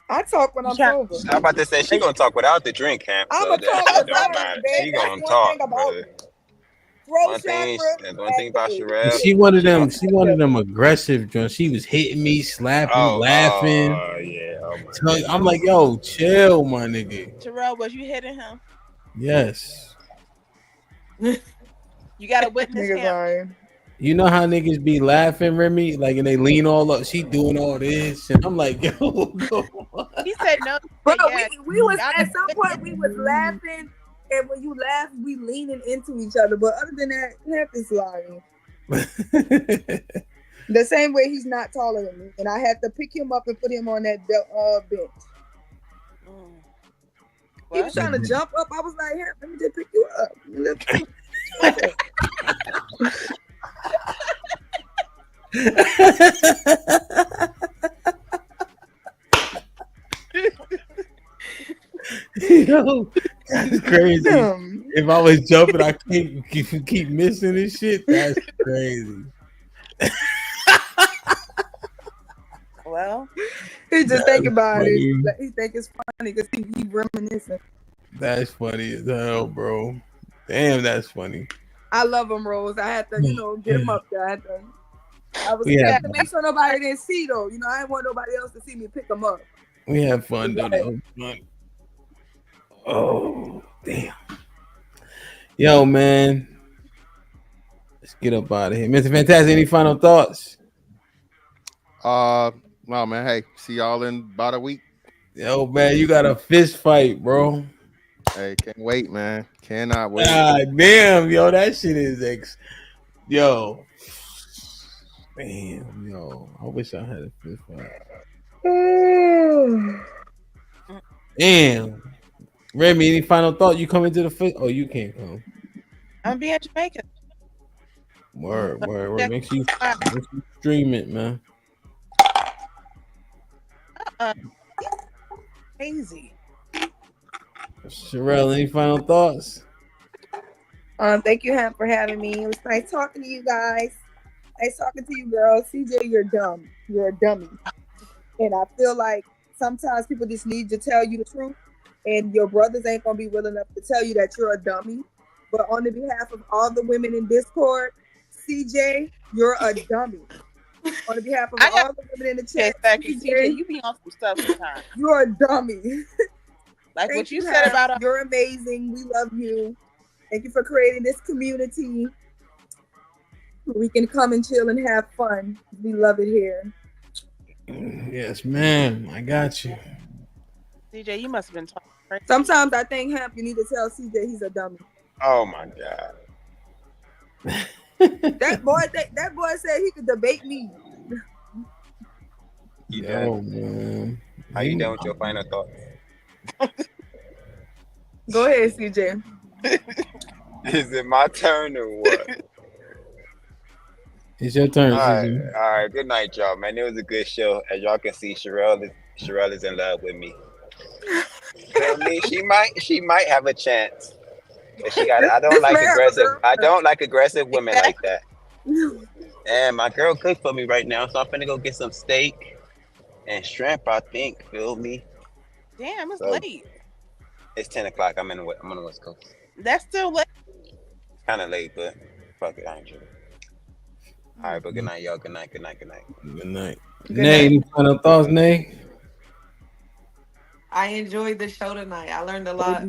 I talk when I'm sober. I'm about to say she gonna talk without the drink, Camp. I'm So a talk that without don't it, matter. babe. She That's gonna one talk. thing about Brother. me. Throat One thing chakra. about Sherelle. She one of them. She one of them aggressive drunk. She was hitting me, slapping, laughing. Yeah. Oh I'm like, yo, chill, my nigga. Terrell, was you hitting him? Yes. You got to witness him. You know how niggas be laughing, Remy? Like, and they lean all up. She doing all this, and I'm like, yo, He said no. Bro, Yeah. we was at some point we was laughing, and when you laugh, we leaning into each other. But other than that, Hemp is lying. The same way he's not taller than me, and I had to pick him up and put him on that bench. He was trying to jump up. I was like, Hemp, let me just pick you up. Yo, that's crazy. If I was jumping, I keep missing this shit. That's crazy. Well, he just think about funny. it. He think it's funny because he reminiscing. That's funny as hell, bro. Damn, that's funny. I love him, Rose. I had to, get him up there. I was Yeah, to make sure nobody didn't see though. I didn't want nobody else to see me pick him up. We had fun though. That was fun. Oh, damn. Yo, man. Let's get up out of here. Mr. Fantastic, any final thoughts? No, man. Hey, see y'all in about a week. Yo, man, you got a fist fight, bro. Hey, can't wait, man. Cannot wait. God damn, yo, that shit is yo. Damn, yo. I wish I had a fist fight. Damn. Remy, any final thought? You coming to the fist? Oh, you can't come. I'm being Jamaica. Word. Make sure you stream it, man. Crazy. Sherelle, any final thoughts? Thank you, Ham, for having me. It was nice talking to you guys. Nice talking to you, girls. CJ, you're dumb. You're a dummy. And I feel like sometimes people just need to tell you the truth, and your brothers ain't gonna be willing enough to tell you that you're a dummy. But on the behalf of all the women in Discord, CJ, you're a dummy. On the behalf of all the women in the chat, CJ, you be on some stuff sometimes. You're a dummy. Like what you said about you're amazing. We love you. Thank you for creating this community. We can come and chill and have fun. We love it here. Yes, ma'am. I got you. CJ, you must have been talking crazy. Sometimes I think, Hamp, you need to tell CJ he's a dummy. Oh my God. That boy said he could debate me. Yo, man. How you doing with your final thoughts? Go ahead, CJ. Is it my turn or what? It's your turn, CJ. All right. Good night, y'all, man. It was a good show. As y'all can see, Sherelle is in love with me. Feel me? She might have a chance. I don't like aggressive women like that. And my girl cooked for me right now, so I'm finna go get some steak and shrimp, I think. Feel me? Damn, it's late. It's 10 o'clock. I'm on the West Coast. That's still late. Kind of late, but fuck it, I ain't tripping. All right, but good night, y'all. Good night. Good night. Nay, any final thoughts, Nay? I enjoyed the show tonight. I learned a lot.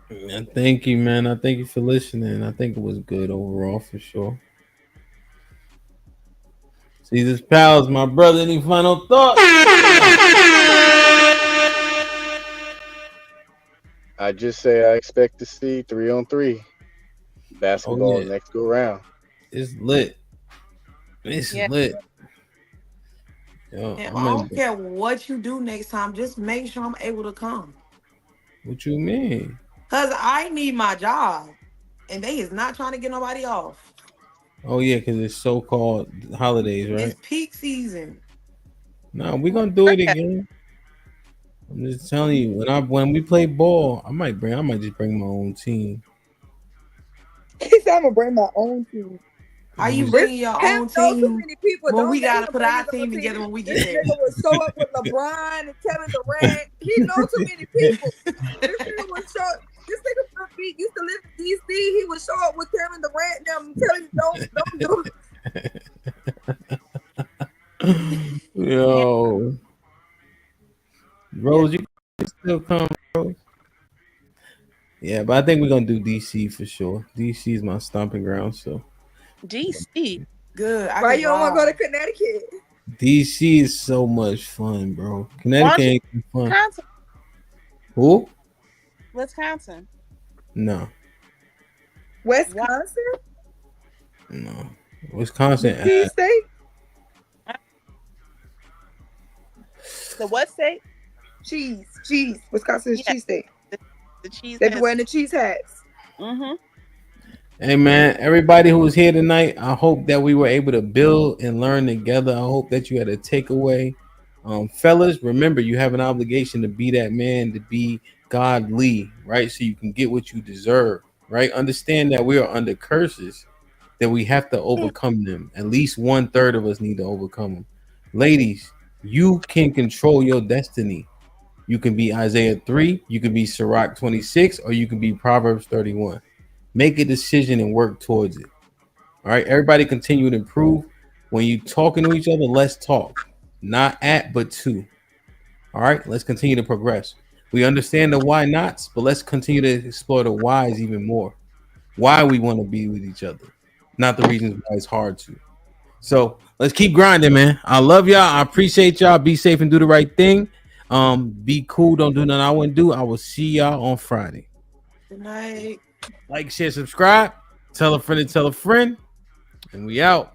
Man, thank you, man. I thank you for listening. I think it was good overall for sure. See, this pals, my brother. Any final thoughts? I just say I expect to see 3-on-3 basketball next go round. It's lit. It's lit. Yo, I don't care what you do next time. Just make sure I'm able to come. What you mean? Because I need my job. And they is not trying to get nobody off. Oh, yeah, because it's so-called holidays, right? It's peak season. No, we're going to do it again. I'm just telling you, when we play ball, I might just bring my own team. He said I'm going to bring my own team. Are you bringing your own team? Too many people. Well, we got to put our team together when we get there. This nigga would show up with LeBron and Kevin Durant. He knows too many people. This nigga would show up. This nigga used to live in DC. He would show up with Kevin Durant and them telling you don't do it. Yo. Rose, you can still come, Rose. Yeah, but I think we're going to do DC for sure. DC is my stomping ground, so. DC? Good. Why you don't want to go to Connecticut? DC is so much fun, bro. Connecticut ain't fun. Wisconsin. Who? Wisconsin. No. Wisconsin? No. Wisconsin. Cheese state? The what state? Cheese. Wisconsin is cheese state. The cheese. They be wearing the cheese hats. Mm-hmm. Hey man, everybody who was here tonight, I hope that we were able to build and learn together. I hope that you had a takeaway. Fellas, remember you have an obligation to be that man, to be godly, right? So you can get what you deserve, right? Understand that we are under curses, that we have to overcome them. At least 1/3 of us need to overcome them. Ladies, you can control your destiny. You can be Isaiah 3, you can be Sirach 26, or you can be Proverbs 31. Make a decision and work towards it. All right, everybody continue to improve. When you talking to each other, let's talk. Not at, but to. All right, let's continue to progress. We understand the why nots, but let's continue to explore the whys even more. Why we want to be with each other, not the reasons why it's hard to. So let's keep grinding, man. I love y'all. I appreciate y'all. Be safe and do the right thing. Be cool. Don't do nothing I wouldn't do. I will see y'all on Friday. Good night. Like, share, subscribe. Tell a friend to tell a friend. And we out.